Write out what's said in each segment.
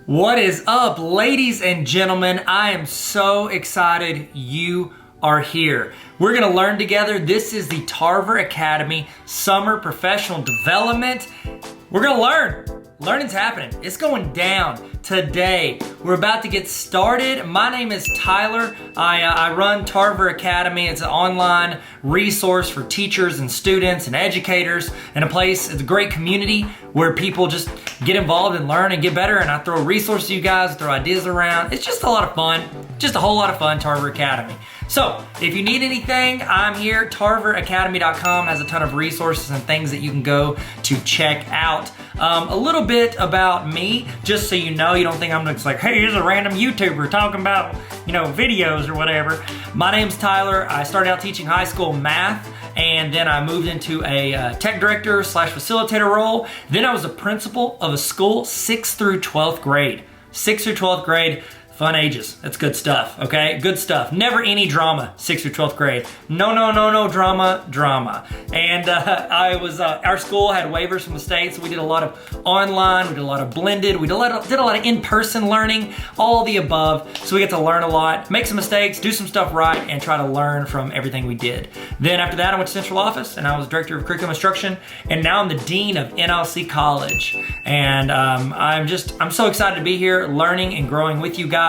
What is up, ladies and gentlemen? I am so excited you are here. We're gonna learn together. This is the Tarver Academy Summer Professional Development. We're gonna learn. Learning's happening. It's going down today. We're about to get started. My name is Tyler. I run Tarver Academy. It's an online resource for teachers and students and educators, and it's a great community where people just get involved and learn and get better. And I throw resources to you guys, throw ideas around. It's just a lot of fun. Just a whole lot of fun, Tarver Academy. So if you need anything, I'm here. TarverAcademy.com has a ton of resources and things that you can go to check out. A little bit about me, just so you know, you don't think I'm just like, hey, here's a random YouTuber talking about, videos or whatever. My name's Tyler. I started out teaching high school math, and then I moved into a tech director / facilitator role. Then I was a principal of a school, 6th through 12th grade. 6th through 12th grade. Fun ages. That's good stuff, okay? Good stuff. Never any drama, 6th through 12th grade. No drama. And our school had waivers from the state, so we did a lot of online, we did a lot of blended, we did a lot of in-person learning, all the above. So we get to learn a lot, make some mistakes, do some stuff right, and try to learn from everything we did. Then after that, I went to central office, and I was director of curriculum instruction, and now I'm the dean of NLC College. And I'm so excited to be here, learning and growing with you guys.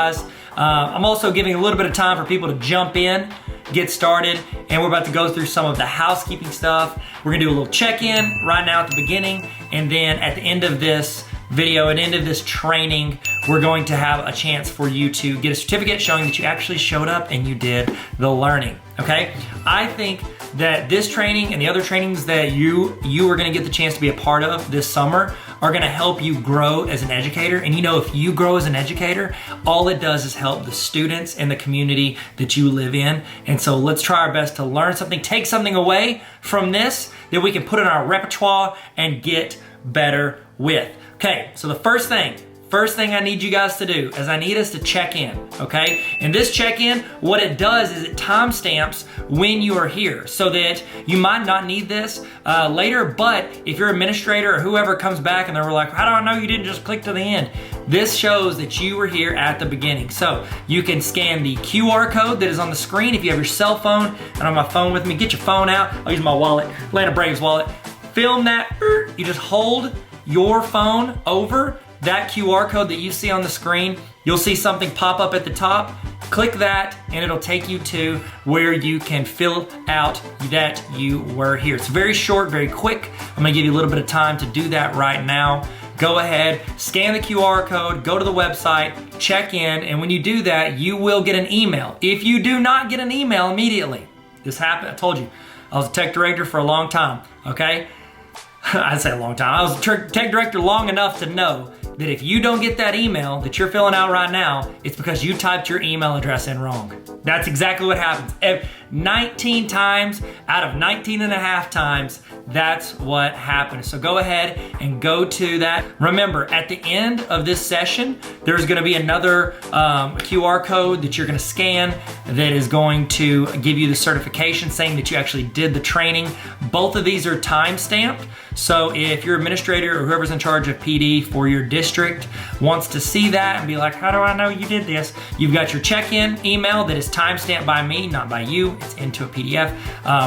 I'm also giving a little bit of time for people to jump in, get started, and we're about to go through some of the housekeeping stuff. We're gonna do a little check-in right now at the beginning, and then at the end of this video, at the end of this training, we're going to have a chance for you to get a certificate showing that you actually showed up and you did the learning, okay? I think that this training and the other trainings that you are gonna get the chance to be a part of this summer are gonna help you grow as an educator. And if you grow as an educator, all it does is help the students and the community that you live in. And so let's try our best to learn something, take something away from this that we can put in our repertoire and get better with. Okay, so the first thing I need you guys to do is I need us to check in, okay? And this check-in, what it does is it timestamps when you are here so that you might not need this later, but if your administrator or whoever comes back and they're like, how do I know you didn't just click to the end? This shows that you were here at the beginning. So you can scan the QR code that is on the screen if you have your cell phone. And on my phone with me, get your phone out. I'll use my wallet, Atlanta Braves wallet. Film that, you just hold your phone over that QR code that you see on the screen. You'll see something pop up at the top. Click that and it'll take you to where you can fill out that you were here. It's very short, very quick. I'm gonna give you a little bit of time to do that right now. Go ahead, scan the QR code, go to the website, check in, and when you do that, you will get an email. If you do not get an email immediately, this happened, I told you, I was a tech director for a long time, okay? I'd say a long time. I was a tech director long enough to know that if you don't get that email that you're filling out right now, it's because you typed your email address in wrong. That's exactly what happens. 19 times out of 19 and a half times, that's what happens. So go ahead and go to that. Remember, at the end of this session, there's gonna be another QR code that you're gonna scan that is going to give you the certification saying that you actually did the training. Both of these are time-stamped. So if your administrator or whoever's in charge of PD for your district wants to see that and be like, how do I know you did this? You've got your check-in email that is time-stamped by me, not by you. It's into a PDF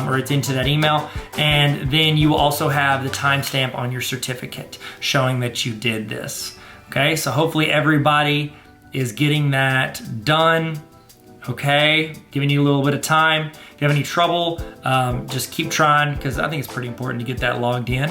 or it's into that email. And then you will also have the timestamp on your certificate showing that you did this. Okay, so hopefully everybody is getting that done. Okay, giving you a little bit of time. If you have any trouble, just keep trying because I think it's pretty important to get that logged in.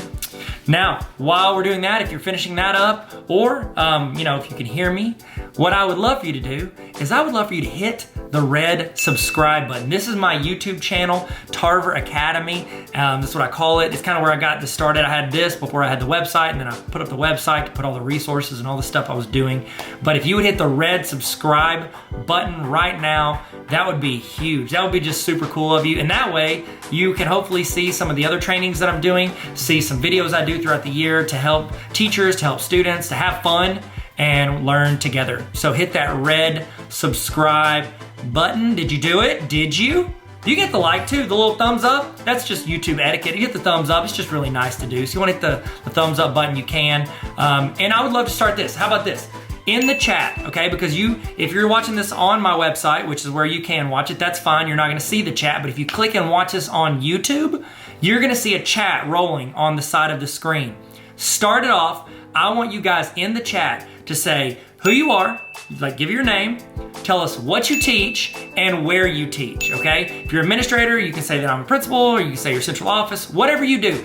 Now, while we're doing that, if you're finishing that up, or if you can hear me, what I would love for you to do is I would love for you to hit the red subscribe button. This is my YouTube channel, Tarver Academy. That's what I call it. It's kind of where I got this started. I had this before I had the website, and then I put up the website to put all the resources and all the stuff I was doing. But if you would hit the red subscribe button right now, that would be huge. That would be just super cool of you. And that way, you can hopefully see some of the other trainings that I'm doing, see some videos I do throughout the year to help teachers, to help students, to have fun and learn together. So hit that red subscribe button. Did you do it? Did you? You get the like too, the little thumbs up. That's just YouTube etiquette. You get the thumbs up. It's just really nice to do. So you want to hit the thumbs up button, you can. And I would love to start this. How about this? in the chat, okay? Because if you're watching this on my website, which is where you can watch it, that's fine. You're not gonna see the chat, but if you click and watch this on YouTube, you're gonna see a chat rolling on the side of the screen. Start it off. I want you guys in the chat to say who you are, like give your name, tell us what you teach and where you teach, okay? If you're an administrator, you can say that I'm a principal, or you can say your central office, whatever you do.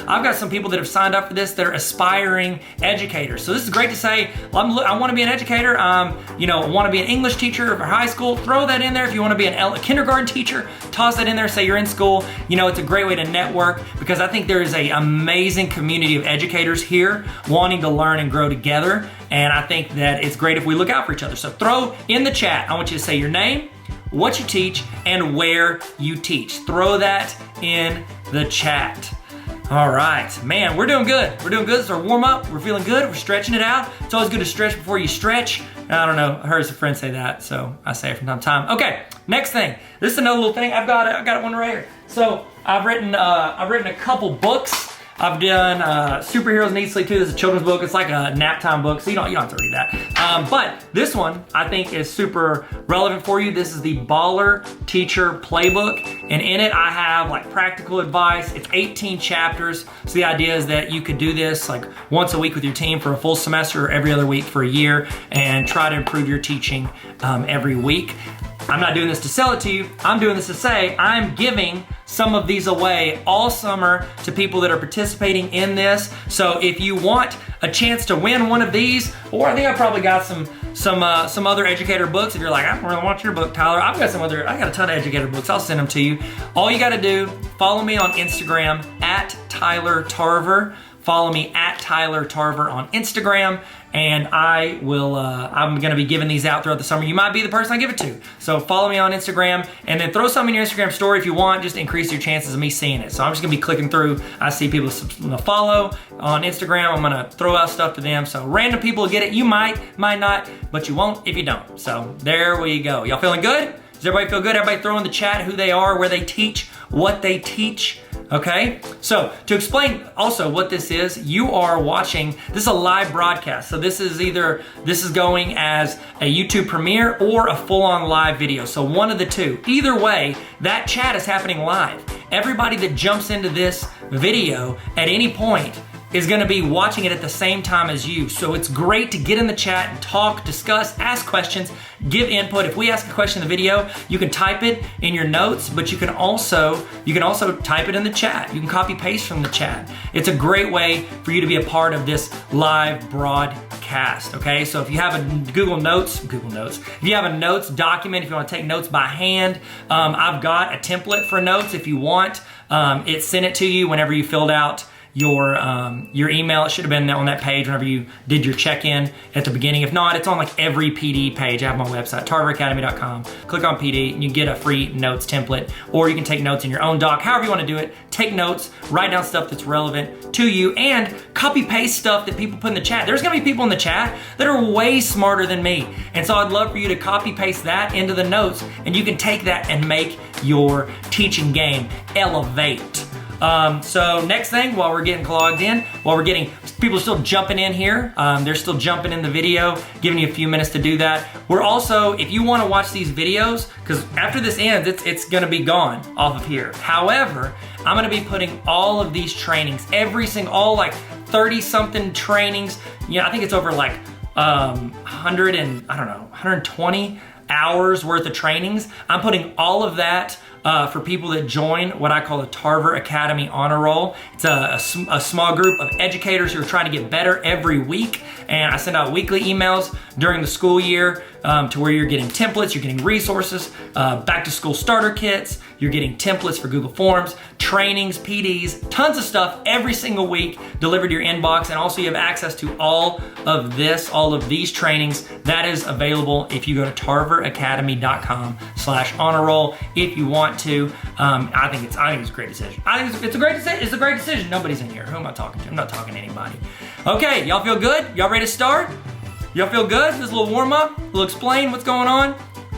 I've got some people that have signed up for this that are aspiring educators. So this is great to say, I wanna be an educator, I wanna be an English teacher for high school, throw that in there. If you wanna be a kindergarten teacher, toss that in there, say you're in school. It's a great way to network, because I think there is an amazing community of educators here wanting to learn and grow together. And I think that it's great if we look out for each other. So throw in the chat, I want you to say your name, what you teach, and where you teach. Throw that in the chat. All right, man, we're doing good. We're doing good. It's our warm up. We're feeling good. We're stretching it out. It's always good to stretch before you stretch. I don't know, I heard some friends say that, so I say it from time to time. Okay, next thing. This is another little thing. I've got one right here. So I've written a couple books. I've done Superheroes Need Sleep Too. This is a children's book. It's like a nap time book, so you don't have to read that. But this one I think is super relevant for you. This is the Baller Teacher Playbook, and in it I have like practical advice. It's 18 chapters. So the idea is that you could do this like once a week with your team for a full semester, or every other week for a year, and try to improve your teaching every week. I'm not doing this to sell it to you. I'm doing this to say I'm giving some of these away all summer to people that are participating in this. So if you want a chance to win one of these, or I think I probably got some other educator books. If you're like, I don't really want your book, Tyler, I got a ton of educator books. I'll send them to you. All you got to do, follow me on Instagram at Tyler Tarver. Follow me at Tyler Tarver on Instagram, and I'm gonna be giving these out throughout the summer. You might be the person I give it to. So follow me on Instagram, and then throw something in your Instagram story if you want, just to increase your chances of me seeing it. So I'm just gonna be clicking through. I see people follow on Instagram. I'm gonna throw out stuff to them. So random people will get it. You might not, but you won't if you don't. So there we go. Y'all feeling good? Does everybody feel good? Everybody throw in the chat who they are, where they teach, what they teach. Okay, so to explain also what this is, you are watching, this is a live broadcast. So this is going as a YouTube premiere or a full-on live video. So one of the two. Either way, that chat is happening live. Everybody that jumps into this video at any point is gonna be watching it at the same time as you. So it's great to get in the chat and talk, discuss, ask questions, give input. If we ask a question in the video, you can type it in your notes, but you can also type it in the chat. You can copy paste from the chat. It's a great way for you to be a part of this live broadcast, okay? So if you have a Google Notes, if you have a notes document, if you wanna take notes by hand, I've got a template for notes if you want. It sent it to you whenever you filled out your email. It should have been on that page whenever you did your check-in at the beginning. If not, it's on like every PD page. I have my website, tarveracademy.com. Click on PD and you get a free notes template, or you can take notes in your own doc. However you want to do it, take notes, write down stuff that's relevant to you, and copy paste stuff that people put in the chat. There's gonna be people in the chat that are way smarter than me. And so I'd love for you to copy paste that into the notes, and you can take that and make your teaching game elevate. So next thing, while we're getting logged in, people are still jumping in here. They're still jumping in the video, giving you a few minutes to do that. We're also, if you want to watch these videos, because after this ends, it's going to be gone off of here. However, I'm going to be putting all of these trainings, all like 30 something trainings. I think it's over like 120 hours worth of trainings. I'm putting all of that for people that join what I call the Tarver Academy Honor Roll. It's a small group of educators who are trying to get better every week, and I send out weekly emails during the school year to where you're getting templates, you're getting resources, back to school starter kits, you're getting templates for Google Forms, trainings, PDs, tons of stuff every single week delivered to your inbox. And also you have access to all of these trainings. That is available if you go to tarveracademy.com/honor roll if you want to. I think it's a great decision. It's a great decision. Nobody's in here. Who am I talking to? I'm not talking to anybody. Okay, y'all feel good? Y'all ready to start? Y'all feel good? This is a little warm up. We'll explain what's going on.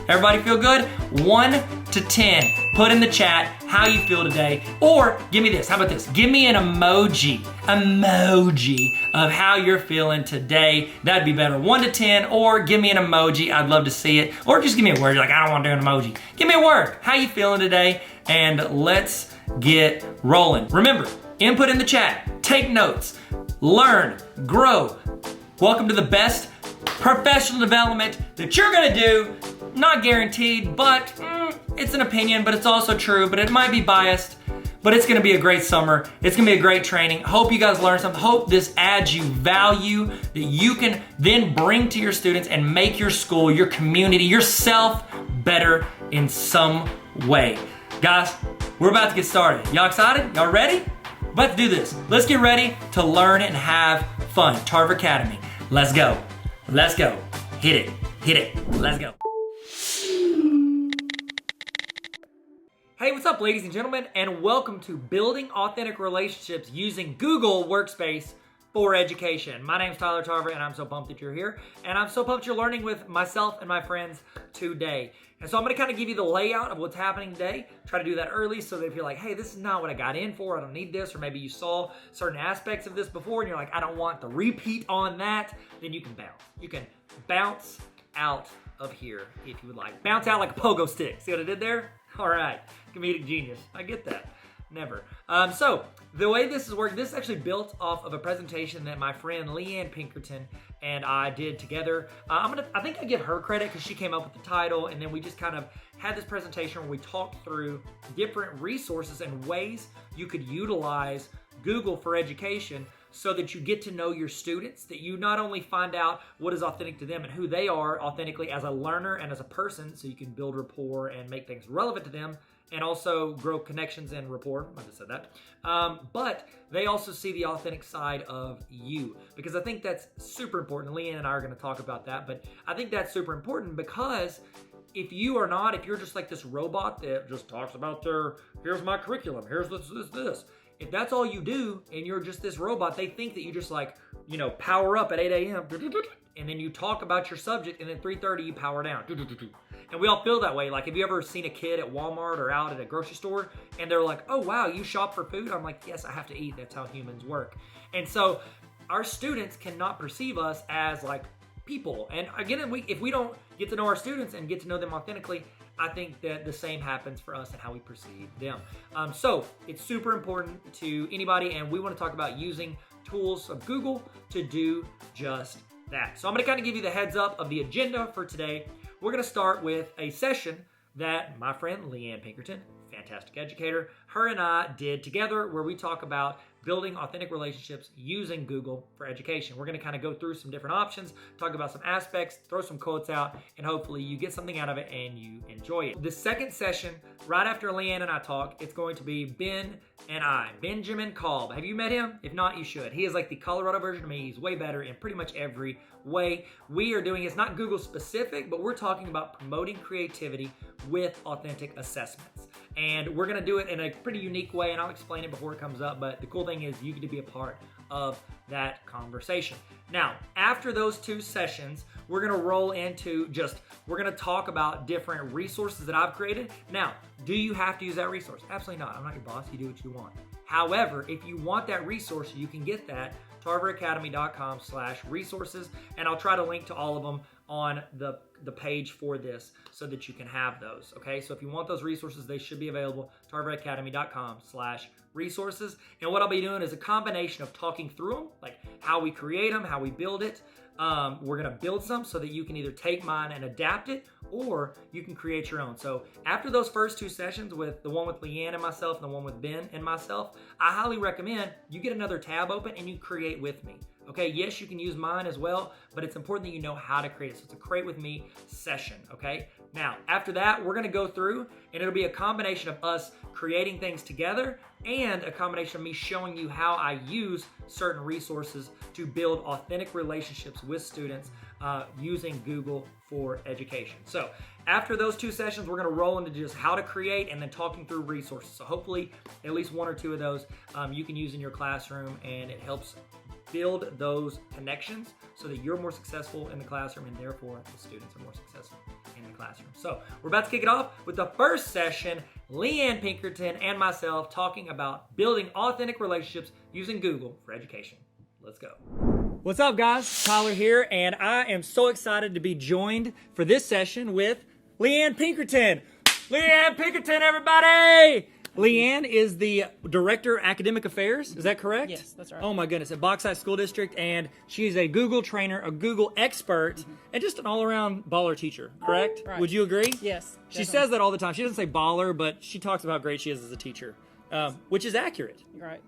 Everybody feel good? 1 to 10. Put in the chat how you feel today. Or give me this, how about this? Give me an emoji of how you're feeling today. That'd be better, 1 to 10, or give me an emoji. I'd love to see it. Or just give me a word. You're like, I don't want to do an emoji. Give me a word. How you feeling today? And let's get rolling. Remember, input in the chat, take notes, learn, grow. Welcome to the best professional development that you're gonna do. Not guaranteed, but it's an opinion, but it's also true, but it might be biased, but it's gonna be a great summer. It's gonna be a great training. Hope you guys learn something. Hope this adds you value that you can then bring to your students and make your school, your community, yourself better in some way. Guys, we're about to get started. Y'all excited? Y'all ready? We're about to do this. Let's get ready to learn and have fun. Tarver Academy. Let's go. Let's go. Hit it. Let's go. Hey, what's up, ladies and gentlemen, and welcome to Building Authentic Relationships Using Google Workspace for Education. My name's Tyler Tarver, and I'm so pumped that you're here, and I'm so pumped you're learning with myself and my friends today. And so I'm gonna kind of give you the layout of what's happening today, try to do that early so that if you're like, hey, this is not what I got in for, I don't need this, or maybe you saw certain aspects of this before and you're like, I don't want the repeat on that, then you can bounce. You can bounce out of here if you would like. Bounce out like a pogo stick. See what I did there? All right, comedic genius. I get that. Never. So the way this is working, this is actually built off of a presentation that my friend Leanne Pinkerton and I did together. I think I give her credit because she came up with the title, and then we just kind of had this presentation where we talked through different resources and ways you could utilize Google for education so that you get to know your students, that you not only find out what is authentic to them and who they are authentically as a learner and as a person, so you can build rapport and make things relevant to them, and also grow connections and rapport. I just said that. But they also see the authentic side of you, because I think that's super important. Leanne and I are gonna talk about that, but I think that's super important because if you're just like this robot that just talks about here's my curriculum, here's this. If that's all you do and you're just this robot, they think that you just like, power up at 8 a.m. and then you talk about your subject, and then 3:30 you power down. And we all feel that way. Like, have you ever seen a kid at Walmart or out at a grocery store and they're like, oh wow, you shop for food? I'm like, yes, I have to eat. That's how humans work. And so our students cannot perceive us as like people. And again, if we don't get to know our students and get to know them authentically, I think that the same happens for us and how we perceive them. So it's super important to anybody, and we want to talk about using tools of Google to do just that. So I'm going to kind of give you the heads up of the agenda for today. We're going to start with a session that my friend Leanne Pinkerton, fantastic educator, her and I did together, where we talk about building authentic relationships using Google for education. We're going to kind of go through some different options, talk about some aspects, throw some quotes out, and hopefully you get something out of it and you enjoy it. The second session, right after Leanne and I talk, it's going to be Benjamin Kolb. Have you met him? If not, you should. He is like the Colorado version of me. He's way better in pretty much every way. We are doing, it's not Google specific, but we're talking about promoting creativity with authentic assessments. And we're going to do it in a pretty unique way, and I'll explain it before it comes up, but the cool thing is you get to be a part of that conversation. Now, after those two sessions, we're going to roll into we're going to talk about different resources that I've created. Now, do you have to use that resource? Absolutely not. I'm not your boss. You do what you want. However, if you want that resource, you can get that tarveracademy.com/resources, and I'll try to link to all of them on the page for this so that you can have those, okay? So if you want those resources, they should be available, tarveracademy.com/resources. And what I'll be doing is a combination of talking through them, like how we create them, how we build it. We're gonna build some so that you can either take mine and adapt it, or you can create your own. So after those first two sessions, with the one with Leanne and myself and the one with Ben and myself, I highly recommend you get another tab open and you create with me. Okay, yes, you can use mine as well, but it's important that you know how to create it. So it's a create with me session, okay? Now, after that, we're gonna go through, and it'll be a combination of us creating things together and a combination of me showing you how I use certain resources to build authentic relationships with students using Google for education. So after those two sessions, we're gonna roll into just how to create and then talking through resources. So hopefully at least one or two of those you can use in your classroom, and it helps build those connections so that you're more successful in the classroom, and therefore the students are more successful in the classroom. So we're about to kick it off with the first session, Leanne Pinkerton and myself talking about building authentic relationships using Google for education. Let's go. What's up, guys? Tyler here, and I am so excited to be joined for this session with Leanne Pinkerton. Leanne Pinkerton, everybody! Leanne is the Director of Academic Affairs, is that correct? Yes, that's right. Oh my goodness, at Bauxite School District, and she's a Google trainer, a Google expert, and just an all-around baller teacher, correct? Right. Would you agree? Yes. She definitely. says that all the time. She doesn't say baller, but she talks about how great she is as a teacher, which is accurate. Right.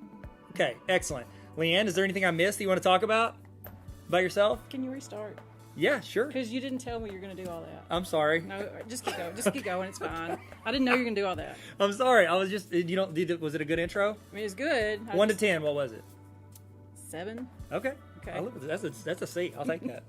Okay, excellent. Leanne, is there anything I missed that you want to talk about yourself? Can you restart? Yeah, sure. Because you didn't tell me you're going to do all that. I'm sorry. No, just keep going. Just keep going. It's fine. I didn't know you were going to do all that. I'm sorry. I was just, was it a good intro? I mean, it's good. 1 to 10, what was it? 7. Okay. Okay. That's a C. I'll take that.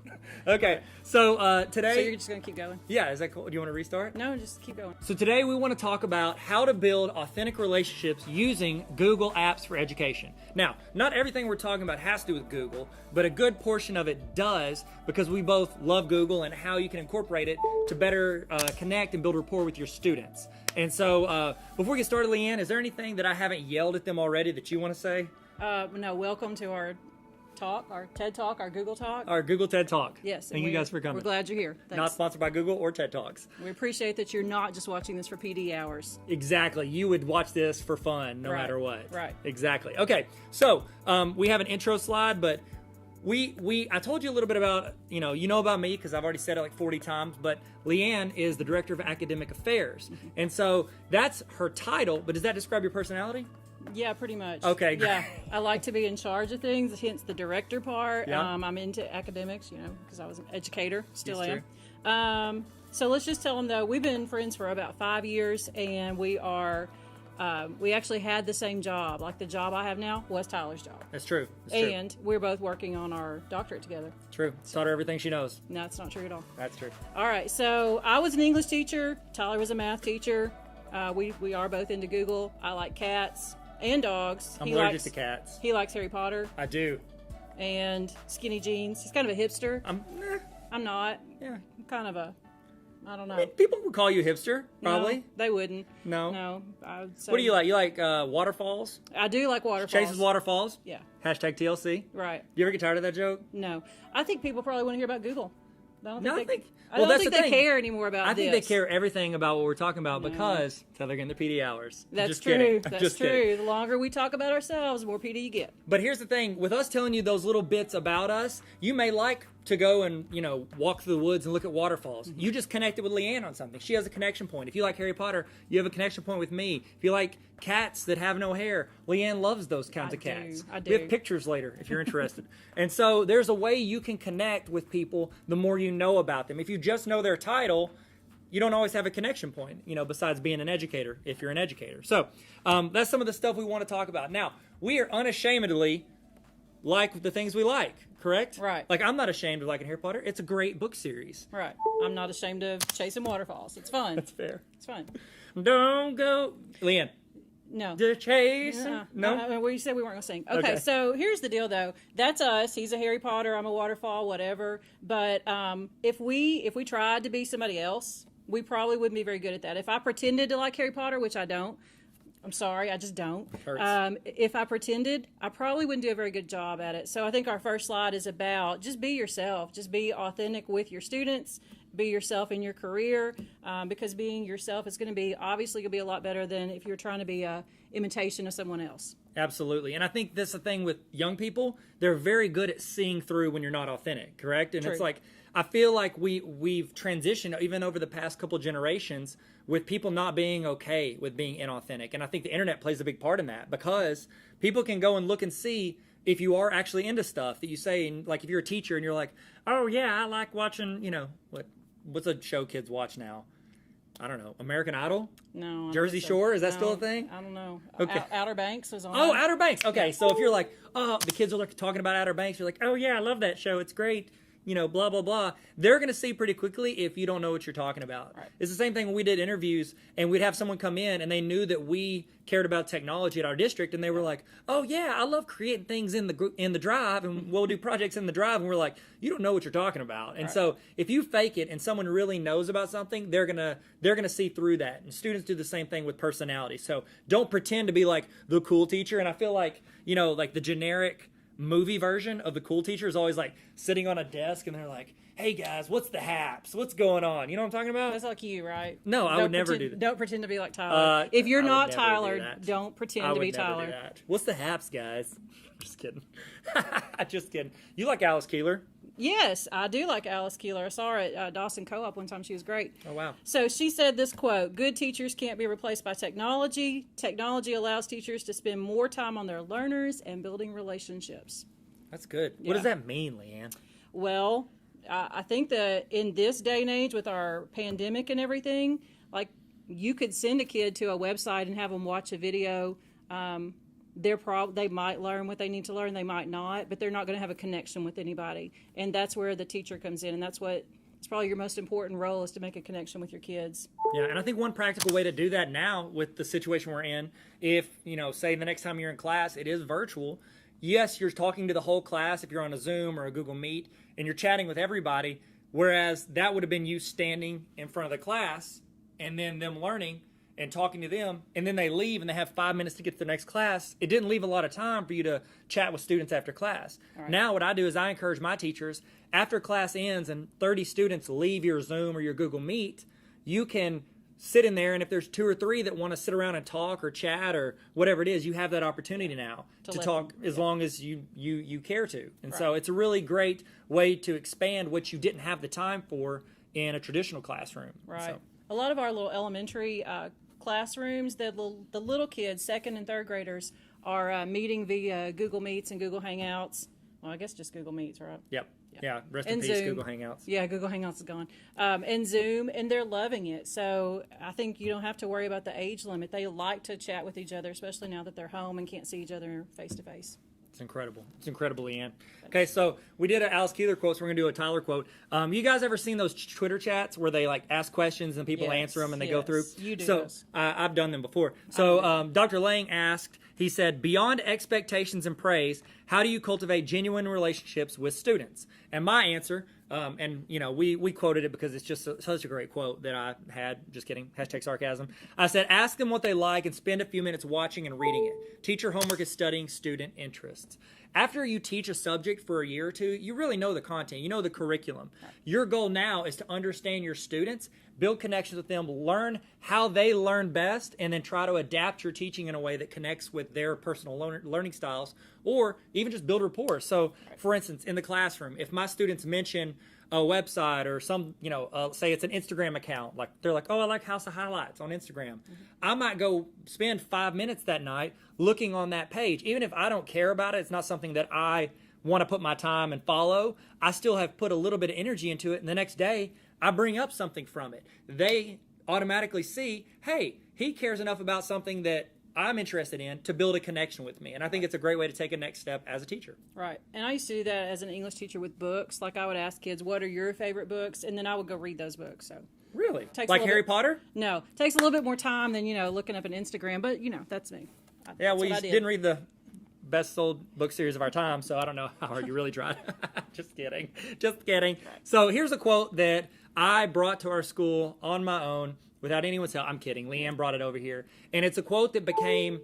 Okay. So today. So you're just going to keep going? Yeah. Is that cool? Do you want to restart? No, just keep going. So today we want to talk about how to build authentic relationships using Google Apps for education. Now, not everything we're talking about has to do with Google, but a good portion of it does because we both love Google and how you can incorporate it to better connect and build rapport with your students. And so before we get started, Leanne, is there anything that I haven't yelled at them already that you want to say? No, welcome to our talk, our TED Talk, our Google Talk. Our Google TED Talk. Yes. Thank you guys for coming. We're glad you're here. Thanks. Not sponsored by Google or TED Talks. We appreciate that you're not just watching this for PD hours. Exactly. You would watch this for fun no Right. matter what. Right. Exactly. Okay. So we have an intro slide, but I told you a little bit about, you know about me because I've already said it like 40 times, but Leanne is the Director of Academic Affairs. And so that's her title, but does that describe your personality? Yeah, pretty much. Okay, great. Yeah, I like to be in charge of things, hence the director part. Yeah. I'm into academics, because I was an educator, still That's am. So let's just tell them, though, we've been friends for about 5 years, and we actually had the same job. Like the job I have now was Tyler's job. That's true. And we're both working on our doctorate together. True. Taught her everything she knows. No, that's not true at all. That's true. All right, so I was an English teacher. Tyler was a math teacher. We are both into Google. I like cats and dogs. I'm allergic to cats. He likes Harry Potter I do. and skinny jeans. He's kind of a hipster. I'm not. Yeah. I'm kind of I don't know. I mean, people would call you hipster, probably. No, they wouldn't. No. No. I would say, What do you like? You like waterfalls? I do like waterfalls. Chases waterfalls? Yeah. Hashtag TLC. Right. Do you ever get tired of that joke? No. I think people probably want to hear about Google. I don't No, think I think- I well, don't that's think the they thing. care anymore about I this. think they care everything about what we're talking about because they're getting the PD hours. That's Just true. kidding. That's Just true. kidding. The longer we talk about ourselves, the more PD you get. But here's the thing: with us telling you those little bits about us, you may like to go and walk through the woods and look at waterfalls. You just connected with Leanne on something. She has a connection point. If you like Harry Potter, you have a connection point with me. If you like cats that have no hair, Leanne loves those kinds of cats. I do. We have pictures later if you're interested. And so there's a way you can connect with people the more you know about them. If you just know their title, you don't always have a connection point, besides being an educator, if you're an educator. So that's some of the stuff we want to talk about. Now, we are unashamedly like the things we like, correct? Right. Like, I'm not ashamed of liking Harry Potter. It's a great book series. Right. I'm not ashamed of chasing waterfalls. It's fun. That's fair. It's fun. Don't go, Leanne. No. The chase. No. I mean, we said we weren't going to sing. Okay, so here's the deal, though. That's us. He's a Harry Potter. I'm a waterfall. Whatever. But if we tried to be somebody else, we probably wouldn't be very good at that. If I pretended to like Harry Potter, which I don't, I'm sorry, I just don't. Hurts. If I pretended, I probably wouldn't do a very good job at it. So I think our first slide is about just be yourself. Just be authentic with your students. Be yourself in your career, because being yourself is going to be a lot better than if you're trying to be a imitation of someone else. Absolutely. And I think that's the thing with young people. They're very good at seeing through when you're not authentic, correct? And True. it's like, I feel like we've transitioned even over the past couple generations with people not being okay with being inauthentic. And I think the internet plays a big part in that because people can go and look and see if you are actually into stuff that you say. And like if you're a teacher and you're like, oh yeah, I like watching, what's a show kids watch now? I don't know. American Idol? No. I don't Jersey think so. Shore? Is that No, still a thing? I don't know. Okay. Outer Banks was on. Oh, there. Outer Banks. Okay, so if you're like, oh, the kids are talking about Outer Banks, you're like, oh yeah, I love that show. It's great. blah, blah, blah, they're going to see pretty quickly if you don't know what you're talking about. Right. It's the same thing when we did interviews and we'd have someone come in and they knew that we cared about technology at our district and they were like, oh yeah, I love creating things in the drive and we'll do projects in the drive. And we're like, you don't know what you're talking about. And so if you fake it and someone really knows about something, they're going to see through that. And students do the same thing with personality. So don't pretend to be like the cool teacher. And I feel like, like the generic movie version of the cool teacher is always like sitting on a desk and they're like, hey guys, what's the haps? What's going on? You know what I'm talking about? That's like you, right? No, I would never do that. Don't pretend to be like Tyler. If you're not Tyler, don't pretend to be Tyler. Do that. What's the haps, guys? Just kidding. Just kidding. You like Alice Keeler? Yes, I do like Alice Keeler. I saw her at Dawson Co-op one time. She was great. Oh, wow. So she said this quote, good teachers can't be replaced by technology. Technology allows teachers to spend more time on their learners and building relationships. That's good. What does that mean, Leanne? Well, I think that in this day and age with our pandemic and everything, like you could send a kid to a website and have them watch a video. They might learn what they need to learn, they might not, but they're not going to have a connection with anybody. And that's where the teacher comes in, and it's probably your most important role is to make a connection with your kids. Yeah, and I think one practical way to do that now with the situation we're in, if, say the next time you're in class, it is virtual. Yes, you're talking to the whole class if you're on a Zoom or a Google Meet, and you're chatting with everybody, whereas that would have been you standing in front of the class and then them learning and talking to them, and then they leave and they have 5 minutes to get to the next class. It didn't leave a lot of time for you to chat with students after class. Right. Now what I do is I encourage my teachers, after class ends and 30 students leave your Zoom or your Google Meet, you can sit in there, and if there's 2 or 3 that want to sit around and talk or chat or whatever it is, you have that opportunity now to talk as long as you care to. And so it's a really great way to expand what you didn't have the time for in a traditional classroom. Right. So. A lot of our little elementary classrooms, the little kids, 2nd and 3rd graders, are meeting via Google Meets and Google Hangouts. Well, I guess just Google Meets, right? Yep. Yeah. Rest in peace, Zoom. Google Hangouts. Yeah, Google Hangouts is gone. And Zoom, and they're loving it. So I think you don't have to worry about the age limit. They like to chat with each other, especially now that they're home and can't see each other face to face. It's incredible. It's incredible, Leanne. Okay, so we did an Alice Keeler quote, so we're going to do a Tyler quote. You guys ever seen those Twitter chats where they ask questions and people answer them and they go through? You do. So I've done them before. So Dr. Lang asked, he said, beyond expectations and praise, how do you cultivate genuine relationships with students? And my answer, we quoted it because it's just such a great quote that I had, just kidding, #sarcasm. I said, ask them what they like and spend a few minutes watching and reading it. Teacher homework is studying student interests. After you teach a subject for a year or two, you really know the content, you know the curriculum. Your goal now is to understand your students, build connections with them, learn how they learn best, and then try to adapt your teaching in a way that connects with their personal learning styles, or even just build rapport. So, for instance, in the classroom, if my students mention a website or some, say it's an Instagram account, like they're like, oh, I like House of Highlights on Instagram. I might go spend 5 minutes that night looking on that page. Even if I don't care about it, it's not something that I want to put my time and follow, I still have put a little bit of energy into it, and the next day I bring up something from it. They automatically see, hey, he cares enough about something that I'm interested in to build a connection with me. And I think it's a great way to take a next step as a teacher. Right. And I used to do that as an English teacher with books. Like I would ask kids, what are your favorite books? And then I would go read those books. So really? Like Harry Potter? No. Takes a little bit more time than, looking up an Instagram. But, that's me. Yeah, well, you didn't read the best sold book series of our time, so I don't know how hard you really tried. Just kidding. Just kidding. So here's a quote that I brought to our school on my own without anyone's help. I'm kidding. Leanne brought it over here. And it's a quote that became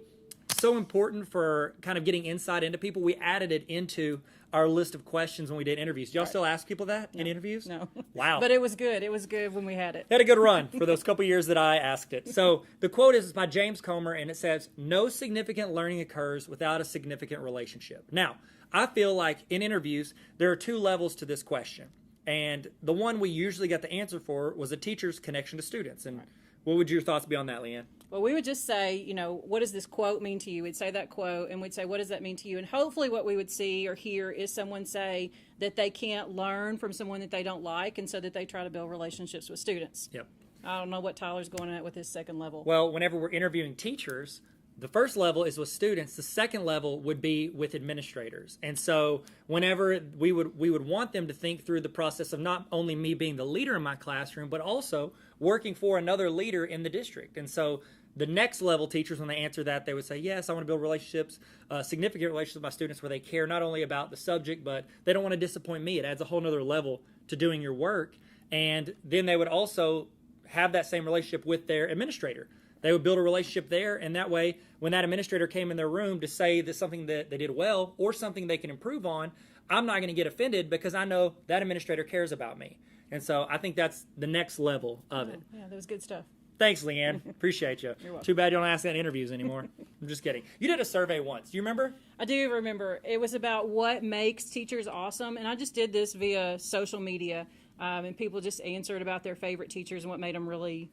so important for kind of getting insight into people. We added it into our list of questions when we did interviews. Do y'all still ask people that in interviews? No. Wow. But it was good. It was good when we had it. Had a good run for those couple years that I asked it. So the quote is by James Comer, and it says, no significant learning occurs without a significant relationship. Now, I feel like in interviews, there are 2 levels to this question. And the one we usually got the answer for was a teacher's connection to students. And what would your thoughts be on that, Leanne? Well, we would just say, what does this quote mean to you? We'd say that quote, and we'd say, what does that mean to you? And hopefully what we would see or hear is someone say that they can't learn from someone that they don't like, and so that they try to build relationships with students. Yep. I don't know what Tyler's going at with his second level. Well, whenever we're interviewing teachers, the first level is with students. The second level would be with administrators. And so whenever we would want them to think through the process of not only me being the leader in my classroom, but also working for another leader in the district. And so the next level teachers, when they answer that, they would say, yes, I want to build relationships, significant relationships with my students where they care not only about the subject, but they don't want to disappoint me. It adds a whole nother level to doing your work. And then they would also have that same relationship with their administrator. They would build a relationship there, and that way, when that administrator came in their room to say that something that they did well or something they can improve on, I'm not going to get offended because I know that administrator cares about me. And so I think that's the next level of it. Yeah, that was good stuff. Thanks, Leanne. Appreciate you. You're welcome. Too bad you don't ask that in interviews anymore. I'm just kidding. You did a survey once. Do you remember? I do remember. It was about what makes teachers awesome, and I just did this via social media, and people just answered about their favorite teachers and what made them really,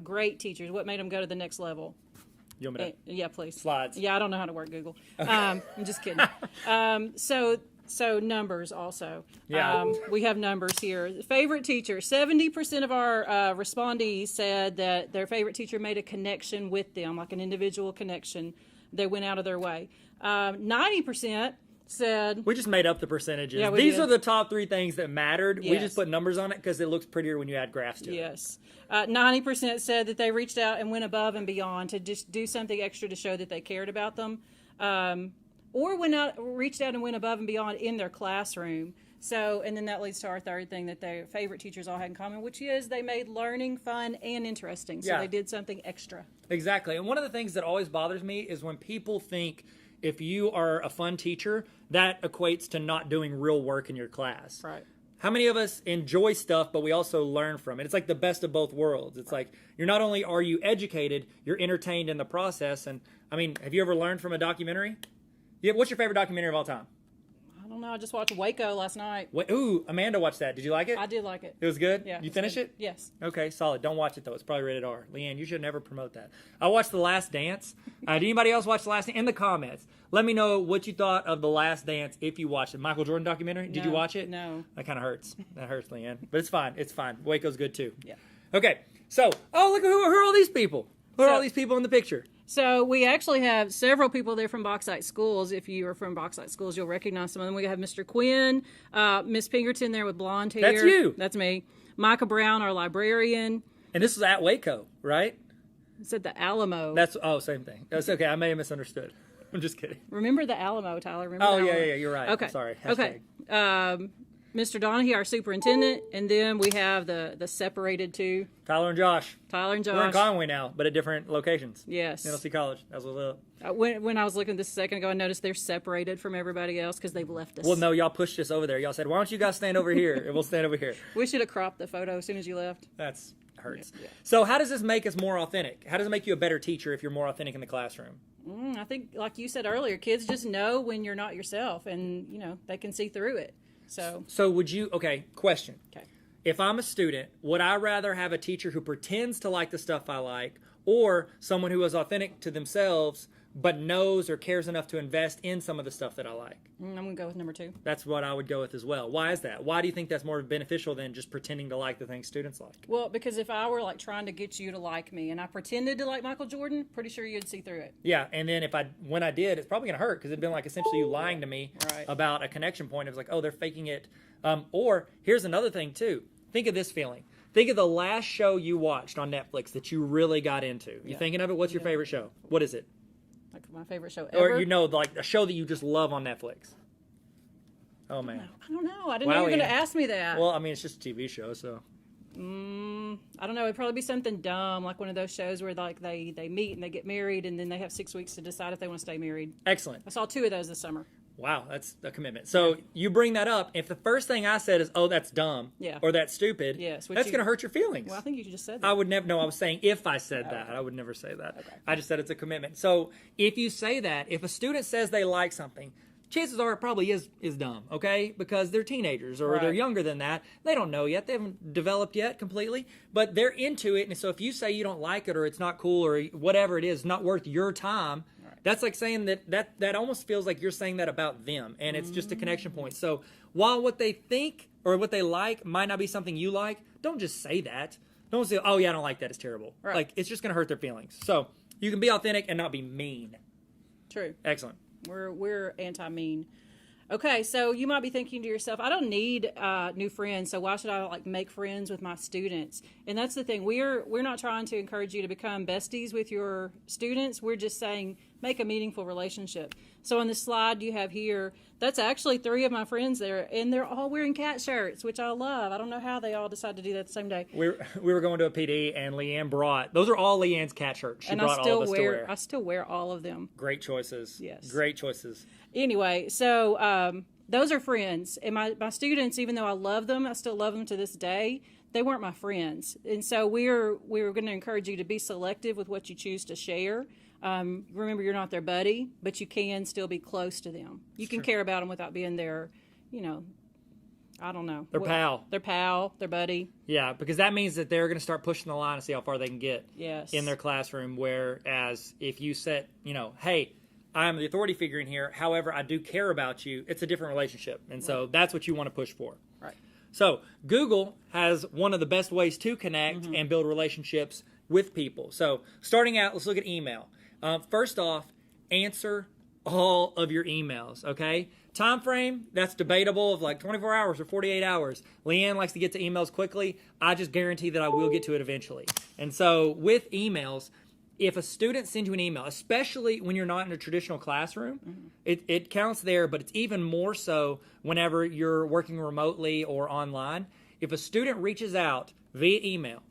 great teachers, what made them go to the next level. You want me to? Yeah, please. Slides. Yeah, I don't know how to work Google. Okay. I'm just kidding. So numbers also. Yeah. We have numbers here. Favorite teacher. 70% of our respondees said that their favorite teacher made a connection with them, like an individual connection. They went out of their way. 90% said... We just made up the percentages. Yeah, These did. are the top 3 things that mattered. Yes. We just put numbers on it because it looks prettier when you add graphs to it. Yes. 90% said that they reached out and went above and beyond to just do something extra to show that they cared about them. Or reached out and went above and beyond in their classroom. So, and then that leads to our third thing that their favorite teachers all had in common, which is they made learning fun and interesting. So they did something extra. Exactly. And one of the things that always bothers me is when people think if you are a fun teacher, that equates to not doing real work in your class. Right. How many of us enjoy stuff, but we also learn from it? It's like the best of both worlds. It's like you're not only are you educated, you're entertained in the process. And I mean, have you ever learned from a documentary? Yeah, what's your favorite documentary of all time? I don't know. I just watched Waco last night. Ooh, Amanda watched that. Did you like it? I did like it. It was good? Yeah. You finish it? Yes. Okay, solid. Don't watch it, though. It's probably rated R. Leanne, you should never promote that. I watched The Last Dance. Did anybody else watch The Last Dance? In the comments, let me know what you thought of The Last Dance if you watched it. Michael Jordan documentary? Did you watch it? No. That kind of hurts. That hurts, Leanne. But it's fine. It's fine. Waco's good, too. Yeah. Okay, so, look, who are all these people? Who are all these people in the picture? So we actually have several people there from Bauxite Schools. If you are from Bauxite Schools, you'll recognize some of them. We have Mr. Quinn, Miss Pinkerton there with blonde hair. That's you. That's me. Micah Brown, our librarian. And this was at Waco, right? It said the Alamo. Same thing. That's okay. I may have misunderstood. I'm just kidding. Remember the Alamo, Tyler. Remember Oh, the yeah, Alamo? you're right. Okay. I'm sorry. Okay. Mr. Donahue, our superintendent, and then we have the separated two. Tyler and Josh. Tyler and Josh. We're in Conway now, but at different locations. Yes. NLC College. That was up. When I was looking this a second ago, I noticed they're separated from everybody else because they've left us. Well, no, y'all pushed us over there. Y'all said, why don't you guys stand over here? And we'll stand over here. We should have cropped the photo as soon as you left. That's hurts. Yeah. So how does this make us more authentic? How does it make you a better teacher if you're more authentic in the classroom? I think, like you said earlier, kids just know when you're not yourself, and, they can see through it. So would you, question. Okay. If I'm a student, would I rather have a teacher who pretends to like the stuff I like or someone who is authentic to themselves but knows or cares enough to invest in some of the stuff that I like? I'm going to go with number 2. That's what I would go with as well. Why is that? Why do you think that's more beneficial than just pretending to like the things students like? Well, because if I were trying to get you to like me and I pretended to like Michael Jordan, pretty sure you'd see through it. Yeah, and then when I did, it's probably going to hurt because it'd been like essentially you lying to me about a connection point. It was like, oh, they're faking it. Or here's another thing too. Think of this feeling. Think of the last show you watched on Netflix that you really got into. You thinking of it? What's your favorite show? What is it? Like my favorite show ever? Or, like a show that you just love on Netflix. Oh, man. I don't know. I didn't know you were going to ask me that. Well, I mean, it's just a TV show, so. I don't know. It'd probably be something dumb, like one of those shows where they meet and they get married and then they have 6 weeks to decide if they want to stay married. Excellent. I saw 2 of those this summer. Wow, that's a commitment. So you bring that up. If the first thing I said is, oh, that's dumb, or that's stupid, that's going to hurt your feelings. Well, I think you just said that. I would never, no, I was saying if I said that. I would never say that. Okay. I just said it's a commitment. So if you say that, if a student says they like something, chances are it probably is dumb, okay? Because they're teenagers or they're younger than that. They don't know yet. They haven't developed yet completely, but they're into it. And so if you say you don't like it or it's not cool or whatever it is, not worth your time, that's like saying that almost feels like you're saying that about them, and it's just a connection point. So while what they think or what they like might not be something you like, don't just say that. Don't say, oh, yeah, I don't like that. It's terrible. Right. Like, it's just going to hurt their feelings. So You can be authentic and not be mean. True. Excellent. We're anti-mean. Okay, so you might be thinking to yourself, I don't need new friends, so why should I like make friends with my students? And that's the thing. We're not trying to encourage you to become besties with your students. We're just saying make a meaningful relationship. So on the slide you have here, that's actually 3 of my friends there, and they're all wearing cat shirts, which I love. I don't know how they all decided to do that the same day. We were going to a PD, and Leanne brought, those are all Leanne's cat shirts. She brought all of us to wear. I still wear all of them. Great choices. Yes. Great choices. Anyway, so those are friends. And my students, even though I love them, I still love them to this day, they weren't my friends. And so we're going to encourage you to be selective with what you choose to share. Remember, you're not their buddy, but you can still be close to them. You can care about them without being their, I don't know. Their pal. Their pal, their buddy. Yeah, because that means that they're going to start pushing the line and see how far they can get in their classroom. Whereas if you set, hey, I'm the authority figure in here, however, I do care about you, it's a different relationship. And so that's what you want to push for. Right. So Google has one of the best ways to connect and build relationships with people. So starting out, let's look at email. First off, answer all of your emails, okay? Time frame, that's debatable of like 24 hours or 48 hours. Leanne likes to get to emails quickly. I just guarantee that I will get to it eventually. And so with emails, if a student sends you an email, especially when you're not in a traditional classroom, it counts there, but it's even more so whenever you're working remotely or online. If a student reaches out via email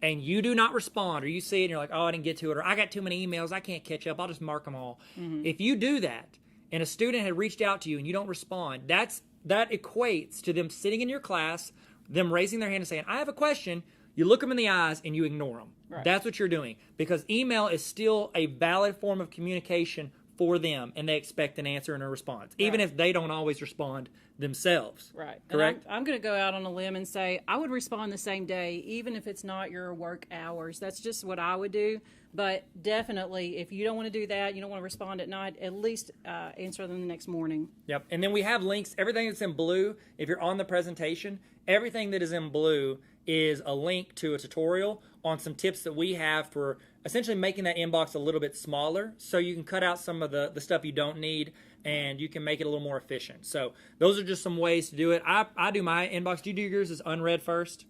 and you do not respond, or you see it and you're like, oh, I didn't get to it, or I got too many emails, I can't catch up, I'll just mark them all. If you do that and a student had reached out to you and you don't respond, that equates to them sitting in your class, them raising their hand and saying, I have a question. You look them in the eyes and you ignore them. Right. That's what you're doing, because email is still a valid form of communication for them, and they expect an answer and a response, even if they don't always respond themselves. Right. Correct? And I'm going to go out on a limb and say I would respond the same day, even if it's not your work hours. That's just what I would do. But definitely, if you don't want to do that, you don't want to respond at night, at least answer them the next morning. Yep. And then we have links. Everything that's in blue, if you're on the presentation, everything that is in blue is a link to a tutorial on some tips that we have for essentially making that inbox a little bit smaller, so you can cut out some of the stuff you don't need and you can make it a little more efficient. So those are just some ways to do it. I do my inbox. Do you do yours as unread first?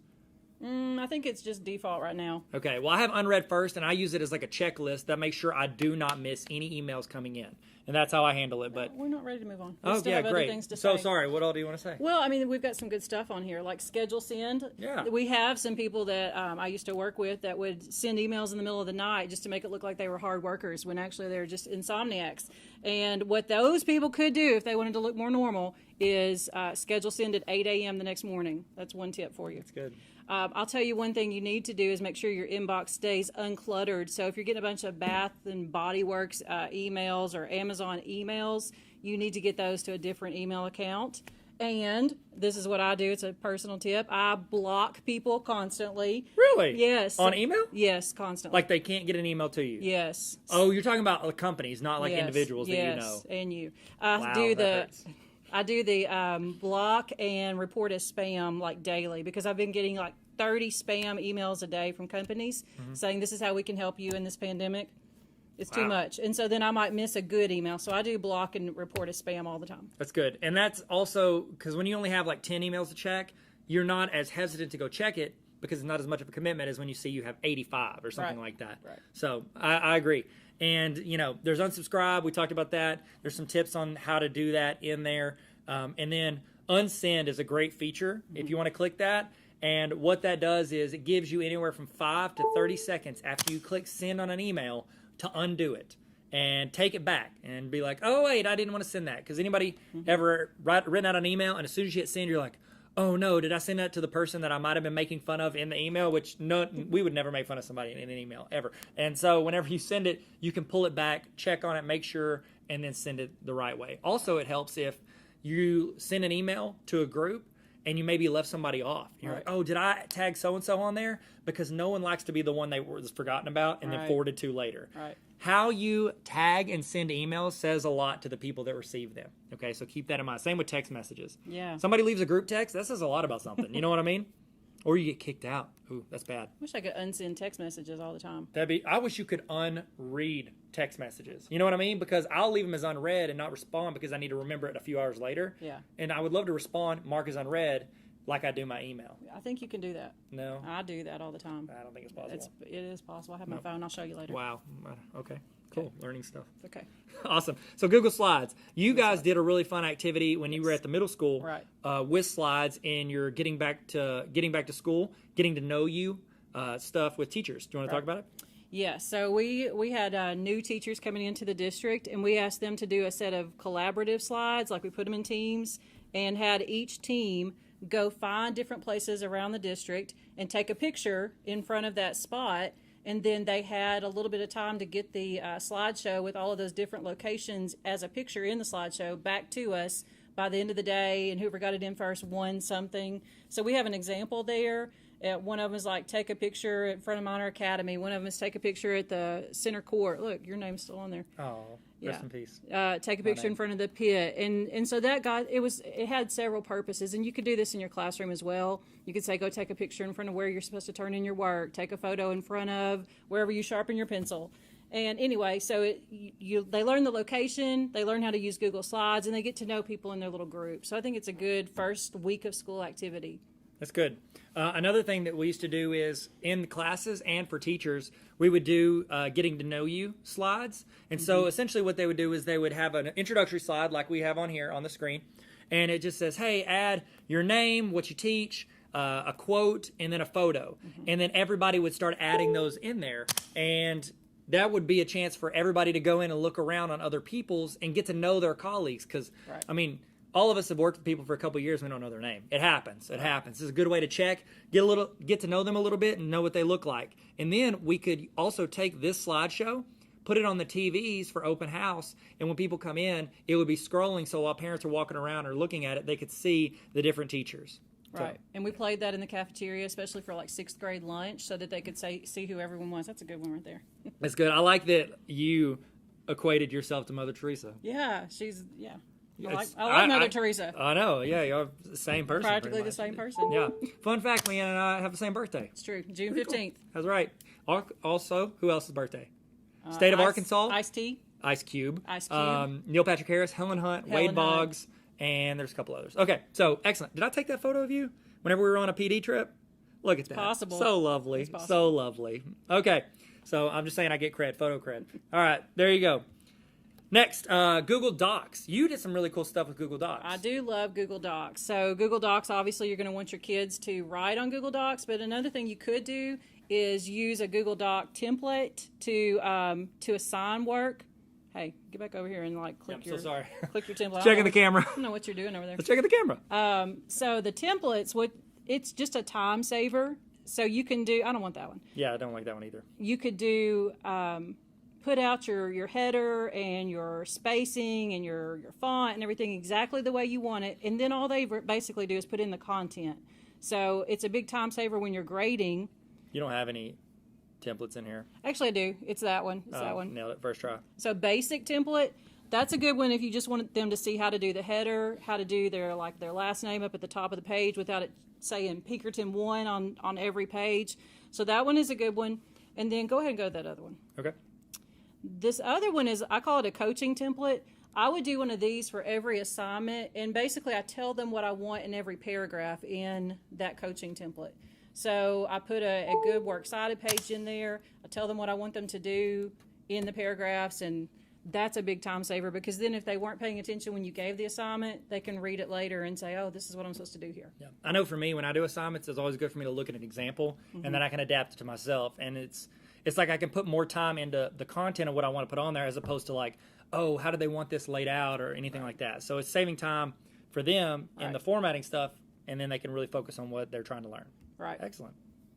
I think it's just default right now. Okay, well, I have unread first, and I use it as like a checklist that makes sure I do not miss any emails coming in. And that's how I handle it. But we're not ready to move on. We oh, still yeah, have great. Other things to So say. sorry, what all do you want to say? Well, I mean, we've got some good stuff on here, like schedule send. Yeah. We have some people that I used to work with that would send emails in the middle of the night just to make it look like they were hard workers when actually they were just insomniacs. And what those people could do if they wanted to look more normal is schedule send at 8 a.m. the next morning. That's one tip for you. That's good. I'll tell you one thing you need to do is make sure your inbox stays uncluttered. So if you're getting a bunch of Bath and Body Works emails or Amazon emails, you need to get those to a different email account. And this is what I do. It's a personal tip. I block people constantly. Really? Yes. On email? Yes, constantly. Like they can't get an email to you? Yes. Oh, you're talking about companies, not like Yes. individuals that you know. Yes, and you. Wow, I do the block and report as spam like daily, because I've been getting like 30 spam emails a day from companies saying this is how we can help you in this pandemic. It's too much. And so then I might miss a good email. So I do block and report as spam all the time. That's good. And that's also because when you only have like 10 emails to check, you're not as hesitant to go check it because it's not as much of a commitment as when you see you have 85 or something like that. Right. So I agree. And, there's unsubscribe. We talked about that. There's some tips on how to do that in there. And then unsend is a great feature if you want to click that. And what that does is it gives you anywhere from 5 to 30 seconds after you click send on an email to undo it and take it back and be like, oh, wait, I didn't want to send that. Because anybody ever written out an email, and as soon as you hit send, you're like, oh, no, did I send that to the person that I might have been making fun of in the email? Which we would never make fun of somebody in an email, ever. And so whenever you send it, you can pull it back, check on it, make sure, and then send it the right way. Also, it helps if you send an email to a group and you maybe left somebody off. You're like, oh, did I tag so-and-so on there? Because no one likes to be the one they was forgotten about and then forwarded to later. Right. How you tag and send emails says a lot to the people that receive them. Okay, so keep that in mind. Same with text messages. Yeah. Somebody leaves a group text, that says a lot about something. You know what I mean? Or you get kicked out. Ooh, that's bad. Wish I could unsend text messages all the time. I wish you could unread text messages. You know what I mean? Because I'll leave them as unread and not respond because I need to remember it a few hours later. Yeah. And I would love to respond, mark as unread, like I do my email. I think you can do that. No? I do that all the time. I don't think it's possible. It is possible. I have my phone. I'll show you later. Wow. Okay. Cool. Learning stuff. Okay. Awesome. So Google Slides. You guys did a really fun activity when you were at the middle school, Right. With slides, and you're getting back to school, getting to know you stuff with teachers. Do you want to talk about it? Yeah, so we had new teachers coming into the district, and we asked them to do a set of collaborative slides, like we put them in teams, and had each team go find different places around the district and take a picture in front of that spot. And then they had a little bit of time to get the slideshow with all of those different locations as a picture in the slideshow back to us by the end of the day, and whoever got it in first won something. So we have an example there. One of them is like, take a picture in front of Minor Academy. One of them is take a picture at the center court. Look, your name's still on there. Oh, rest in peace. Take a picture in front of the pit. And so that it had several purposes. And you could do this in your classroom as well. You could say, go take a picture in front of where you're supposed to turn in your work. Take a photo in front of wherever you sharpen your pencil. And anyway, so they learn the location, they learn how to use Google Slides, and they get to know people in their little group. So I think it's a good first week of school activity. That's good. Another thing that we used to do is in classes and for teachers, we would do getting to know you slides. And so essentially what they would do is they would have an introductory slide like we have on here on the screen. And it just says, hey, add your name, what you teach, a quote, and then a photo. And then everybody would start adding those in there. And that would be a chance for everybody to go in and look around on other people's and get to know their colleagues. Because, Right. I mean, all of us have worked with people for a couple of years. We don't know their name. It happens. It happens. It's a good way to check, get to know them a little bit, and know what they look like. And then we could also take this slideshow, put it on the TVs for open house, and when people come in, it would be scrolling. So while parents are walking around or looking at it, they could see the different teachers. Right. And we played that in the cafeteria, especially for like sixth grade lunch, so that they could see who everyone was. That's a good one right there. That's good. I like that you equated yourself to Mother Teresa. Yeah, she's, yeah. I It's- like Mother Teresa. I know. Yeah, you're the same person. Practically pretty the much. same person. Yeah. Fun fact, Leanne and I have the same birthday. It's true. June 15th. That's right. Also, who else's birthday? State of Arkansas. Ice-T. Ice Cube. Ice Cube. Neil Patrick Harris, Helen Hunt, Helen Wade Boggs, and there's a couple others. Okay, so excellent. Did I take that photo of you whenever we were on a PD trip? Look at that. possible. So lovely. It's possible. So lovely. Okay, so I'm just saying I get cred, photo cred. All right, there you go. Next, Google Docs. You did some really cool stuff with Google Docs. I do love Google Docs. So Google Docs, obviously, you're going to want your kids to write on Google Docs. But another thing you could do is use a Google Doc template to assign work. Hey, get back over here and like click I'm your so sorry. click your template. Checking the camera. I don't know what you're doing over there. Let's check at the camera. So the templates, it's just a time saver. So you can do. I don't want that one. Yeah, I don't like that one either. You could do. Put out your header and your spacing and your font and everything exactly the way you want it, and then all they basically do is put in the content. So it's a big time saver when you're grading. You don't have any templates in here. Actually, I do. It's that one. It's that one. Nailed it. First try. So basic template, that's a good one if you just want them to see how to do the header, how to do their last name up at the top of the page without it saying Pinkerton 1 on every page. So that one is a good one. And then go ahead and go to that other one. Okay. This other one is, I call it a coaching template. I would do one of these for every assignment, and basically I tell them what I want in every paragraph in that coaching template. So I put a good works cited page in there. I tell them what I want them to do in the paragraphs, and that's a big time saver because then if they weren't paying attention when you gave the assignment, they can read it later and say, oh, this is what I'm supposed to do here. Yeah. I know for me, when I do assignments, it's always good for me to look at an example, and then I can adapt it to myself. And it's like I can put more time into the content of what I want to put on there as opposed to like, oh, how do they want this laid out or anything like that. So it's saving time for them in the formatting stuff, and then they can really focus on what they're trying to learn. Right. Excellent.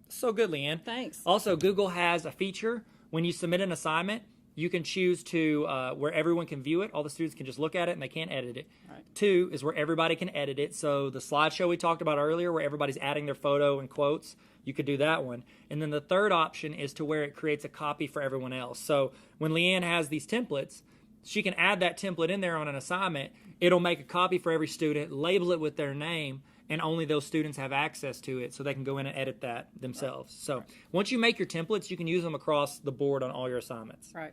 So good, Leanne. Thanks. Also, Google has a feature when you submit an assignment. You can choose to where everyone can view it. All the students can just look at it and they can't edit it. Right. 2 is where everybody can edit it. So the slideshow we talked about earlier where everybody's adding their photo and quotes, you could do that one. And then the third option is to where it creates a copy for everyone else. So when Leanne has these templates, she can add that template in there on an assignment. It'll make a copy for every student, label it with their name, and only those students have access to it, so they can go in and edit that themselves. So once you make your templates, you can use them across the board on all your assignments. Right.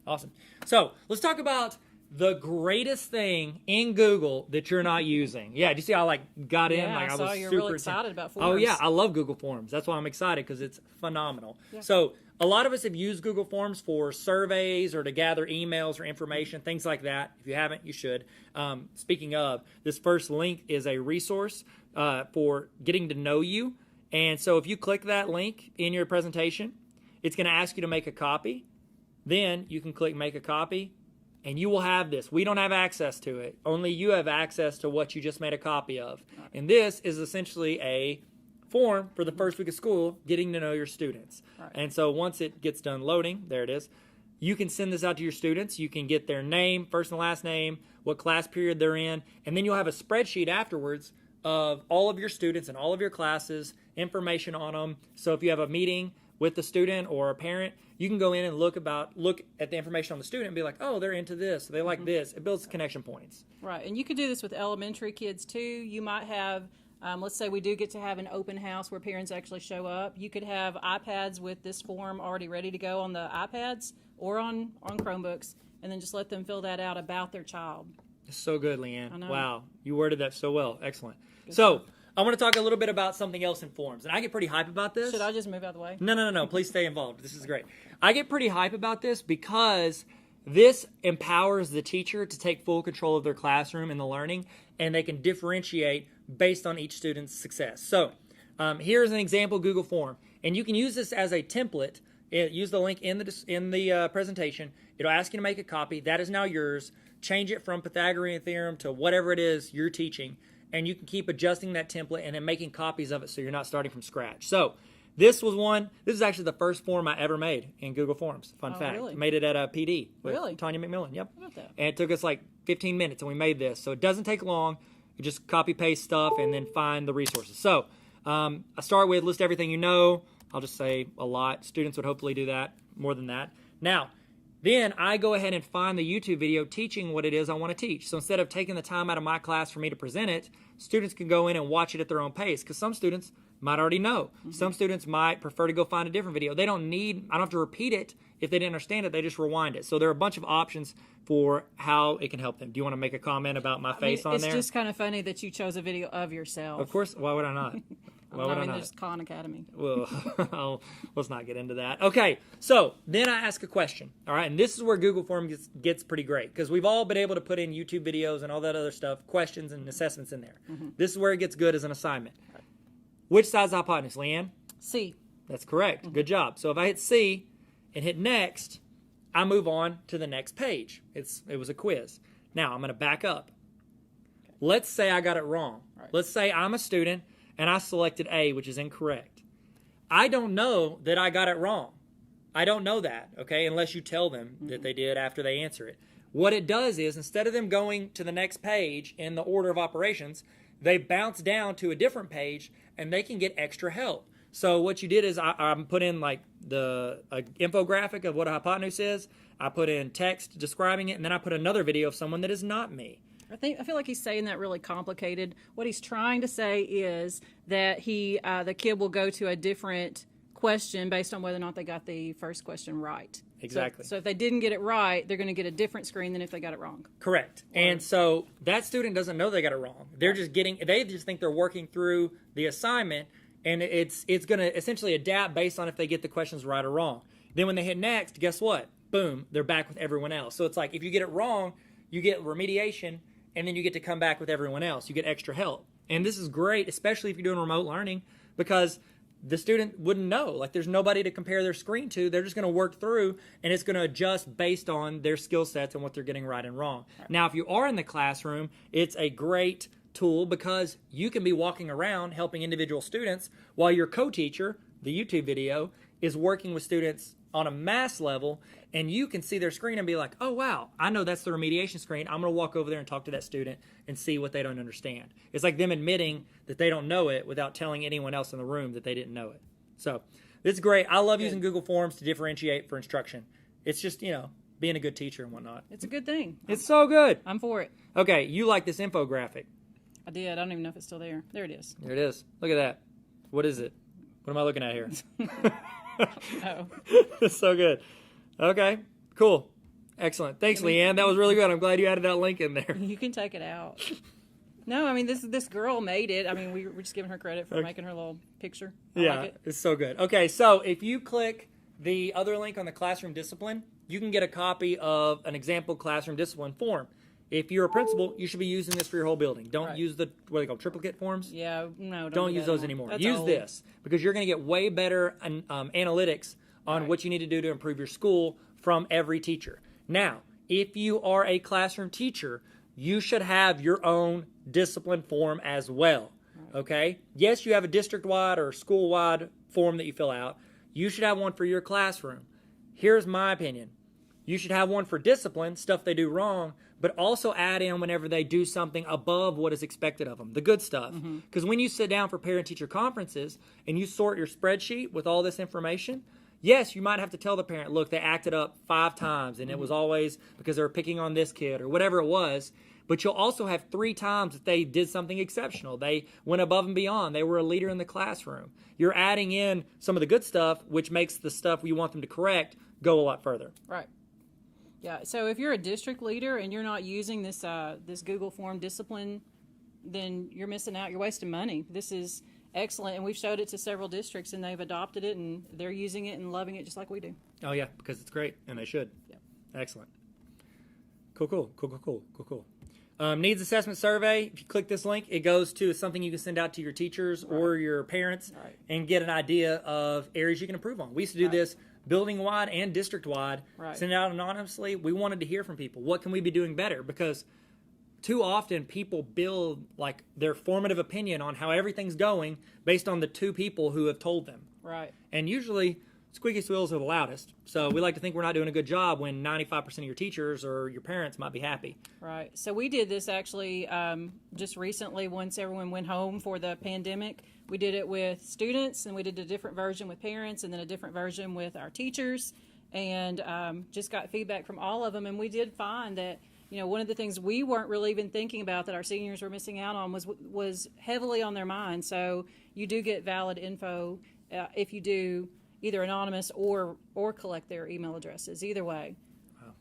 Awesome. So let's talk about the greatest thing in Google that you're not using. Yeah, do you see how I got in? Yeah, Like I I saw was you're super really excited about Forms. Oh yeah, I love Google Forms. That's why I'm excited, because it's phenomenal. Yeah. So a lot of us have used Google Forms for surveys or to gather emails or information, things like that. If you haven't, you should. Speaking of, this first link is a resource for getting to know you. And so if you click that link in your presentation, it's going to ask you to make a copy. Then you can click make a copy, and you will have this. We don't have access to it. Only you have access to what you just made a copy of. And this is essentially a form for the first week of school, getting to know your students. Right. And so once it gets done loading, there it is, you can send this out to your students. You can get their name, first and last name, what class period they're in, and then you'll have a spreadsheet afterwards of all of your students and all of your classes, information on them. So if you have a meeting with the student or a parent, you can go in and look at the information on the student and be like, oh, they're into this, they like this. It builds connection points. Right, and you could do this with elementary kids too. You might have, let's say we do get to have an open house where parents actually show up. You could have iPads with this form already ready to go on the iPads or on Chromebooks, and then just let them fill that out about their child. It's so good, Leanne. I know. Wow, you worded that so well. Excellent. So I want to talk a little bit about something else in Forms, and I get pretty hype about this. Should I just move out of the way? No. Please stay involved. This is great. I get pretty hype about this because this empowers the teacher to take full control of their classroom and the learning, and they can differentiate based on each student's success. So here's an example Google form, and you can use this as a template. Use the link in the presentation. It'll ask you to make a copy. That is now yours. Change it from Pythagorean theorem to whatever it is you're teaching, and you can keep adjusting that template and then making copies of it so you're not starting from scratch. So this is actually the first form I ever made in Google Forms. Fun fact. Really? Made it at a PD with Really? Tanya McMillan. Yep. How about that? And it took us like 15 minutes, and we made this. So it doesn't take long. You just copy paste stuff and then find the resources. So I start with list everything you know. I'll just say a lot. Students would hopefully do that, more than that. Now, then I go ahead and find the YouTube video teaching what it is I want to teach. So instead of taking the time out of my class for me to present it, students can go in and watch it at their own pace, because some students might already know. Mm-hmm. Some students might prefer to go find a different video. I don't have to repeat it. If they didn't understand it, they just rewind it. So there are a bunch of options for how it can help them. Do you want to make a comment about my face on there? It's just kind of funny that you chose a video of yourself. Of course. Why would I not? There's Khan Academy. Well, let's not get into that. Okay, so then I ask a question, all right? And this is where Google Forms gets pretty great, because we've all been able to put in YouTube videos and all that other stuff, questions and assessments in there. Mm-hmm. This is where it gets good as an assignment. Right. Which side's the hypotenuse, Leanne? C. That's correct. Mm-hmm. Good job. So if I hit C and hit next, I move on to the next page. It was a quiz. Now I'm going to back up. Okay. Let's say I got it wrong. Right. Let's say I'm a student and I selected A, which is incorrect. I don't know that I got it wrong. I don't know that, okay, unless you tell them that they did after they answer it. What it does is, instead of them going to the next page in the order of operations, they bounce down to a different page and they can get extra help. So what you did is I put in like the infographic of what a hypotenuse is. I put in text describing it, and then I put another video of someone that is not me. I feel like he's saying that really complicated. What he's trying to say is that the kid will go to a different question based on whether or not they got the first question right. Exactly. So if they didn't get it right, they're going to get a different screen than if they got it wrong. Correct. And so that student doesn't know they got it wrong. They just think they're working through the assignment, and it's going to essentially adapt based on if they get the questions right or wrong. Then when they hit next, guess what? Boom, they're back with everyone else. So it's like if you get it wrong, you get remediation, and then you get to come back with everyone else. You get extra help. And this is great, especially if you're doing remote learning, because the student wouldn't know. Like, there's nobody to compare their screen to. They're just going to work through, and it's going to adjust based on their skill sets and what they're getting right and wrong. Right. Now, if you are in the classroom, it's a great tool because you can be walking around helping individual students while your co-teacher, the YouTube video, is working with students on a mass level, and you can see their screen and be like, oh, wow, I know that's the remediation screen. I'm going to walk over there and talk to that student and see what they don't understand. It's like them admitting that they don't know it without telling anyone else in the room that they didn't know it. So it's great. I love using Google Forms to differentiate for instruction. It's just, being a good teacher and whatnot. It's a good thing. It's so good. I'm for it. Okay, you like this infographic. I did. I don't even know if it's still there. There it is. There it is. Look at that. What is it? What am I looking at here? Oh. It's so good. Okay, cool. Excellent. Thanks, Leanne. That was really good. I'm glad you added that link in there. You can take it out. No, I mean, this girl made it. I mean, we're just giving her credit for making her little picture. I like it. It's so good. Okay, so if you click the other link on the classroom discipline, you can get a copy of an example classroom discipline form. If you're a principal, you should be using this for your whole building. Don't use the, what they call triplicate forms. Yeah, no, Don't use those anymore. Use this, because you're going to get way better analytics on what you need to do to improve your school from every teacher. Now, if you are a classroom teacher, you should have your own discipline form as well. Okay? Yes, you have a district-wide or school-wide form that you fill out. You should have one for your classroom. Here's my opinion. You should have one for discipline, stuff they do wrong, but also add in whenever they do something above what is expected of them, the good stuff. Because when you sit down for parent-teacher conferences and you sort your spreadsheet with all this information, yes, you might have to tell the parent, look, they acted up 5 times and it was always because they were picking on this kid or whatever it was. But you'll also have 3 times that they did something exceptional. They went above and beyond. They were a leader in the classroom. You're adding in some of the good stuff, which makes the stuff you want them to correct go a lot further. Right. Yeah. So if you're a district leader and you're not using this this Google form discipline, then you're missing out. You're wasting money. This is excellent, and we've showed it to several districts, and they've adopted it, and they're using it and loving it just like we do. Oh yeah, because it's great, and they should. Yep. Excellent. Cool. Needs assessment survey. If you click this link, it goes to something you can send out to your teachers or your parents and get an idea of areas you can improve on. We used to do this building-wide and district-wide. Send it out anonymously. We wanted to hear from people. What can we be doing better? Because too often people build like their formative opinion on how everything's going based on the 2 people who have told them. Right. And usually squeaky wheels are the loudest. So we like to think we're not doing a good job when 95% of your teachers or your parents might be happy. Right. So we did this actually just recently once everyone went home for the pandemic. We did it with students, and we did a different version with parents, and then a different version with our teachers, and just got feedback from all of them. And we did find that, you know, one of the things we weren't really even thinking about that our seniors were missing out on was heavily on their mind. So you do get valid info if you do either anonymous or collect their email addresses. Either way. Wow.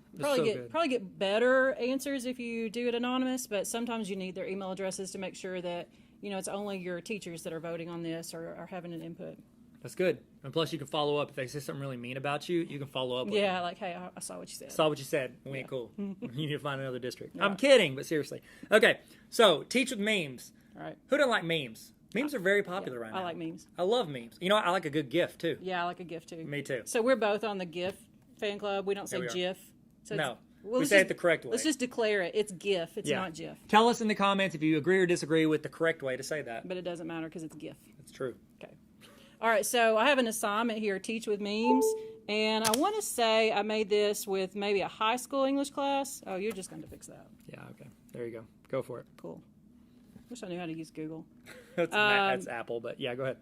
Probably get better answers if you do it anonymous, but sometimes you need their email addresses to make sure that, you know, it's only your teachers that are voting on this or are having an input. That's good. And plus you can follow up. If they say something really mean about you, you can follow up with them. Like, hey, I saw what you said. Saw what you said. We ain't cool. You need to find another district. I'm kidding, but seriously. Okay, so teach with memes. All right. Who doesn't like memes? Memes are very popular right now. I like memes. I love memes. You know what? I like a good GIF, too. Yeah, I like a GIF, too. Me, too. So we're both on the GIF fan club. We don't say GIF. So no. We say it the correct way. Let's just declare it. It's GIF. It's not GIF. Tell us in the comments if you agree or disagree with the correct way to say that. But it doesn't matter because it's GIF. It's true. Okay. All right, so I have an assignment here, Teach with Memes. And I want to say I made this with maybe a high school English class. Oh, you're just going to fix that. Yeah, okay. There you go. Go for it. Cool. Wish I knew how to use Google. That's Apple, but yeah, go ahead.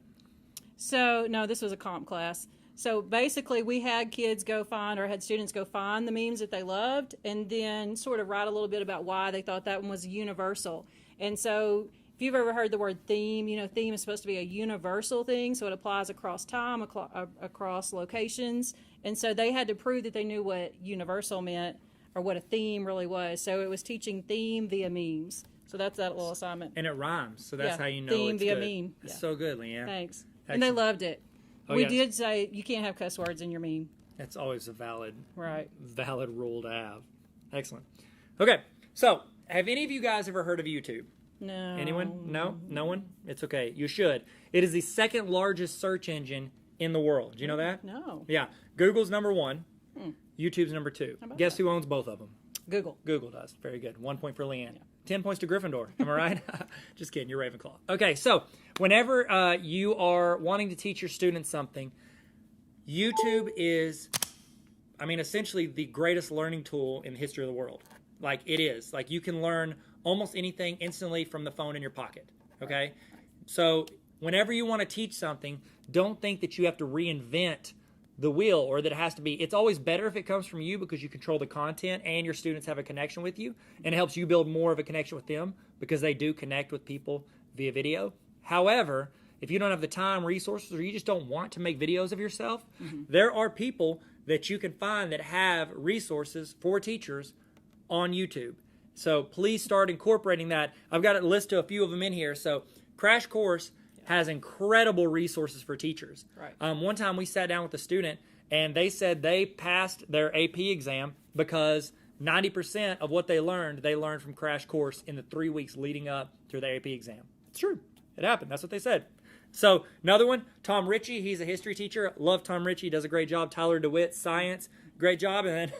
So, no, this was a comp class. So basically we had kids go find, or had students go find the memes that they loved and then sort of write a little bit about why they thought that one was universal. And so if you've ever heard the word theme, you know, theme is supposed to be a universal thing, so it applies across time, across locations. And so they had to prove that they knew what universal meant or what a theme really was. So it was teaching theme via memes. So that's that little assignment. And it rhymes, so that's how you know theme it's via good. meme. It's so good, Leanne. Thanks. Excellent. And they loved it. Oh, we did say you can't have cuss words in your meme. That's always a valid rule to have. Excellent. Okay, so have any of you guys ever heard of YouTube? No. Anyone? No? No one? It's okay. You should. It is the second largest search engine in the world. Do you know that? No. Yeah. Google's number 1. YouTube's number 2. Guess who owns both of them? Google. Google does. Very good. 1 point for Leanne. Yeah. 10 points to Gryffindor. Am I right? Just kidding. You're Ravenclaw. Okay, so whenever you are wanting to teach your students something, YouTube is, I mean, essentially the greatest learning tool in the history of the world. Like, it is. Like, you can learn almost anything instantly from the phone in your pocket. Okay? So whenever you want to teach something, don't think that you have to reinvent the wheel, or that it has to be. It's always better if it comes from you because you control the content and your students have a connection with you, and it helps you build more of a connection with them because they do connect with people via video. However, if you don't have the time, resources, or you just don't want to make videos of yourself, there are people that you can find that have resources for teachers on YouTube. So please start incorporating that. I've got a list of a few of them in here. So Crash Course has incredible resources for teachers. Right. One time we sat down with a student and they said they passed their AP exam because 90% of what they learned from Crash Course in the 3 weeks leading up to their AP exam. It's true. It happened. That's what they said. So another one, Tom Ritchie. He's a history teacher. Love Tom Ritchie. Does a great job. Tyler DeWitt, science. Great job. And then,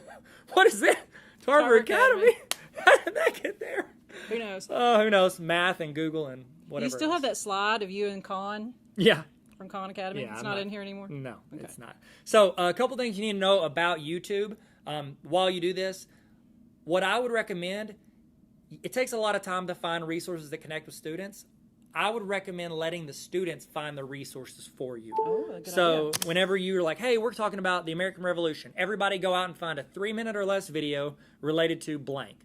what is that? Tarver Academy. How did that get there? Who knows? Oh, who knows? Math and Google and whatever. You still have that slide of you and Khan Yeah. from Khan Academy? Yeah, it's not in here anymore? No, it's not. So a couple things you need to know about YouTube while you do this. What I would recommend, it takes a lot of time to find resources that connect with students. I would recommend letting the students find the resources for you. Oh, a good So idea. whenever you're like, hey, we're talking about the American Revolution, everybody go out and find a 3-minute or less video related to blank.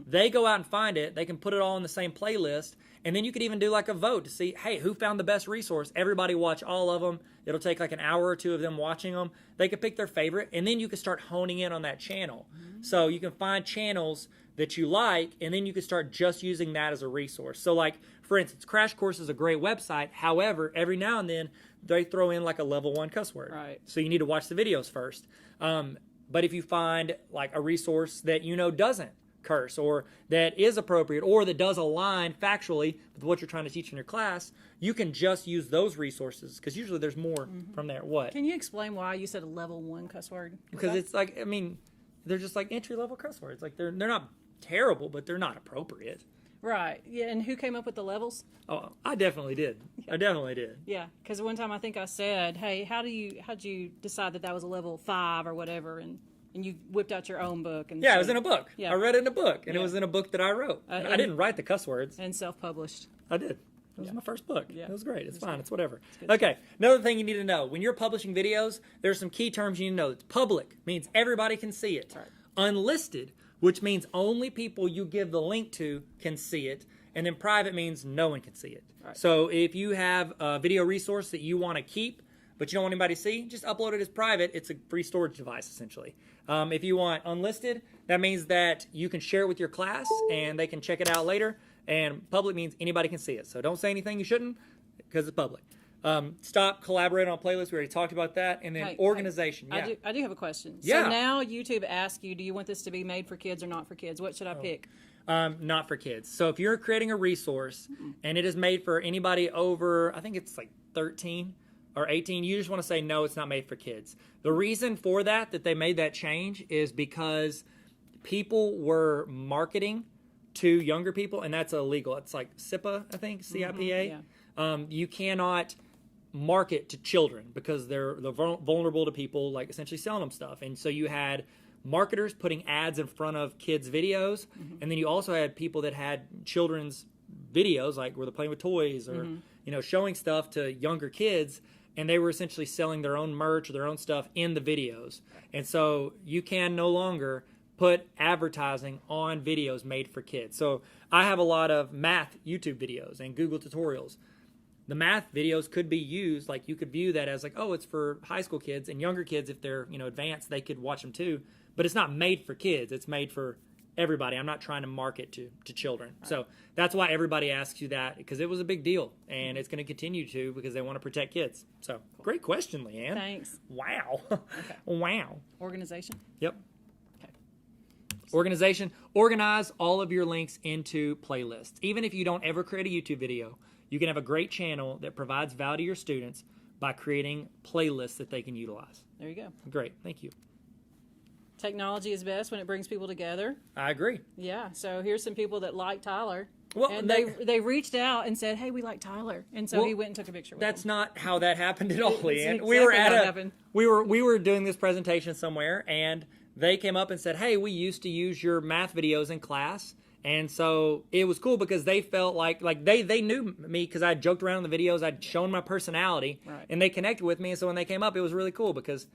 They go out and find it. They can put it all in the same playlist. And then you could even do like a vote to see, hey, who found the best resource? Everybody watch all of them. It'll take like an hour or two of them watching them. They could pick their favorite, and then you can start honing in on that channel. So you can find channels that you like, and then you can start just using that as a resource. So like, for instance, Crash Course is a great website. However, every now and then they throw in like a level 1 cuss word. Right. So you need to watch the videos first. But if you find like a resource that you know doesn't curse, or that is appropriate, or that does align factually with what you're trying to teach in your class, you can just use those resources because usually there's more from there. What? Can you explain why you said a level 1 cuss word? Because it's like, I mean, they're just like entry level cuss words. Like they're not terrible, but they're not appropriate. Right. Yeah. And who came up with the levels? Oh, I definitely did. I definitely did. Yeah. Because one time I think I said, "Hey, how'd you decide that was a level 5 or whatever?" And you whipped out your own book. And Yeah, it was in a book. Yeah. I read it in a book, and it Yeah. was in a book that I wrote. I didn't write the cuss words. And self-published. I did. It was my first book. Yeah. It was great. It's fine. It's whatever. good. Okay. Another thing you need to know. When you're publishing videos, there's some key terms you need to know. It's public, means everybody can see it. Right. Unlisted, which means only people you give the link to can see it. And then private means no one can see it. Right. So if you have a video resource that you want to keep, but you don't want anybody to see, just upload it as private. It's a free storage device, essentially. If you want unlisted, that means that you can share it with your class and they can check it out later. And public means anybody can see it. So don't say anything you shouldn't because it's public. Stop collaborating on playlists. We already talked about that. And then organization. Yeah. I do have a question. Yeah. So now YouTube asks you, do you want this to be made for kids or not for kids? What should I pick? Not for kids. So if you're creating a resource and it is made for anybody over, I think it's like 13 or 18, you just want to say, no, it's not made for kids. The reason for that they made that change is because people were marketing to younger people, and that's illegal. It's like CIPA, I think, CIPA. You cannot market to children because they're vulnerable to people, like essentially selling them stuff. And so you had marketers putting ads in front of kids' videos, and then you also had people that had children's videos, like where they're playing with toys or showing stuff to younger kids, and they were essentially selling their own merch or their own stuff in the videos. And so you can no longer put advertising on videos made for kids. So I have a lot of math YouTube videos and Google tutorials. The math videos could be used, like you could view that as like, oh, it's for high school kids, and younger kids, if they're advanced, they could watch them too. But it's not made for kids. It's made for everybody. I'm not trying to market to children. Right. So that's why everybody asks you that, because it was a big deal, and it's going to continue to because they want to protect kids. So great question, Leanne. Thanks. Wow. Okay. Wow. Organization? Yep. Okay. Organization. Organize all of your links into playlists. Even if you don't ever create a YouTube video, you can have a great channel that provides value to your students by creating playlists that they can utilize. There you go. Great. Thank you. Technology is best when it brings people together. I agree. Yeah. So here's some people that like Tyler. Well, and they reached out and said, "Hey, we like Tyler," and so he went and took a picture with That's him. not how that happened at all, Leanne. Exactly We were how it happened. we were doing this presentation somewhere, and they came up and said, "Hey, we used to use your math videos in class." And so it was cool because they felt like they knew me because I joked around in the videos, I'd shown my personality, Right. and they connected with me. And so when they came up, it was really cool because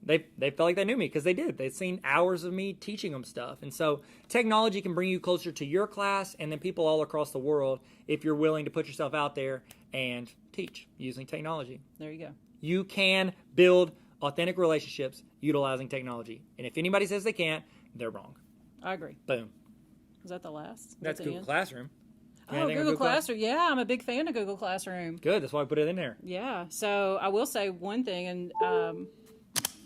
they felt like they knew me because they did. They'd seen hours of me teaching them stuff. And so technology can bring you closer to your class and then people all across the world if you're willing to put yourself out there and teach using technology. There you go. You can build authentic relationships utilizing technology. And if anybody says they can't, they're wrong. I agree. Boom. Is that the last? That's the Google end? Classroom. Oh, Google Classroom. Yeah, I'm a big fan of Google Classroom. Good. That's why I put it in there. Yeah. So I will say one thing, and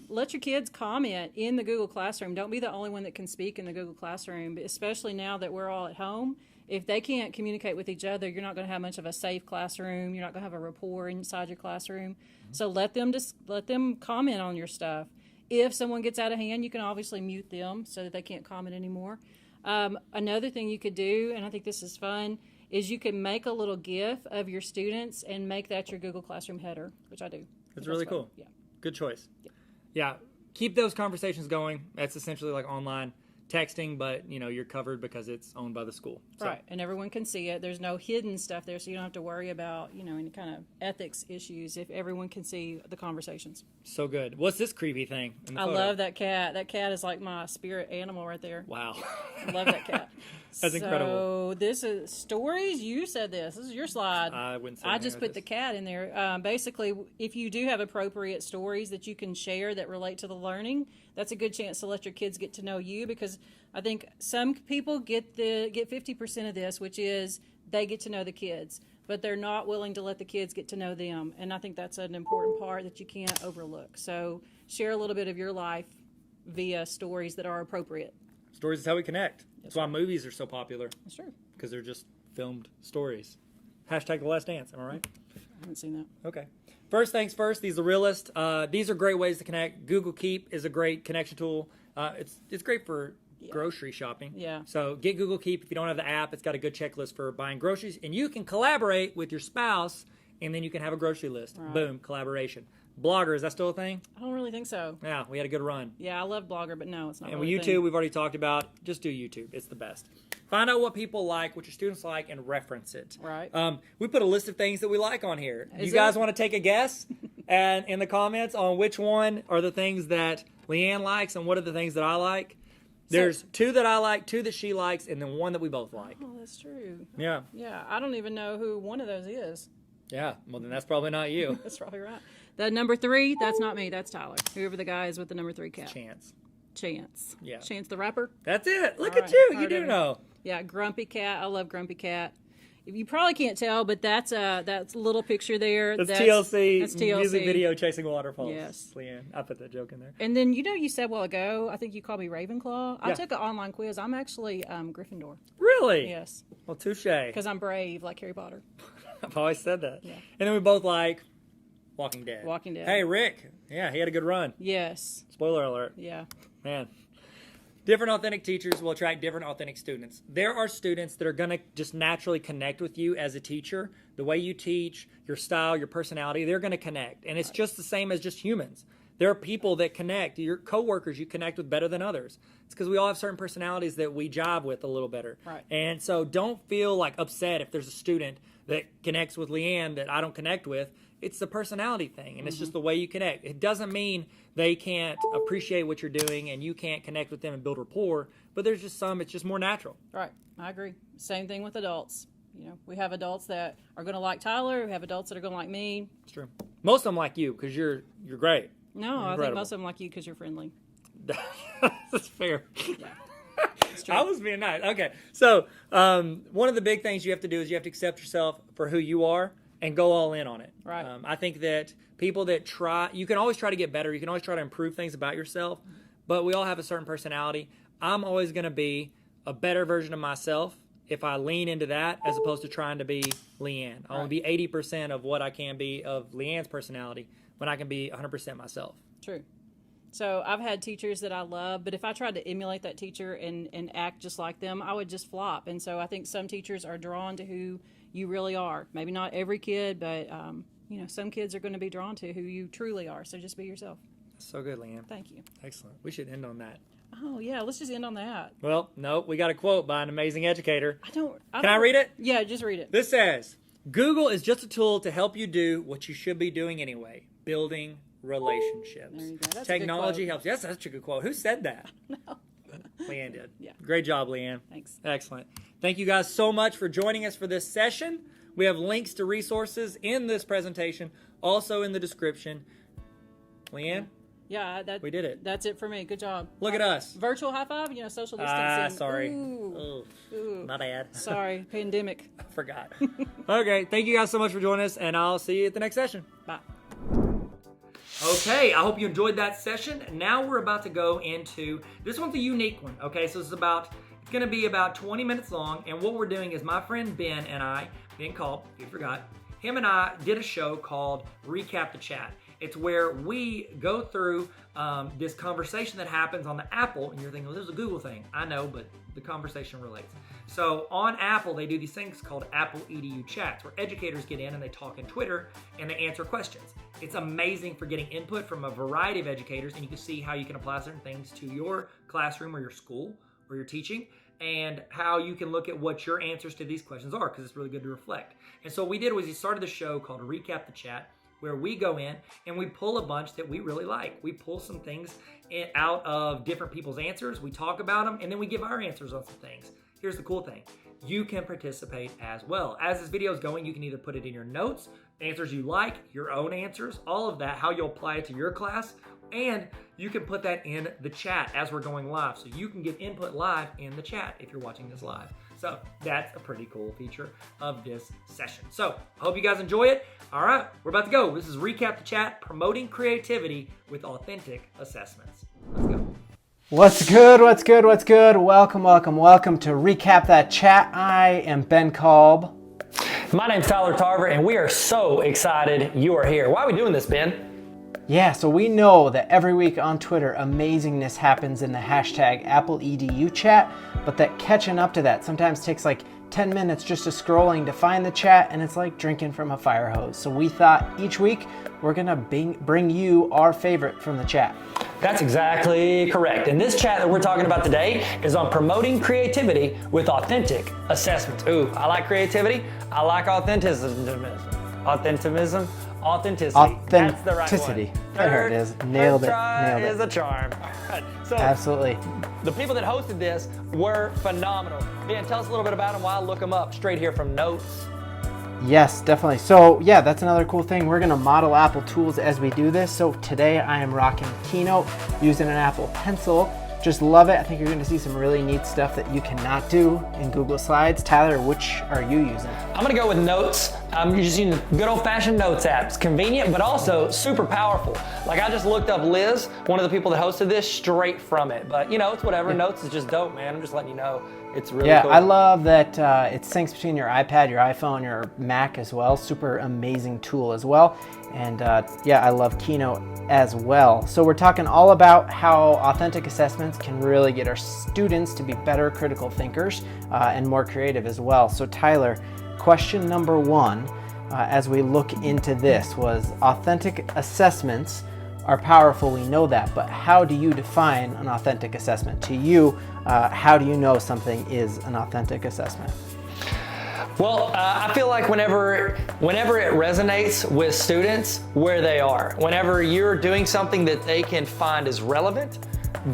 let your kids comment in the Google Classroom. Don't be the only one that can speak in the Google Classroom, especially now that we're all at home. If they can't communicate with each other, you're not going to have much of a safe classroom. You're not going to have a rapport inside your classroom. So let them comment on your stuff. If someone gets out of hand, you can obviously mute them so that they can't comment anymore. Another thing you could do, and I think this is fun, is you can make a little GIF of your students and make that your Google Classroom header, which I do. That's really fun. cool. Yeah. Good choice. Yeah. Yeah. Keep those conversations going. That's essentially like online texting, but you're covered because it's owned by the school. So. Right, and everyone can see it. There's no hidden stuff there, so you don't have to worry about any kind of ethics issues if everyone can see the conversations. So good. What's this creepy thing in the I photo? love that cat. That cat is like my spirit animal right there. Wow. I love that cat. That's incredible. So this is stories. You said this. This is your slide. I wouldn't say I anything just with put the this. cat in there. Basically, if you do have appropriate stories that you can share that relate to the learning, that's a good chance to let your kids get to know you, because I think some people get 50% of this, which is they get to know the kids, but they're not willing to let the kids get to know them. And I think that's an important part that you can't overlook. So share a little bit of your life via stories that are appropriate. Stories is how we connect. That's why movies are so popular, That's true. because they're just filmed stories. Hashtag The Last Dance. Am I right? I haven't seen that. Okay. First things first, these are realist. These are great ways to connect. Google Keep is a great connection tool. It's great for grocery shopping. Yeah. So get Google Keep. If you don't have the app, it's got a good checklist for buying groceries. And you can collaborate with your spouse, and then you can have a grocery list. Right. Boom, collaboration. Blogger, is that still a thing? I don't really think so. Yeah, we had a good run. Yeah, I love Blogger, but no, it's not. And really with a thing. YouTube, we've already talked about. Just do YouTube. It's the best. Find out what people like, what your students like, and reference it. Right. We put a list of things that we like on here. Is You guys it? want to take a guess and in the comments on which one are the things that Leanne likes and what are the things that I like? There's two that I like, two that she likes, and then one that we both like. Oh, that's true. Yeah. Yeah, I don't even know who one of those is. Yeah. Well, then that's probably not you. That's probably right. The number 3, that's not me. That's Tyler. Whoever the guy is with the number 3 cat. Chance. Yeah. Chance the rapper. That's it. Look All at right. you. You Heard do of him. know. Yeah, Grumpy Cat. I love Grumpy Cat. You probably can't tell, but that's a little picture there. That's TLC. That's TLC. Music video chasing waterfalls. Yes. Leanne, I put that joke in there. And then you said a while ago, I think you called me Ravenclaw. I Yeah. took an online quiz. I'm actually Gryffindor. Really? Yes, Well, touche. because I'm brave like Harry Potter. I've always said that. Yeah. And then we both like Walking Dead. Walking Dead. Hey, Rick. Yeah, he had a good run. Yes. Spoiler alert. Yeah. Man. Different authentic teachers will attract different authentic students. There are students that are going to just naturally connect with you as a teacher. The way you teach, your style, your personality, they're going to connect. And it's just the same as just humans. There are people that connect. Your coworkers you connect with better than others. It's because we all have certain personalities that we jive with a little better. Right. And so don't feel like upset if there's a student that connects with Leanne that I don't connect with. It's the personality thing, and it's just the way you connect. It doesn't mean they can't appreciate what you're doing and you can't connect with them and build rapport, but there's just some, it's just more natural. Right. I agree. Same thing with adults. We have adults that are going to like Tyler. We have adults that are going to like me. It's true. Most of them like you because you're great. No, I think Incredible. most of them like you because you're friendly. That's fair. It's true. I was being nice. Okay. So one of the big things you have to do is you have to accept yourself for who you are and go all in on it. Right. I think that people that try, you can always try to get better. You can always try to improve things about yourself, but we all have a certain personality. I'm always going to be a better version of myself if I lean into that as opposed to trying to be Leanne. I want to be 80% of what I can be of Leanne's personality when I can be 100% myself. True. So I've had teachers that I love, but if I tried to emulate that teacher and act just like them, I would just flop. And so I think some teachers are drawn to who you really are. Maybe not every kid, but some kids are going to be drawn to who you truly are. So just be yourself. So good, Leanne. Thank you. Excellent. We should end on that. Oh yeah, let's just end on that. Well, no, we got a quote by an amazing educator. Can I read it? Yeah, just read it. This says, Google is just a tool to help you do what you should be doing anyway, building relationships. There you go. That's a good Technology quote. helps. Yes, that's such a good quote. Who said that? No. Leanne did. Yeah. Great job, Leanne. Thanks. Excellent. Thank you guys so much for joining us for this session. We have links to resources in this presentation, also in the description. Leanne, Yeah, we did it. That's it for me. Good job. Look at us. Virtual high five, social distancing. Sorry. Ooh. Ooh. My bad. Sorry, pandemic. Forgot. Okay, thank you guys so much for joining us, and I'll see you at the next session. Bye. Okay, I hope you enjoyed that session. Now we're about to go into, this one's a unique one, okay? So it's gonna be about 20 minutes long, and what we're doing is my friend Ben and I, Ben Kolb, if you forgot, him and I did a show called Recap the Chat. It's where we go through this conversation that happens on the Apple, and you're thinking, well, this is a Google thing. I know, but the conversation relates. So on Apple, they do these things called Apple EDU chats, where educators get in and they talk in Twitter and they answer questions. It's amazing for getting input from a variety of educators, and you can see how you can apply certain things to your classroom or your school or your teaching, and how you can look at what your answers to these questions are, because it's really good to reflect. And so what we did was we started the show called Recap the Chat, where we go in and we pull a bunch that we really like. We pull some things out of different people's answers, we talk about them, and then we give our answers on some things. Here's the cool thing. You can participate as well. As this video is going, you can either put it in your notes, answers you like, your own answers, all of that, how you'll apply it to your class, and you can put that in the chat as we're going live. So you can give input live in the chat if you're watching this live. So that's a pretty cool feature of this session. So I hope you guys enjoy it. All right, we're about to go. This is Recap the Chat, promoting creativity with authentic assessments. Let's go. What's good? What's good? What's good? Welcome to Recap That Chat. I am Ben Kolb. My name's Tyler Tarver, and we are so excited you are here. Why are we doing this, Ben? Yeah, so we know that every week on Twitter, amazingness happens in the hashtag Apple EDU chat, but that catching up to that sometimes takes like 10 minutes just to scrolling to find the chat, and it's like drinking from a fire hose. So we thought each week we're gonna bring you our favorite from the chat. That's exactly correct. And this chat that we're talking about today is on promoting creativity with authentic assessments. Ooh, I like creativity. I like authenticity. Authenticity. That's the right one. There it is. Nailed it. Nailed it. Is a charm. All right. So absolutely. The people that hosted this were phenomenal. Ben, tell us a little bit about them while I look them up straight here from notes. Yes, definitely. So yeah, that's another cool thing. We're gonna model Apple tools as we do this. So today I am rocking Keynote using an Apple Pencil. Just love it. I think you're gonna see some really neat stuff that you cannot do in Google Slides. Tyler, which are you using? I'm gonna go with Notes. I'm just using the good old-fashioned Notes app. It's convenient, but also super powerful. Like I just looked up Liz, one of the people that hosted this, straight from it. But it's whatever. Notes is just dope, man. I'm just letting you know. It's really cool. I love that it syncs between your iPad, your iPhone, your Mac as well. Super amazing tool as well. And I love Keynote as well. So we're talking all about how authentic assessments can really get our students to be better critical thinkers and more creative as well. So Tyler, question number one, as we look into this, was authentic assessments are powerful, we know that, but how do you define an authentic assessment? To you, how do you know something is an authentic assessment? Well, I feel like whenever it resonates with students where they are, whenever you're doing something that they can find is relevant,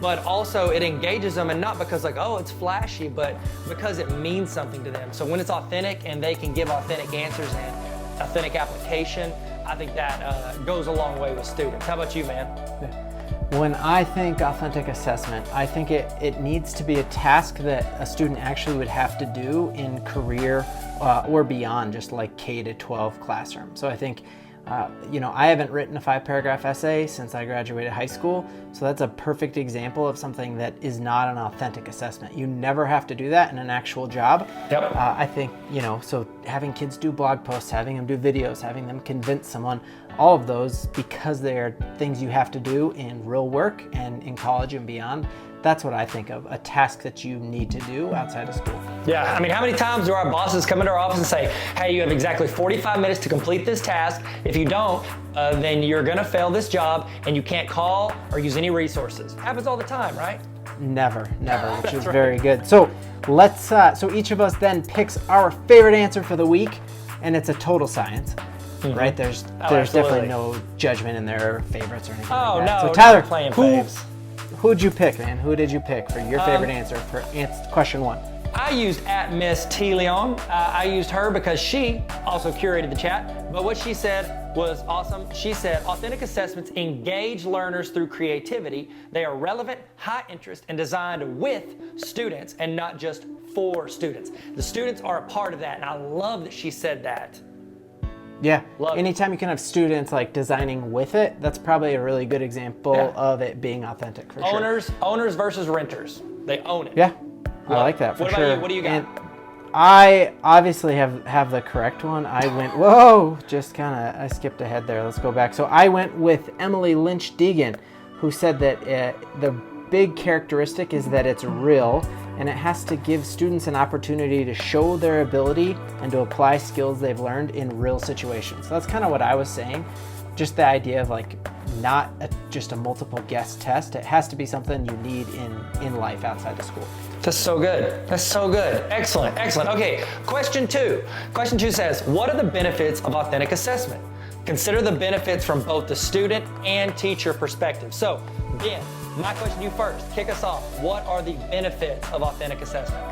but also it engages them, and not because it's flashy, but because it means something to them. So when it's authentic and they can give authentic answers and authentic application, I think that goes a long way with students. How about you, man? When I think authentic assessment, I think it needs to be a task that a student actually would have to do in career or beyond, just like K-12 classroom. So I think, I haven't written a 5-paragraph essay since I graduated high school. So that's a perfect example of something that is not an authentic assessment. You never have to do that in an actual job. Yep. I think, so having kids do blog posts, having them do videos, having them convince someone, all of those, because they are things you have to do in real work and in college and beyond. That's what I think of, a task that you need to do outside of school. Yeah, I mean, how many times do our bosses come into our office and say, hey, you have exactly 45 minutes to complete this task. If you don't, then you're gonna fail this job and you can't call or use any resources. Happens all the time, right? Never, which is very good. So so each of us then picks our favorite answer for the week, and it's a total science. right? There's definitely no judgment in their favorites or anything like that. No, So Tyler, playing faves. who'd you pick, man? Who did you pick for your favorite answer for question 1? I used @Miss T. Leon. I used her because she also curated the chat, but what she said was awesome. She said, authentic assessments engage learners through creativity. They are relevant, high interest, and designed with students and not just for students. The students are a part of that, and I love that she said that. Yeah, Love it. anytime you can have students like designing with it, that's probably a really good example of it being authentic for sure. Owners versus renters. They own it. Yeah, I like that for What sure. about you? What do you got? And I obviously have the correct one. I went, I skipped ahead there. Let's go back. So I went with Emily Lynch Deegan, who said that the big characteristic is that it's real, and it has to give students an opportunity to show their ability and to apply skills they've learned in real situations. So that's kind of what I was saying. Just the idea of like not just a multiple guess test. It has to be something you need in life outside of school. That's so good. That's so good. Excellent. Excellent. Okay, question 2. Question 2 says, what are the benefits of authentic assessment? Consider the benefits from both the student and teacher perspective. So, Ben, my question to you first. Kick us off. What are the benefits of authentic assessment?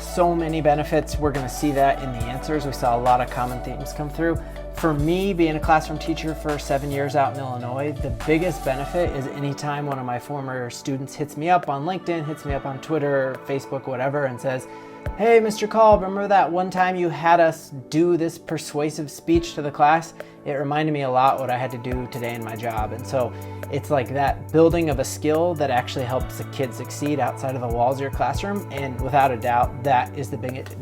So many benefits. We're going to see that in the answers. We saw a lot of common themes come through. For me, being a classroom teacher for 7 years out in Illinois, the biggest benefit is anytime one of my former students hits me up on LinkedIn, hits me up on Twitter, Facebook, whatever, and says, hey, Mr. Call, remember that one time you had us do this persuasive speech to the class? It reminded me a lot what I had to do today in my job. And so it's like that building of a skill that actually helps the kid succeed outside of the walls of your classroom. And without a doubt, that is the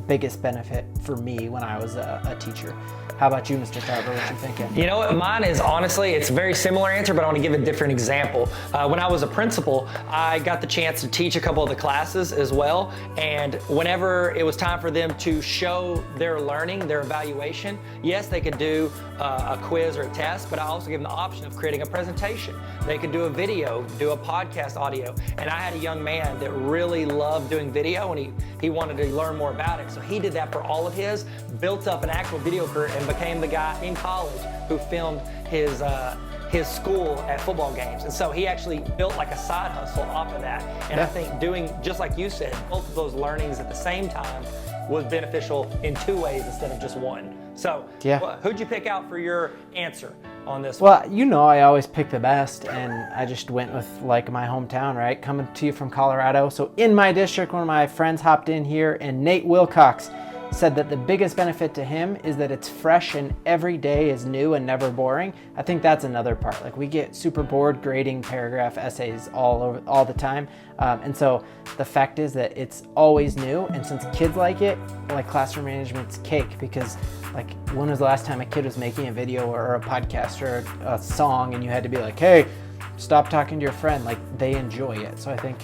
biggest benefit for me when I was a teacher. How about you, Mr. Tarver? What you thinking? You know what? Mine is honestly, it's a very similar answer, but I want to give a different example. When I was a principal, I got the chance to teach a couple of the classes as well. And whenever it was time for them to show their learning, their evaluation, yes, they could do a quiz or a test, but I also gave them the option of creating a presentation. They could do a video, do a podcast audio. And I had a young man that really loved doing video, and he wanted to learn more about it. So he did that for all of his, built up an actual video career, and became the guy in college who filmed his school at football games. And so he actually built like a side hustle off of that. And I think doing, just like you said, both of those learnings at the same time was beneficial in 2 ways instead of just one. So who'd you pick out for your answer on this one? Well, you know I always pick the best, and I just went with like my hometown, right? Coming to you from Colorado. So in my district, one of my friends hopped in here, and Nate Wilcox said that the biggest benefit to him is that it's fresh and every day is new and never boring. I think that's another part. Like we get super bored grading paragraph essays all the time. And so the fact is that it's always new. And since kids like it, like classroom management's cake, because like when was the last time a kid was making a video or a podcast or a song and you had to be like, hey, stop talking to your friend? Like they enjoy it. So I think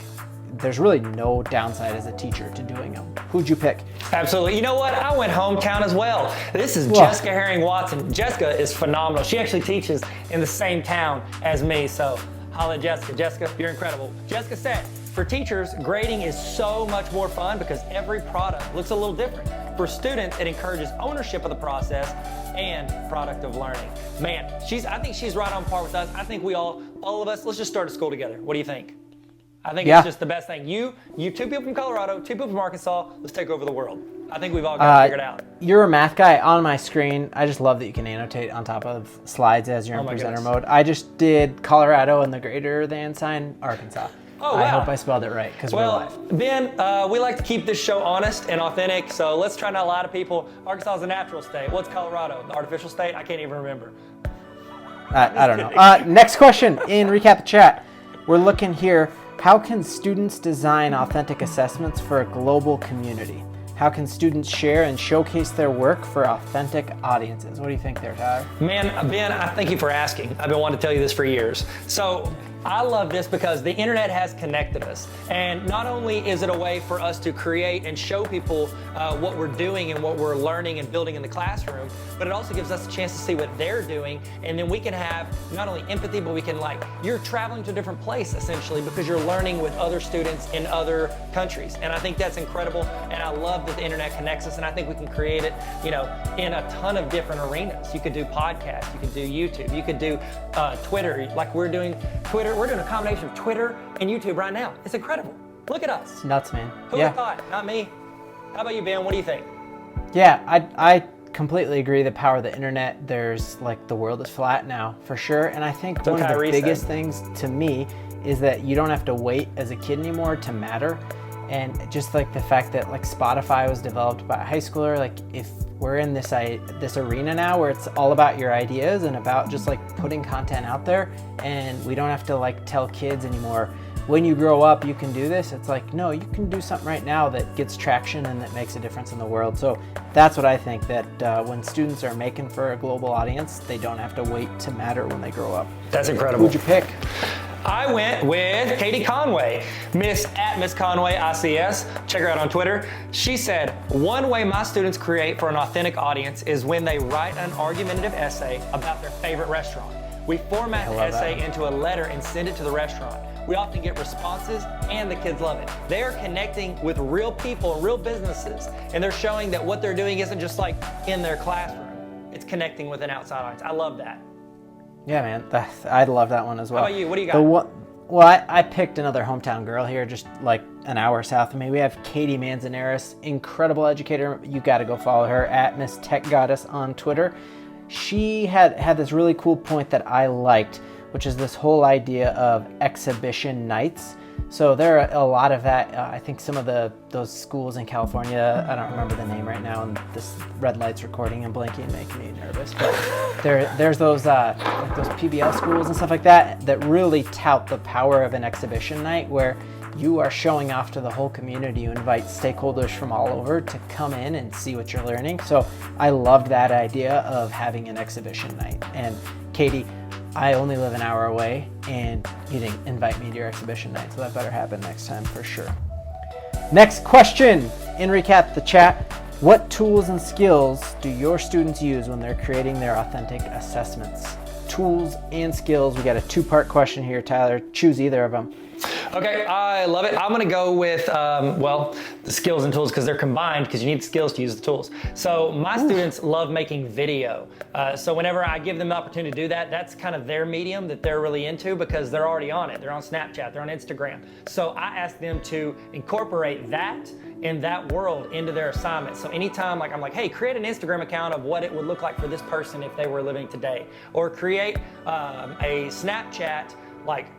there's really no downside as a teacher to doing them. Who'd you pick? Absolutely. You know what? I went hometown as well. This is Jessica Herring Watson. Jessica is phenomenal. She actually teaches in the same town as me. So holla at Jessica. Jessica, you're incredible. Jessica said, for teachers, grading is so much more fun because every product looks a little different. For students, it encourages ownership of the process and product of learning. Man, I think she's right on par with us. I think we all of us, let's just start a school together. What do you think? I think it's just the best thing. You 2 people from Colorado, 2 people from Arkansas, let's take over the world. I think we've all got it figured out. You're a math guy. On my screen, I just love that you can annotate on top of slides as you're in presenter mode. I just did Colorado and the greater than sign, Arkansas. Oh, wow. I hope I spelled it right because we're live. Ben, we like to keep this show honest and authentic, so let's try not to lie to people. Arkansas is a natural state. What's Colorado? The artificial state? I can't even remember. I don't know. Next question in Recap the Chat. We're looking here. How can students design authentic assessments for a global community? How can students share and showcase their work for authentic audiences? What do you think there, Tyler? Man, Ben, I thank you for asking. I've been wanting to tell you this for years. So I love this because the internet has connected us. And not only is it a way for us to create and show people what we're doing and what we're learning and building in the classroom, but it also gives us a chance to see what they're doing. And then we can have not only empathy, but we can you're traveling to a different place essentially because you're learning with other students in other countries. And I think that's incredible. And I love that the internet connects us. And I think we can create it, in a ton of different arenas. You could do podcasts, you could do YouTube, you could do Twitter, like we're doing Twitter. We're doing a combination of Twitter and YouTube right now. It's incredible. Look at us. It's nuts, man. Who would have thought? Not me. How about you, Ben? What do you think? Yeah, I completely agree. The power of the internet, there's the world is flat now for sure. And I think one of the biggest things to me is that you don't have to wait as a kid anymore to matter. And just the fact that Spotify was developed by a high schooler, if we're in this arena now where it's all about your ideas and about just putting content out there, and we don't have to tell kids anymore, when you grow up you can do this. It's no, you can do something right now that gets traction and that makes a difference in the world. So that's what I think, that when students are making for a global audience, they don't have to wait to matter when they grow up. That's incredible. Who'd you pick? I went with Katie Conway, Miss Conway ICS. Check her out on Twitter. She said, one way my students create for an authentic audience is when they write an argumentative essay about their favorite restaurant. We format the essay into a letter and send it to the restaurant. We often get responses and the kids love it. They're connecting with real people and real businesses, and they're showing that what they're doing isn't just in their classroom. It's connecting with an outside audience. I love that. Yeah, man, I love that one as well. How about you? What do you got? Well, I picked another hometown girl here, just an hour south of me. We have Katie Manzanares, incredible educator. You got to go follow her at Miss Tech Goddess on Twitter. She had this really cool point that I liked, which is this whole idea of exhibition nights. So there are a lot of that. I think some of those schools in California, I don't remember the name right now, and this red light's recording and blinking and making me nervous. But there's those those PBL schools and stuff like that really tout the power of an exhibition night, where you are showing off to the whole community. You invite stakeholders from all over to come in and see what you're learning. So I loved that idea of having an exhibition night. And Katie, I only live an hour away, and you didn't invite me to your exhibition night, so that better happen next time for sure. Next question, in recap the chat, what tools and skills do your students use when they're creating their authentic assessments? Tools and skills. We got a two-part question here, Tyler. Choose either of them. Okay, I love it. I'm gonna go with, the skills and tools, because they're combined, because you need skills to use the tools. So my students love making video. So whenever I give them the opportunity to do that, that's kind of their medium that they're really into, because they're already on it. They're on Snapchat, they're on Instagram. So I ask them to incorporate that in that world into their assignment. So anytime I'm hey, create an Instagram account of what it would look like for this person if they were living today, or create a Snapchat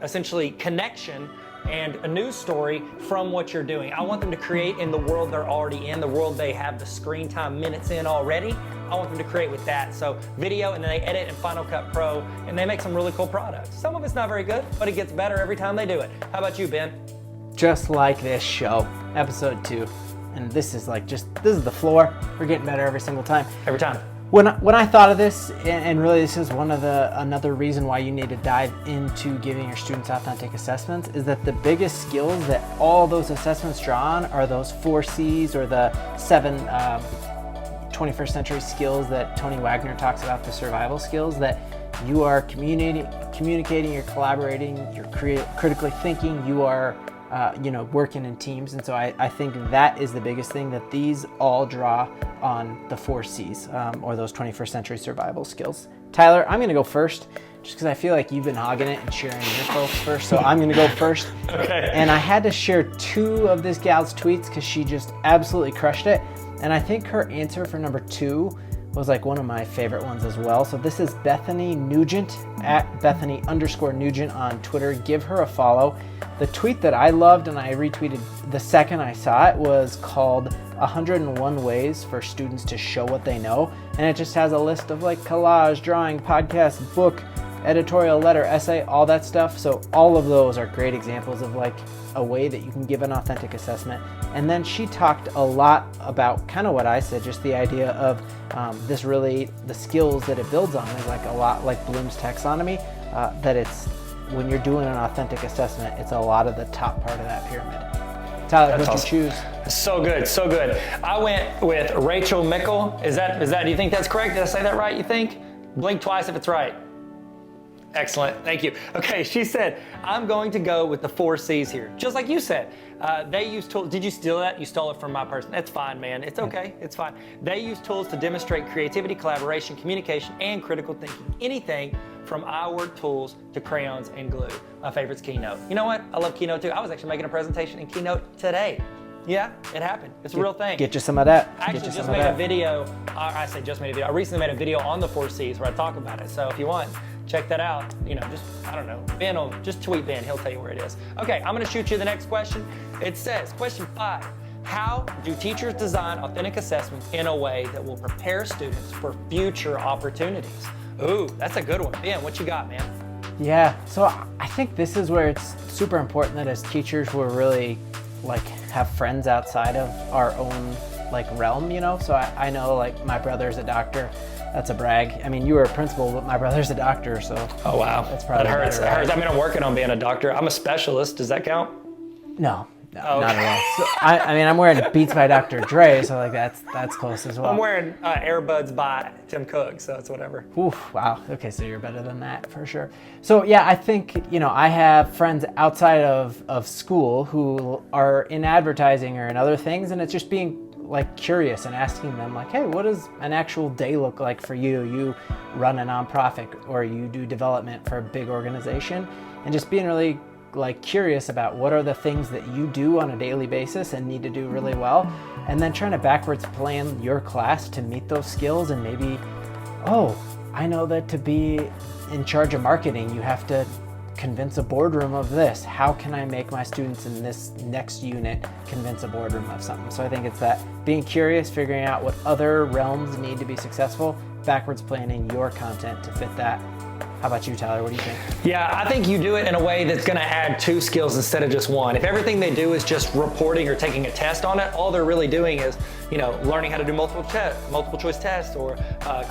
essentially connection and a news story from what you're doing. I want them to create in the world they're already in, the world they have the screen time minutes in already. I want them to create with that. So video, and then they edit in Final Cut Pro, and they make some really cool products. Some of it's not very good, but it gets better every time they do it. How about you, Ben? Just like this show, episode 2. And this is this is the floor. We're getting better every single time. Every time. When I thought of this, and really this is another reason why you need to dive into giving your students authentic assessments, is that the biggest skills that all those assessments draw on are those 4 C's, or the 7 21st century skills that Tony Wagner talks about, the survival skills, that you are communicating, you're collaborating, you're critically thinking, you are working in teams. And so I think that is the biggest thing, that these all draw on the 4 C's, or those 21st century survival skills. Tyler, I'm going to go first, just because I feel like you've been hogging it and sharing your folks first. So I'm going to go first. Okay. And I had to share 2 of this gal's tweets because she just absolutely crushed it. And I think her answer for number 2 was one of my favorite ones as well. So this is Bethany Nugent, at Bethany_Nugent on Twitter. Give her a follow. The tweet that I loved and I retweeted the second I saw it was called 101 Ways for Students to Show What They Know. And it just has a list of collage, drawing, podcast, book, editorial, letter, essay, all that stuff. So all of those are great examples of a way that you can give an authentic assessment. And then she talked a lot about kind of what I said, just the idea of the skills that it builds on is a lot like Bloom's taxonomy, that it's when you're doing an authentic assessment, it's a lot of the top part of that pyramid. Tyler, what'd you choose? So good, so good. I went with Rachel Mickle. Is that, do you think that's correct? Did I say that right, you think? Blink twice if it's right. Excellent, thank you. Okay, she said, I'm going to go with the 4 C's here. Just like you said, they use tools. Did you steal that? You stole it from my person. It's fine, man. It's okay, it's fine. They use tools to demonstrate creativity, collaboration, communication, and critical thinking. Anything from iWord tools to crayons and glue. My favorite's Keynote. You know what? I love Keynote too. I was actually making a presentation in Keynote today. Yeah, it happened. It's a real thing. Get you some of that. I actually just made a video. I say just made a video. I recently made a video on the 4 C's where I talk about it. So if you want, check that out. You know, just, I don't know, Ben will, just tweet Ben. He'll tell you where it is. Okay, I'm going to shoot you the next question. It says, question 5. How do teachers design authentic assessments in a way that will prepare students for future opportunities? Ooh, that's a good one. Ben, what you got, man? Yeah, so I think this is where it's super important that as teachers we're really like have friends outside of our own like realm, you know? So I know like my brother's a doctor. That's a brag. I mean, you were a principal, but my brother's a doctor, so. Oh, wow. That's probably that hurts. better, right? That hurts. I mean, I'm working on being a doctor. I'm a specialist. Does that count? No, Oh, not okay. at all. So, I mean, I'm wearing Beats by Dr. Dre, so like that's close as well. I'm wearing Airbuds by Tim Cook, so it's whatever. Oof, wow. Okay, so you're better than that for sure. So yeah, I think, you know, I have friends outside of school who are in advertising or in other things, and it's just being like curious and asking them like, hey, what does an actual day look like for you? You run a nonprofit or you do development for a big organization, and just being really like curious about what are the things that you do on a daily basis and need to do really well, and then trying to backwards plan your class to meet those skills. And maybe, oh, I know that to be in charge of marketing, you have to convince a boardroom of this. How can I make my students in this next unit convince a boardroom of something? So I think it's that being curious, figuring out what other realms need to be successful, backwards planning your content to fit that. How about you, Tyler? What do you think? Yeah, I think you do it in a way that's going to add 2 skills instead of just 1. If everything they do is just reporting or taking a test on it, all they're really doing is, you know, learning how to do multiple choice tests or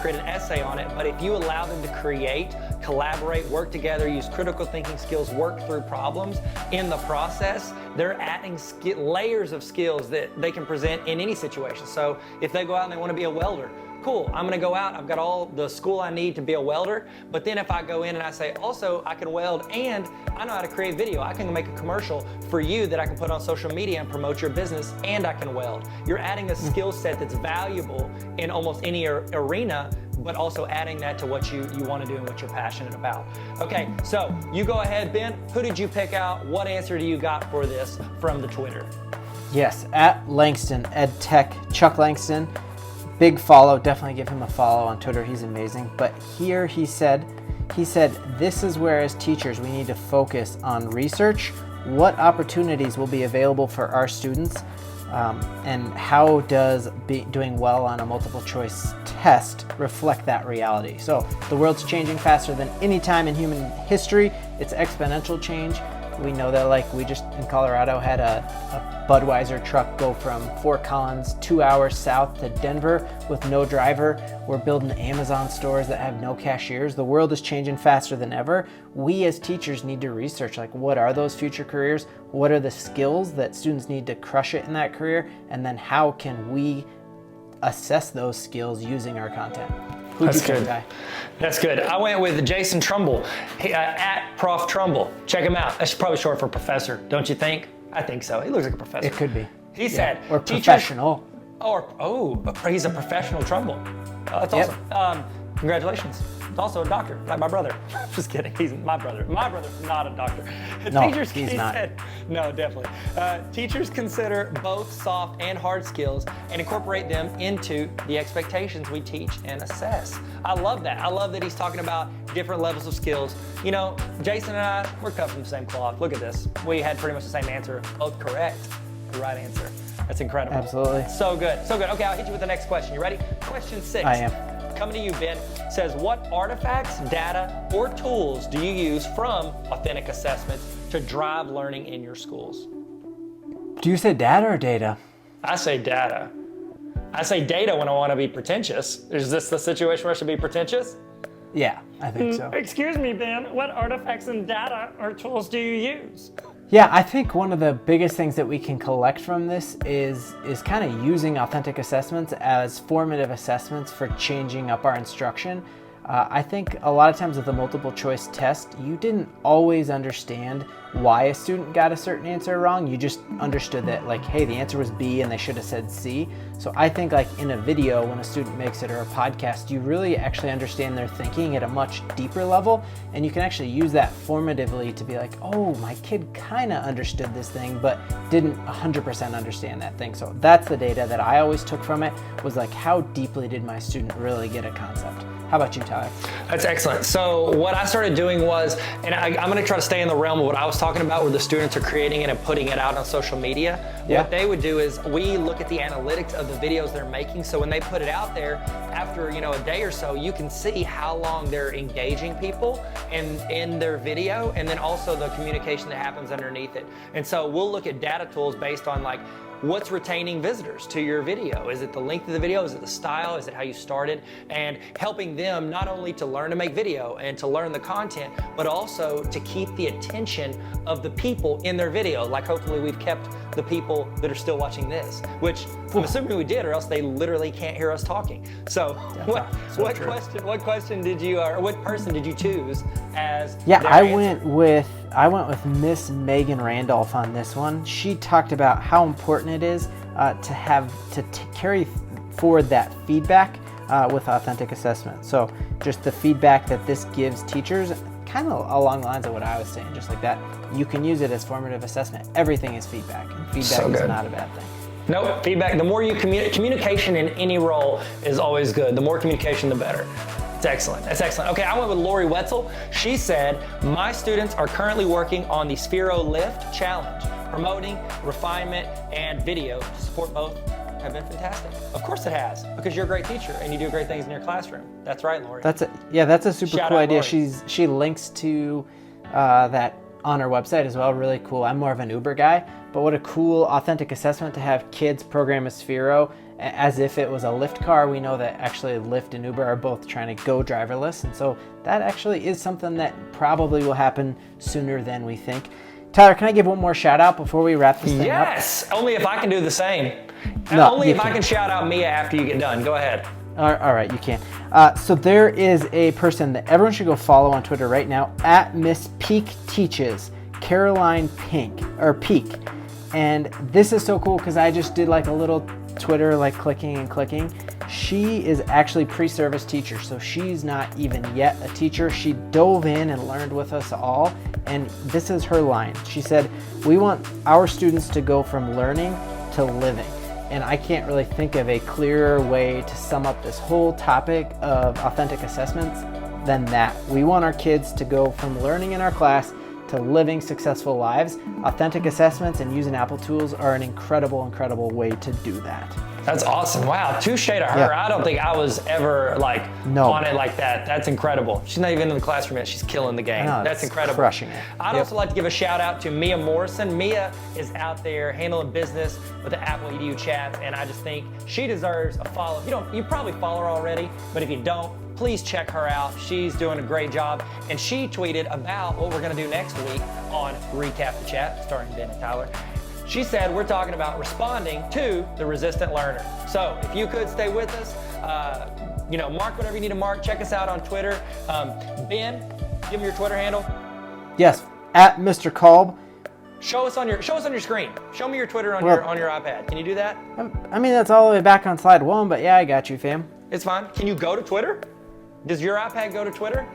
create an essay on it. But if you allow them to create, collaborate, work together, use critical thinking skills, work through problems in the process, they're adding layers of skills that they can present in any situation. So if they go out and they want to be a welder, cool, I'm gonna go out, I've got all the school I need to be a welder, but then if I go in and I say, also, I can weld and I know how to create video, I can make a commercial for you that I can put on social media and promote your business, and I can weld. You're adding a skill set that's valuable in almost any arena, but also adding that to what you want to do and what you're passionate about. Okay, so you go ahead, Ben. Who did you pick out? What answer do you got for this from the Twitter? Yes, at Langston, EdTech, Chuck Langston. Big follow, definitely give him a follow on Twitter, he's amazing. But here he said, this is where as teachers we need to focus on research, what opportunities will be available for our students, and how does doing well on a multiple choice test reflect that reality. So the world's changing faster than any time in human history. It's exponential change. We know that, like, we just in Colorado had a Budweiser truck go from Fort Collins 2 hours south to Denver with no driver. We're building Amazon stores that have no cashiers. The world is changing faster than ever. We as teachers need to research, like, what are those future careers? What are the skills that students need to crush it in that career? And then how can we assess those skills using our content? That's good. That's good. I went with Jason Trumbull, at Prof. Trumbull. Check him out. That's probably short for professor, don't you think? I think so. He looks like a professor. It could be. He said, or professional. He's a professional Trumbull. That's awesome. Congratulations. He's also a doctor, like my brother. Just kidding. He's my brother. My brother's not a doctor. No, he's not. No, definitely. Teachers consider both soft and hard skills and incorporate them into the expectations we teach and assess. I love that. I love that he's talking about different levels of skills. You know, Jason and I, we're cut from the same cloth. Look at this. We had pretty much the same answer, both correct. The right answer. That's incredible. Absolutely. So good. So good. Okay, I'll hit you with the next question. You ready? Question 6. I am. Coming to you, Ben, says, what artifacts, data, or tools do you use from authentic assessments to drive learning in your schools? Do you say data or data? I say data. I say data when I want to be pretentious. Is this the situation where I should be pretentious? Yeah, I think so. Excuse me, Ben, what artifacts and data or tools do you use? Yeah, I think one of the biggest things that we can collect from this is kind of using authentic assessments as formative assessments for changing up our instruction. I think a lot of times with the multiple choice test, you didn't always understand why a student got a certain answer wrong. You just understood that, like, hey, the answer was B and they should have said C. So I think like in a video, when a student makes it, or a podcast, you really actually understand their thinking at a much deeper level. And you can actually use that formatively to be like, oh, my kid kind of understood this thing, but didn't 100% understand that thing. So that's the data that I always took from it, was like, how deeply did my student really get a concept? How about you, Tyler? That's excellent. So what I started doing was, and I'm going to try to stay in the realm of what I was talking about, where the students are creating it and putting it out on social media. Yeah. What they would do is we look at the analytics of the videos they're making. So when they put it out there, after a day or so, you can see how long they're engaging people in their video, and then also the communication that happens underneath it. And so we'll look at data tools based on like, what's retaining visitors to your video? Is it the length of the video? Is it the style? Is it how you started? And helping them not only to learn to make video and to learn the content, but also to keep the attention of the people in their video. Like hopefully we've kept the people that are still watching this, which I'm assuming we did, or else they literally can't hear us talking. So what question did you, or what person did you choose as? Yeah, their I answer? went with Miss Megan Randolph on this one. She talked about how important it is to carry forward that feedback with authentic assessment. So just the feedback that this gives teachers, kind of along the lines of what I was saying, just like that. You can use it as formative assessment. Everything is feedback, and feedback is not a bad thing. No, feedback. The more you communication in any role is always good. The more communication, the better. It's excellent. That's excellent. Okay, I went with Lori Wetzel. She said, my students are currently working on the Sphero Lift Challenge. Promoting, refinement, and video to support both have been fantastic. Of course it has, because you're a great teacher and you do great things in your classroom. That's right, Lori. That's a super Shout cool out, idea. Lori. She links to that on her website as well. Really cool. I'm more of an Uber guy, but what a cool authentic assessment to have kids program a Sphero as if it was a Lyft car. We know that actually Lyft and Uber are both trying to go driverless, and so that actually is something that probably will happen sooner than we think. Tyler, can I give one more shout out before we wrap this thing up? Yes, only if I can do the same. No, only you if I can't. can shout out Mia after you get done. Go ahead. All right, you can. So there is a person that everyone should go follow on Twitter right now, at Miss Peak Teaches, Caroline Peak. And this is so cool because I just did like a little Twitter, like clicking and clicking. She is actually pre-service teacher, so she's not even yet a teacher. She dove in and learned with us all, and this is her line. She said, we want our students to go from learning to living. And I can't really think of a clearer way to sum up this whole topic of authentic assessments than that. We want our kids to go from learning in our class to living successful lives. Authentic assessments and using Apple tools are an incredible, incredible way to do that. That's awesome. Wow, touche to her. Yeah. I don't think I was ever No. on it like that. That's incredible. She's not even in the classroom yet. She's killing the game. I know, That's it's incredible. crushing it. I'd Yep. also like to give a shout out to Mia Morrison. Mia is out there handling business with the Apple EDU chats, and I just think she deserves a follow. You probably follow her already, but if you don't, please check her out. She's doing a great job, and she tweeted about what we're going to do next week on Recap the Chat, starring Ben and Tyler. She said we're talking about responding to the resistant learner. So if you could stay with us, mark whatever you need to mark. Check us out on Twitter. Ben, give me your Twitter handle. Yes, at Mr. Kolb. Show us on your screen. Show me your Twitter on your iPad. Can you do that? I mean, that's all the way back on slide 1, but yeah, I got you, fam. It's fine. Can you go to Twitter? Does your iPad go to Twitter?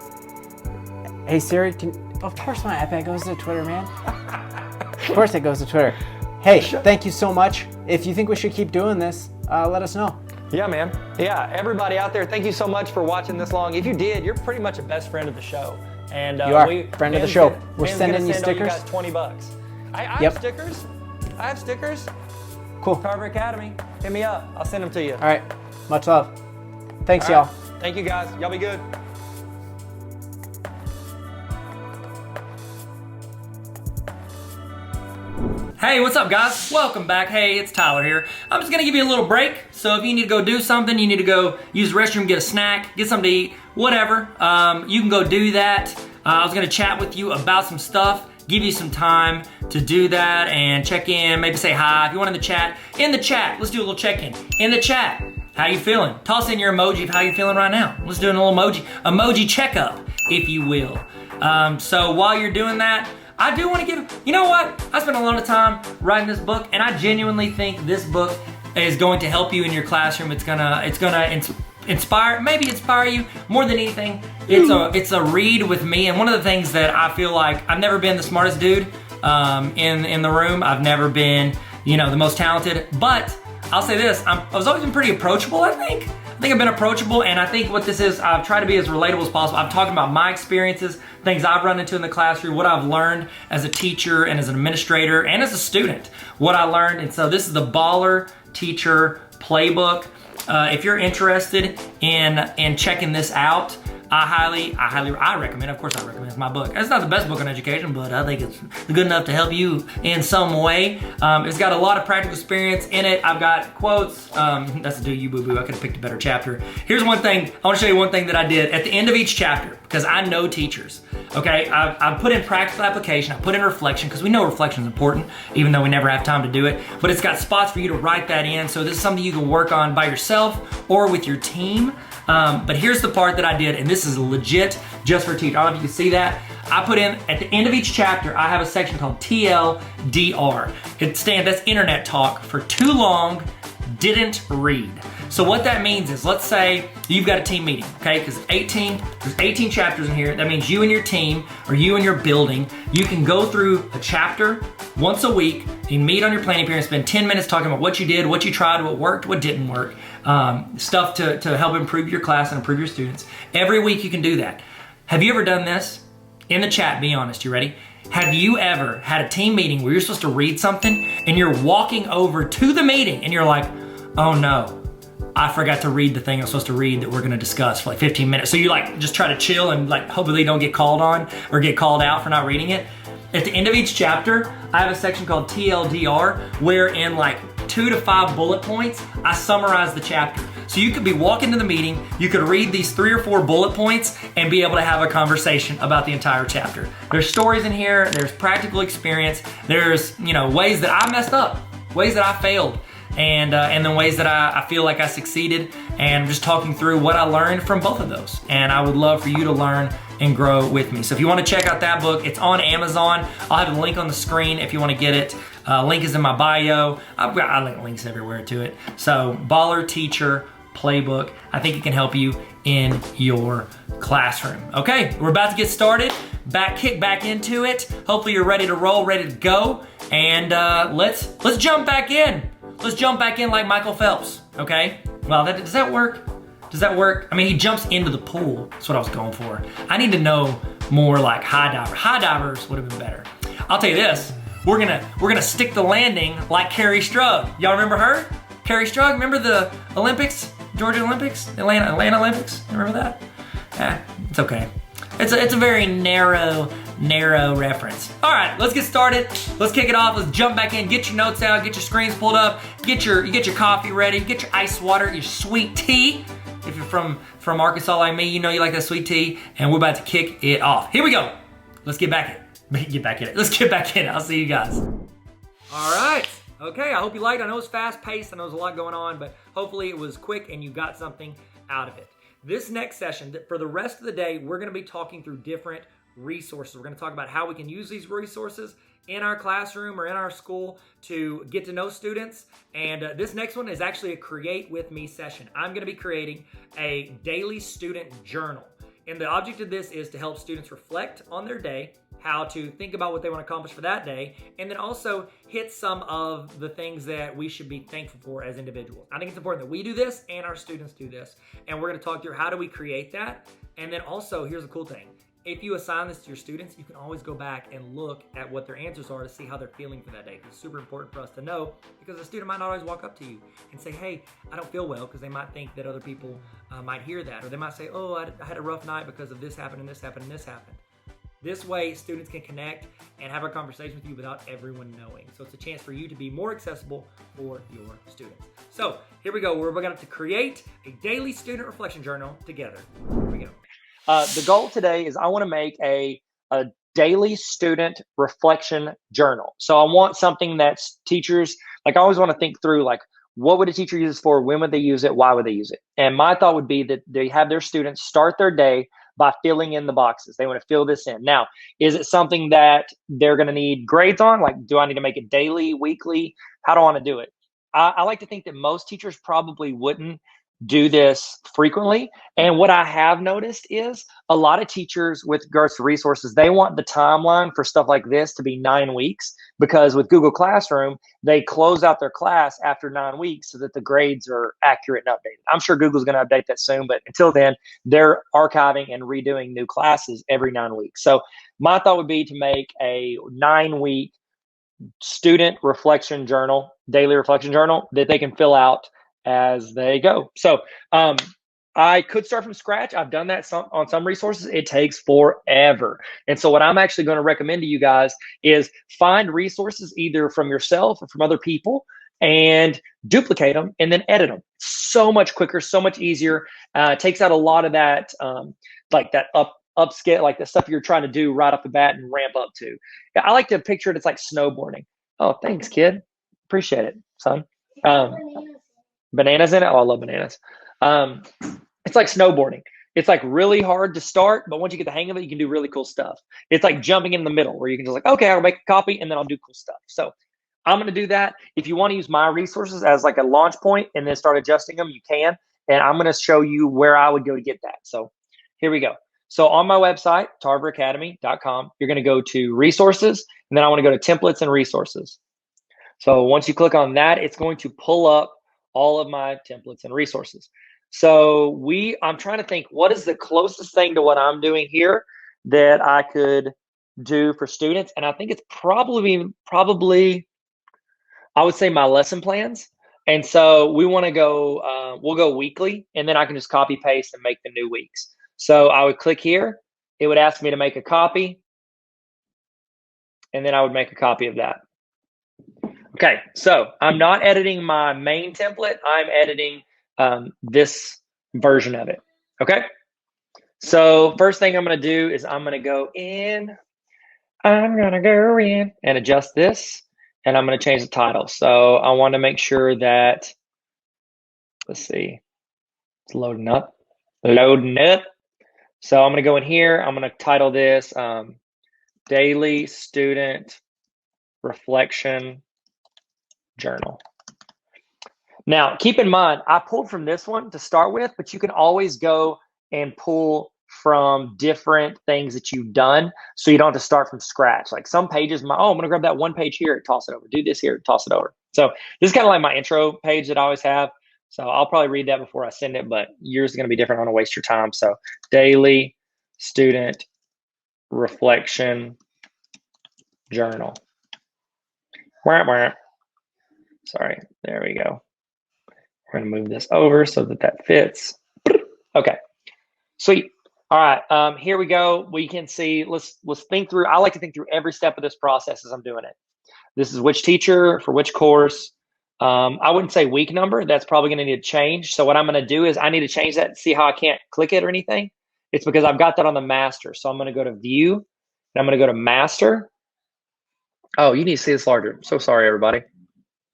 Hey Siri, of course my iPad goes to Twitter, man. Of course it goes to Twitter. Hey, thank you so much. If you think we should keep doing this, let us know. Yeah, man. Yeah, everybody out there, thank you so much for watching this long. If you did, you're pretty much a best friend of the show. And You are. Friend of the show. We're Ben's sending gonna you send stickers. You guys $20. I Yep. have stickers. I have stickers. Cool. Tarver Academy. Hit me up. I'll send them to you. All right. Much love. Thanks, All right. y'all. Thank you, guys. Y'all be good. Hey, what's up, guys? Welcome back. Hey, it's Tyler here. I'm just gonna give you a little break. So if you need to go do something, you need to go use the restroom, get a snack, get something to eat, whatever. You can go do that. I was gonna chat with you about some stuff, give you some time to do that and check in, maybe say hi. If you want in the chat, let's do a little check-in. In the chat, how you feeling? Toss in your emoji of how you feeling right now. Let's do a little emoji checkup, if you will. So while you're doing that, I do want to give, you know what? I spent a lot of time writing this book, and I genuinely think this book is going to help you in your classroom. It's gonna inspire you more than anything. It's a read with me, and one of the things that I feel like I've never been the smartest dude in the room. I've never been, the most talented, but I'll say this, I was always been pretty approachable, I think. I've been approachable, and I think what this is, I've tried to be as relatable as possible. I'm talking about my experiences, things I've run into in the classroom, what I've learned as a teacher and as an administrator and as a student, what I learned. And so this is the Baller Teacher Playbook. If you're interested in checking this out, I recommend, of course I recommend, it's my book. It's not the best book on education, but I think it's good enough to help you in some way. It's got a lot of practical experience in it. I've got quotes. That's a do you boo-boo. I could have picked a better chapter. Here's one thing, I want to show you one thing that I did at the end of each chapter, because I know teachers, okay? I put in practical application, I put in reflection, because we know reflection is important, even though we never have time to do it, but it's got spots for you to write that in, so this is something you can work on by yourself or with your team. But here's the part that I did, and this is legit just for teachers. I don't know if you can see that. I put in, at the end of each chapter, I have a section called TLDR. That's internet talk for too long, didn't read. So what that means is, let's say you've got a team meeting, okay? Because there's 18 chapters in here. That means you and your team, or you and your building, you can go through a chapter once a week. You meet on your planning period, spend 10 minutes talking about what you did, what you tried, what worked, what didn't work, stuff to help improve your class and improve your students. Every week you can do that. Have you ever done this? In the chat, be honest, you ready? Have you ever had a team meeting where you're supposed to read something and you're walking over to the meeting and you're like, oh no, I forgot to read the thing I'm supposed to read that we're gonna discuss for like 15 minutes. So you just try to chill and hopefully don't get called on or get called out for not reading it. At the end of each chapter, I have a section called TLDR where in 2 to 5 bullet points, I summarize the chapter. So you could be walking to the meeting, you could read these 3 or 4 bullet points and be able to have a conversation about the entire chapter. There's stories in here, there's practical experience, there's ways that I messed up, ways that I failed, and then ways that I feel like I succeeded, and just talking through what I learned from both of those. And I would love for you to learn and grow with me. So if you want to check out that book, it's on Amazon. I'll have a link on the screen if you want to get it. Link is in my bio. I link links everywhere to it. So Baller Teacher Playbook. I think it can help you in your classroom. Okay, we're about to get started. Kick back into it. Hopefully you're ready to roll, ready to go. And let's jump back in. Let's jump back in like Michael Phelps, okay? Well, does that work? Does that work? I mean, he jumps into the pool. That's what I was going for. I need to know more like high diver. High divers would have been better. I'll tell you this, we're gonna stick the landing like Carrie Strug. Y'all remember her? Carrie Strug, remember the Olympics? Georgia Olympics? Atlanta Olympics? Remember that? It's okay. It's a very narrow reference. All right, let's get started. Let's kick it off. Let's jump back in. Get your notes out. Get your screens pulled up. Get your coffee ready. Get your ice water. Your sweet tea. If you're from Arkansas like me, you know you like that sweet tea. And we're about to kick it off. Here we go. Let's get back in it. Let's get back in it. I'll see you guys. All right. Okay. I hope you liked it. I know it's fast paced. I know there's a lot going on, but hopefully it was quick and you got something out of it. This next session, for the rest of the day, we're going to be talking through different resources. We're going to talk about how we can use these resources in our classroom or in our school to get to know students. And this next one is actually a Create With Me session. I'm going to be creating a daily student journal. And the object of this is to help students reflect on their day, how to think about what they want to accomplish for that day, and then also hit some of the things that we should be thankful for as individuals. I think it's important that we do this and our students do this. And we're going to talk through how do we create that. And then also, here's the cool thing. If you assign this to your students, you can always go back and look at what their answers are to see how they're feeling for that day. It's super important for us to know because a student might not always walk up to you and say, hey, I don't feel well, because they might think that other people might hear that. Or they might say, oh, I had a rough night because of this happened and this happened and this happened. This way, students can connect and have a conversation with you without everyone knowing. So it's a chance for you to be more accessible for your students. So here we go. We're going to create a daily student reflection journal together. Here we go. the goal today is I want to make a daily student reflection journal. So I want something that's teachers, like I always want to think through, like, what would a teacher use it for? When would they use it? Why would they use it? And my thought would be that they have their students start their day by filling in the boxes. They want to fill this in. Now, is it something that they're going to need grades on? Like, do I need to make it daily, weekly? How do I want to do it? I like to think that most teachers probably wouldn't do this frequently. And what I have noticed is a lot of teachers with regards to resources, they want the timeline for stuff like this to be 9 weeks, because with Google Classroom, they close out their class after 9 weeks so that the grades are accurate and updated. I'm sure Google's going to update that soon, but until then, they're archiving and redoing new classes every 9 weeks. So my thought would be to make a 9-week student reflection journal, daily reflection journal that they can fill out as they go. So I could start from scratch. I've done that on some resources. It takes forever. And so what I'm actually going to recommend to you guys is find resources either from yourself or from other people and duplicate them and then edit them. So much quicker, so much easier. Takes out a lot of that, like that upscale, like the stuff you're trying to do right off the bat and ramp up to. I like to picture it. It's like snowboarding. Oh, thanks, kid. Appreciate it, son. Bananas in it. Oh, I love bananas. It's like snowboarding. It's like really hard to start, but once you get the hang of it, you can do really cool stuff. It's like jumping in the middle where you can just like, okay, I'll make a copy and then I'll do cool stuff. So I'm going to do that. If you want to use my resources as like a launch point and then start adjusting them, you can. And I'm going to show you where I would go to get that. So here we go. So on my website, tarveracademy.com, you're going to go to resources, and then I want to go to templates and resources. So once you click on that, it's going to pull up all of my templates and resources. So I'm trying to think, what is the closest thing to what I'm doing here that I could do for students? And I think it's probably, I would say my lesson plans. And so we want to go, we'll go weekly, and then I can just copy paste and make the new weeks. So I would click here. It would ask me to make a copy, and then I would make a copy of that. Okay, so I'm not editing my main template. I'm editing this version of it. Okay, so first thing I'm going to do is I'm going to go in. I'm going to go in and adjust this, and I'm going to change the title. So I want to make sure that, let's see, it's loading up. Loading up. So I'm going to go in here. I'm going to title this Daily Student Reflection Journal. Now, keep in mind, I pulled from this one to start with, but you can always go and pull from different things that you've done, so you don't have to start from scratch. Like some pages, I'm going to grab that one page here, toss it over. Do this here, toss it over. So this is kind of like my intro page that I always have. So I'll probably read that before I send it, but yours is going to be different. I don't want to waste your time. So Daily Student Reflection Journal. Sorry, there we go. We're going to move this over so that fits. Okay, sweet. All right, here we go. We can see, let's think through. I like to think through every step of this process as I'm doing it. This is which teacher for which course. I wouldn't say week number. That's probably going to need to change. So what I'm going to do is I need to change that and see how I can't click it or anything. It's because I've got that on the master. So I'm going to go to view, and I'm going to go to master. Oh, you need to see this larger. So sorry, everybody.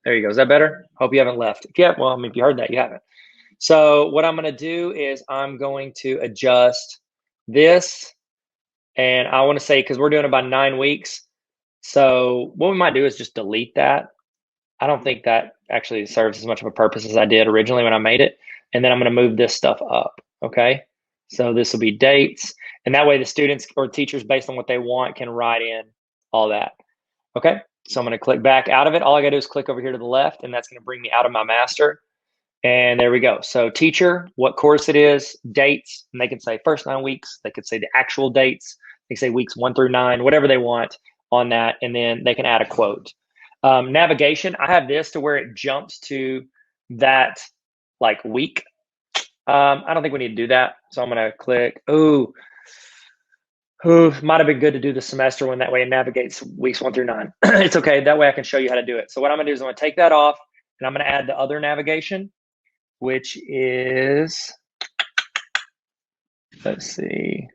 There you go. Is that better? Hope you haven't left. Yeah, well, I mean, if you heard that, you haven't. So what I'm going to do is I'm going to adjust this. And I want to say, because we're doing about 9 weeks. So what we might do is just delete that. I don't think that actually serves as much of a purpose as I did originally when I made it. And then I'm going to move this stuff up. Okay. So this will be dates. And that way the students or teachers, based on what they want, can write in all that. Okay. So I'm going to click back out of it. All I got to do is click over here to the left, and that's going to bring me out of my master. And there we go. So teacher, what course it is, dates, and they can say first 9 weeks. They could say the actual dates. They can say weeks 1 through 9, whatever they want on that. And then they can add a quote. Navigation, I have this to where it jumps to that like week. I don't think we need to do that. So I'm going to click, might have been good to do the semester one. That way it navigates weeks 1 through 9. It's okay. That way I can show you how to do it. So what I'm going to do is I'm going to take that off, and I'm going to add the other navigation, which is Let's see.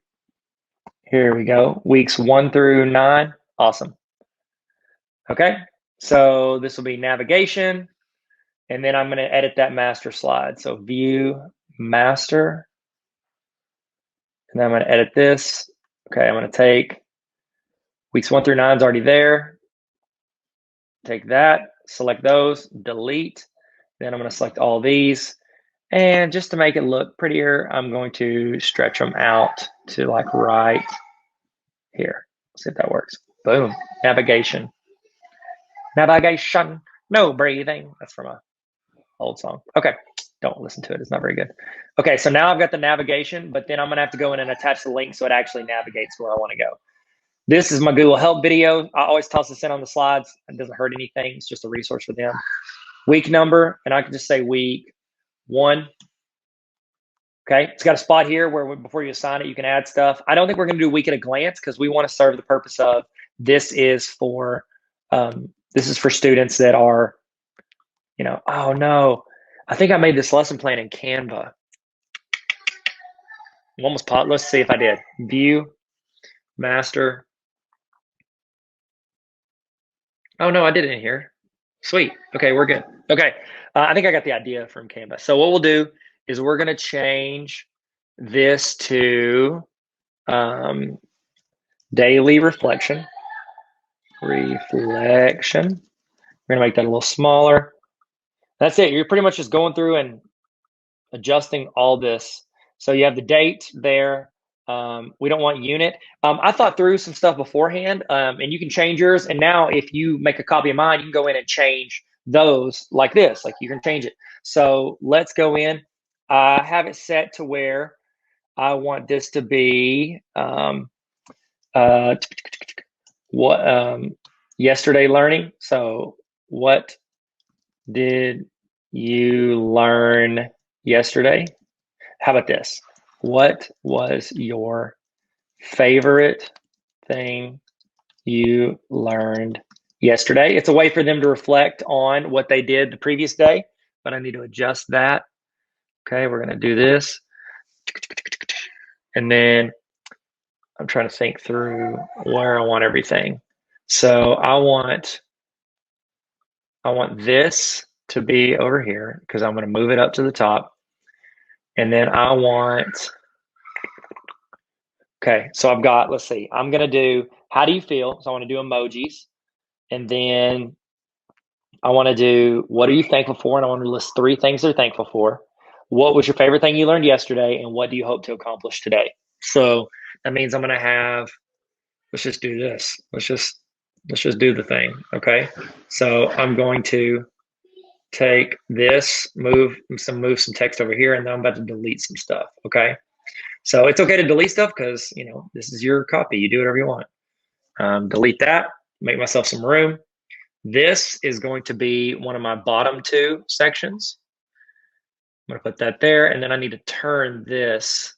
Here we go. Weeks 1 through 9. Awesome. Okay. So this will be navigation. And then I'm going to edit that master slide. So view master. And then I'm going to edit this. Okay. I'm going to take weeks 1 through 9 is already there. Take that, select those, delete. Then I'm going to select all these. And just to make it look prettier, I'm going to stretch them out to like right here. See if that works. Boom. Navigation. Navigation. No breathing. That's from a old song. Okay. Don't listen to it. It's not very good. Okay. So now I've got the navigation, but then I'm going to have to go in and attach the link so it actually navigates where I want to go. This is my Google Help video. I always toss this in on the slides. It doesn't hurt anything. It's just a resource for them. Week number, and I can just say week 1. Okay, it's got a spot here where before you assign it, you can add stuff. I don't think we're going to do week at a glance because we want to serve the purpose of this is for students that are, oh no, I think I made this lesson plan in Canva. I'm almost positive. Let's see if I did. View, master. Oh no, I did it in here. Sweet. Okay, we're good. Okay, I think I got the idea from Canva. So what we'll do is we're going to change this to daily reflection. We're going to make that a little smaller. That's it. You're pretty much just going through and adjusting all this. So you have the date there. We don't want unit. I thought through some stuff beforehand, and you can change yours. And now if you make a copy of mine, you can go in and change those like this. Like you can change it. So let's go in. I have it set to where I want this to be yesterday learning. So what did you learn yesterday? How about this? What was your favorite thing you learned yesterday? It's a way for them to reflect on what they did the previous day, but I need to adjust that. Okay, we're going to do this. And then I'm trying to think through where I want everything. So I want this to be over here because I'm going to move it up to the top. And then I want, okay, so I've got, let's see, I'm going to do, how do you feel? So I want to do emojis. And then I want to do, what are you thankful for? And I want to list 3 things they're thankful for. What was your favorite thing you learned yesterday? And what do you hope to accomplish today? So that means I'm going to have, let's just do this. Let's just do the thing. Okay. So I'm going to take this, move some text over here, and then I'm about to delete some stuff. Okay. So it's okay to delete stuff because, this is your copy. You do whatever you want. Delete that, make myself some room. This is going to be one of my bottom 2 sections. I'm going to put that there, and then I need to turn this.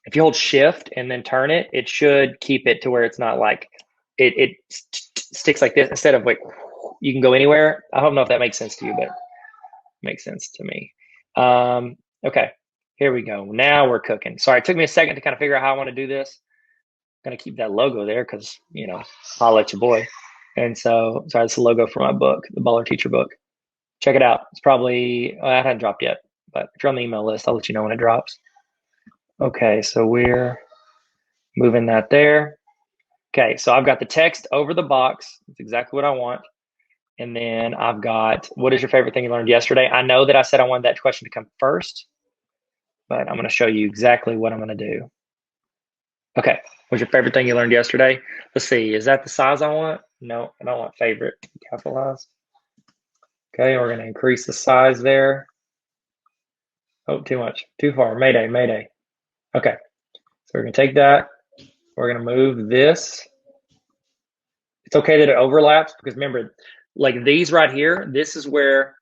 If you hold shift and then turn it, it should keep it to where it's not like it sticks like this instead of like you can go anywhere. I don't know if that makes sense to you, but it makes sense to me. Okay, here we go. Now we're cooking. Sorry, it took me a second to kind of figure out how I want to do this. I'm going to keep that logo there because, I'll let your boy. And so, sorry, it's the logo for my book, the Baller Teacher book. Check it out. It's probably, I haven't dropped yet, but if you're on the email list, I'll let you know when it drops. Okay, so we're moving that there. Okay, so I've got the text over the box. That's exactly what I want. And then I've got, what is your favorite thing you learned yesterday? I know that I said I wanted that question to come first, but I'm going to show you exactly what I'm going to do. Okay, what's your favorite thing you learned yesterday? Let's see, is that the size I want? No, I don't want favorite capitalized. Okay, we're going to increase the size there. Oh, too much, too far. Mayday, mayday. Okay, so we're going to take that. We're going to move this. It's okay that it overlaps because remember, like these right here, this is where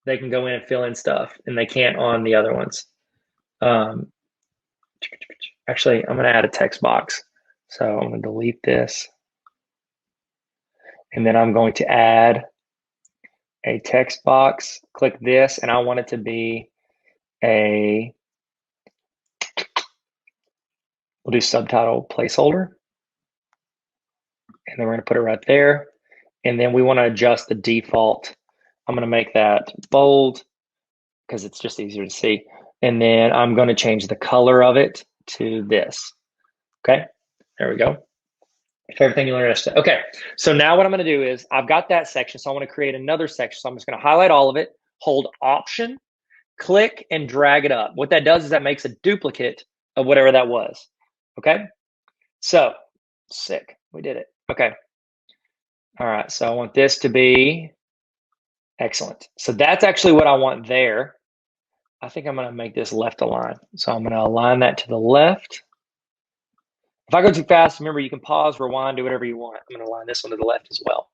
they can go in and fill in stuff and they can't on the other ones. Actually, I'm going to add a text box. So I'm going to delete this. And then I'm going to add a text box. Click this, and I want it to be a We'll do subtitle placeholder. And then we're going to put it right there. And then we want to adjust the default. I'm going to make that bold because it's just easier to see. And then I'm going to change the color of it to this. Okay, there we go. Everything you learned yesterday. Okay, so now what I'm going to do is I've got that section. So I want to create another section. So I'm just going to highlight all of it, hold Option, click, and drag it up. What that does is that makes a duplicate of whatever that was. Okay, so sick. We did it. Okay. All right, so I want this to be excellent. So that's actually what I want there. I think I'm going to make this left align. So I'm going to align that to the left. If I go too fast, remember you can pause, rewind, do whatever you want. I'm going to align this one to the left as well.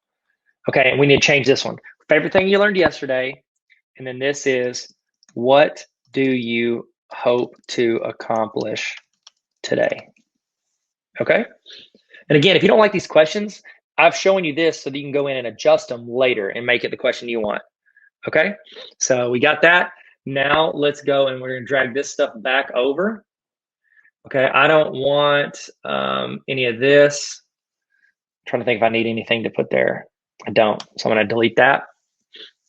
Okay, and we need to change this one. Favorite thing you learned yesterday. And then this is, what do you hope to accomplish today? Okay. And again, if you don't like these questions, I've shown you this so that you can go in and adjust them later and make it the question you want. Okay, so we got that. Now let's go and we're going to drag this stuff back over. Okay, I don't want any of this. I'm trying to think if I need anything to put there. I don't, so I'm going to delete that.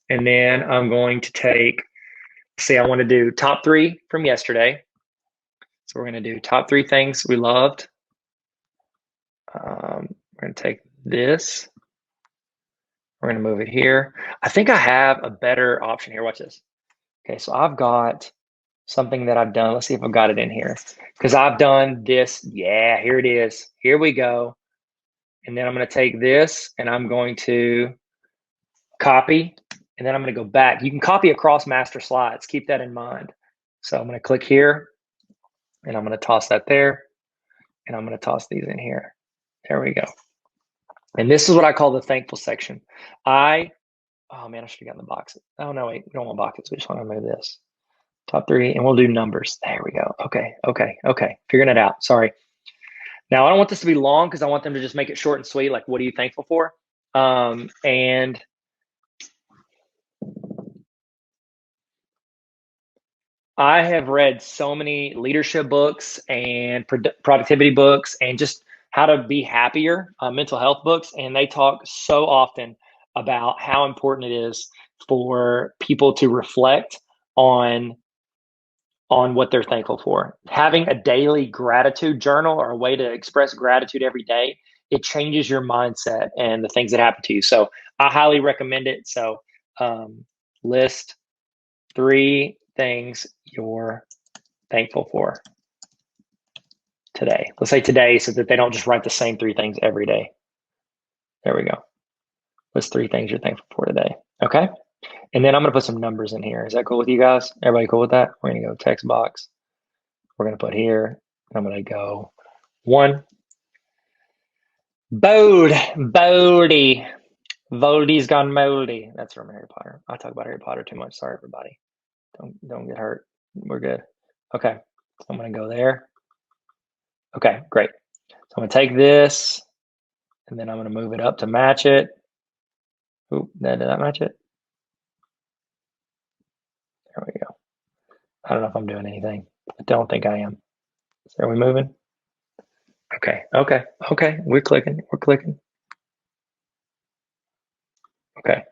And then I'm going to take, say I want to do top 3 from yesterday. So we're going to do top 3 things we loved. We're going to take this. We're going to move it here. I think I have a better option here. Watch this. Okay, so I've got something that I've done. Let's see if I've got it in here. Because I've done this. Yeah, here it is. Here we go. And then I'm going to take this and I'm going to copy. And then I'm going to go back. You can copy across master slides. Keep that in mind. So I'm going to click here. And I'm going to toss that there. And I'm going to toss these in here. There we go. And this is what I call the thankful section. Oh man, I should have gotten the boxes. Oh no, wait, we don't want boxes. We just want to move this. Top 3, and we'll do numbers. There we go. Okay. Figuring it out. Sorry. Now I don't want this to be long because I want them to just make it short and sweet. Like, what are you thankful for? And I have read so many leadership books and productivity books and just how to be happier, mental health books. And they talk so often about how important it is for people to reflect on what they're thankful for. Having a daily gratitude journal or a way to express gratitude every day, it changes your mindset and the things that happen to you. So I highly recommend it. So list 3 things you're thankful for today. Let's say today so that they don't just write the same 3 things every day. There we go. List 3 things you're thankful for today. Okay. And then I'm going to put some numbers in here. Is that cool with you guys? Everybody cool with that? We're going to go text box. We're going to put here. I'm going to go 1. Bodie. Voldy's gone moldy. That's from Harry Potter. I talk about Harry Potter too much. Sorry, everybody. Don't get hurt. We're good. Okay. So I'm going to go there. Okay, great. So I'm going to take this, and then I'm going to move it up to match it. Oop, did that match it? There we go. I don't know if I'm doing anything. I don't think I am. So are we moving? Okay. We're clicking. Okay,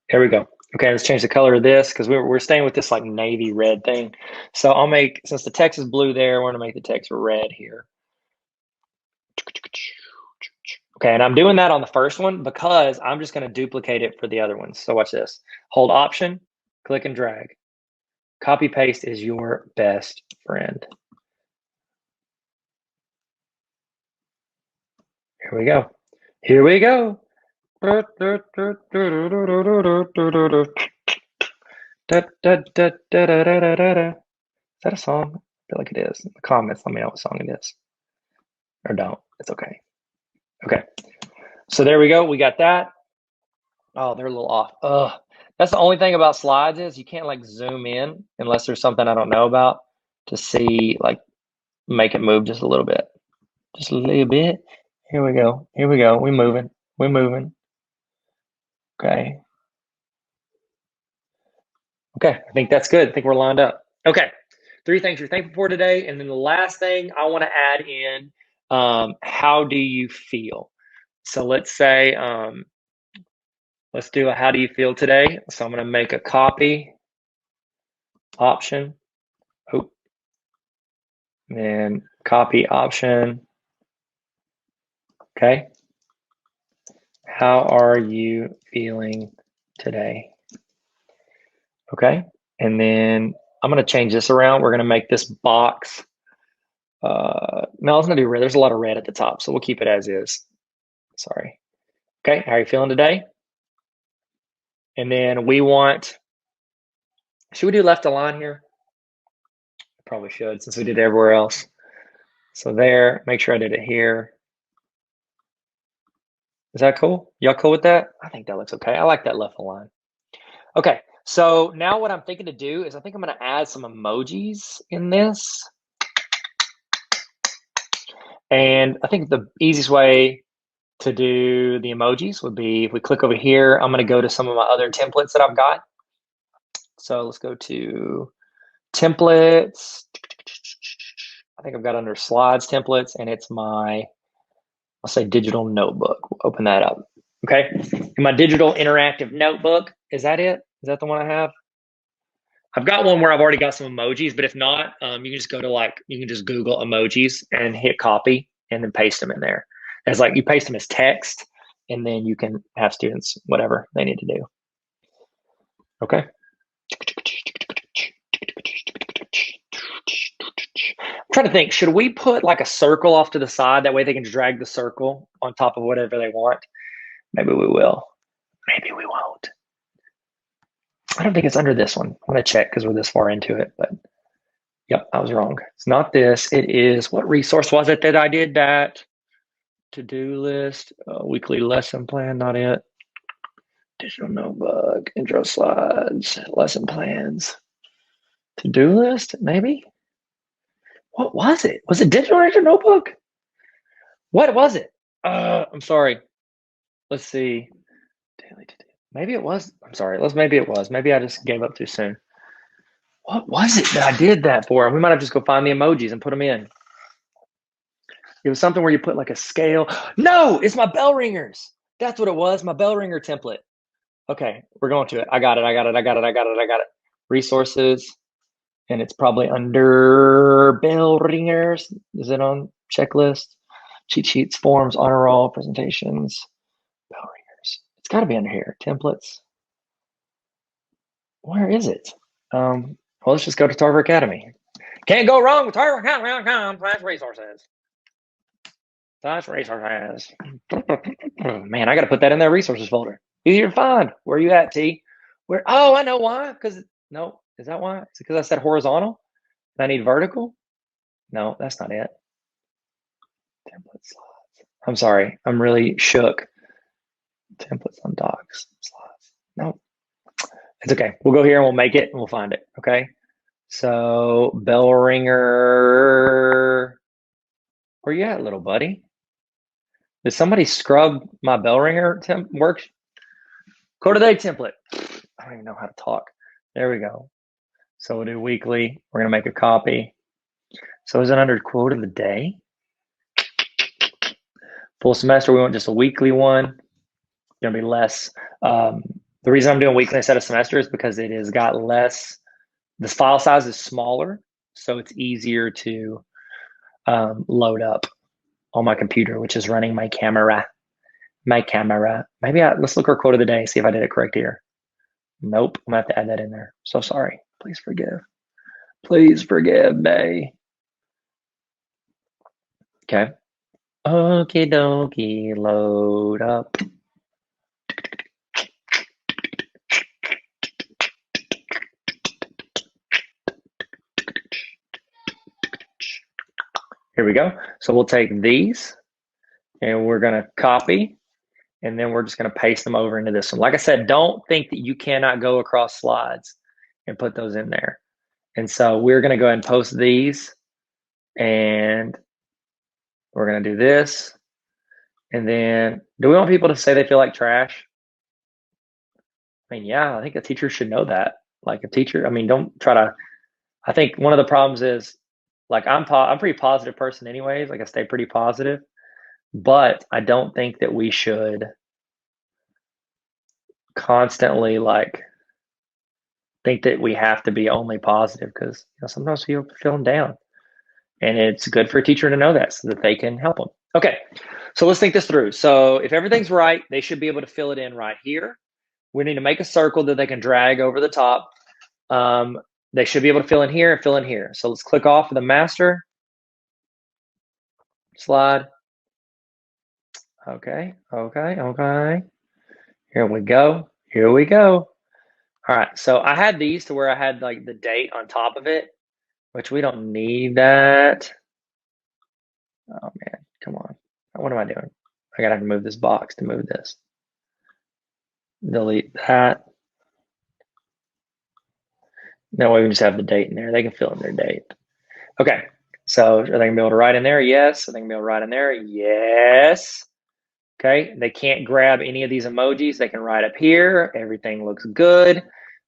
there we go. Okay, let's change the color of this because we're staying with this like navy red thing. So I'll make, since the text is blue there, we're gonna make the text red here. Okay, and I'm doing that on the first one because I'm just gonna duplicate it for the other ones. So watch this. Hold Option, click and drag. Copy paste is your best friend. Here we go. Is that a song? I feel like it is. In the comments, let me know what song it is. Or don't. It's okay. Okay. So there we go. We got that. Oh, they're a little off. Ugh. That's the only thing about slides is you can't like zoom in unless there's something I don't know about to see, like make it move just a little bit. Just a little bit. Here we go. We're moving. Okay. I think that's good. I think we're lined up. Okay. 3 things you're thankful for today. And then the last thing I want to add in, how do you feel? So let's say, let's do a how do you feel today? So I'm going to make a copy option. Oh, and copy option. Okay. How are you feeling today? Okay. And then I'm going to change this around. We're going to make this box. No, let's not do red. There's a lot of red at the top, so we'll keep it as is. Sorry. Okay. How are you feeling today? And then we want, should we do left align here? Probably should, since we did everywhere else. So there, make sure I did it here. Is that cool? Y'all cool with that? I think that looks okay. I like that left align. Okay, so now what I'm thinking to do is I think I'm going to add some emojis in this. And I think the easiest way to do the emojis would be if we click over here, I'm going to go to some of my other templates that I've got. So let's go to templates. I think I've got under slides templates, and it's my, I'll say digital notebook. We'll open that up. Okay. In my digital interactive notebook, is that it? Is that the one I have? I've got one where I've already got some emojis, but if not, you can just go to you can just Google emojis and hit copy and then paste them in there. As you paste them as text, and then you can have students, whatever they need to do. Okay. I'm trying to think, should we put a circle off to the side? That way they can drag the circle on top of whatever they want. Maybe we will. Maybe we won't. I don't think it's under this one. I'm going to check because we're this far into it, but yep, I was wrong. It's not this. It is, what resource was it that I did that? To-do list, weekly lesson plan, not it. Digital notebook, intro slides, lesson plans. To-do list, maybe? What was it? Was it digital intro notebook? What was it? I'm sorry. Let's see. Daily to-do. Maybe it was. I'm sorry. Maybe it was. Maybe I just gave up too soon. What was it that I did that for? We might have to just go find the emojis and put them in. It was something where you put a scale. No, it's my bell ringers. That's what it was. My bell ringer template. Okay, we're going to it. I got it. Resources. And it's probably under bell ringers. Is it on checklist? Cheat sheets, forms, honor roll, presentations, bell ringers. It's got to be under here. Templates. Where is it? Well, let's just go to Tarver Academy. Can't go wrong with TarverAcademy.com/resources. Resources. Man, I got to put that in that resources folder. Easier to find. Where are you at, T? Where? Oh, I know why. Because no, is that why? Is it because I said horizontal? I need vertical? No, that's not it. Template slides. I'm sorry. I'm really shook. Templates on docs. Slides. No, it's okay. We'll go here and we'll make it and we'll find it. Okay. So bell ringer. Where you at, little buddy? Did somebody scrub my bell ringer work? Quote of the day template. I don't even know how to talk. There we go. So we'll do weekly. We're going to make a copy. So is it under quote of the day? Full semester, we want just a weekly one. It's going to be less. The reason I'm doing weekly instead of semester is because it has got less. The file size is smaller, so it's easier to load up on my computer, which is running my camera. Maybe let's look for quote of the day, see if I did it correct here. Nope, I'm gonna have to add that in there. So sorry. Please forgive. Please forgive me. Okay. Okie dokie, load up. Here we go. So we'll take these and we're gonna copy, and then we're just gonna paste them over into this one. Like I said, don't think that you cannot go across slides and put those in there. And so we're gonna go ahead and post these, and we're gonna do this. And then, do we want people to say they feel like trash? I mean, yeah, I think a teacher should know that. Like a teacher, I mean, don't try to, I think one of the problems is like I'm a pretty positive person anyways. Like I stay pretty positive, but I don't think that we should constantly like think that we have to be only positive because sometimes people are feeling down. And it's good for a teacher to know that so that they can help them. Okay, so let's think this through. So if everything's right, they should be able to fill it in right here. We need to make a circle that they can drag over the top. They should be able to fill in here and fill in here. So let's click off of the master slide. Okay. Here we go. All right, so I had these to where I had like the date on top of it, which we don't need that. Oh man, come on. What am I doing? I gotta have to move this box to move this. Delete that. That way we just have the date in there. They can fill in their date. Okay, so are they gonna be able to write in there? Yes. Are they gonna be able to write in there? Yes. Okay, they can't grab any of these emojis. They can write up here. Everything looks good.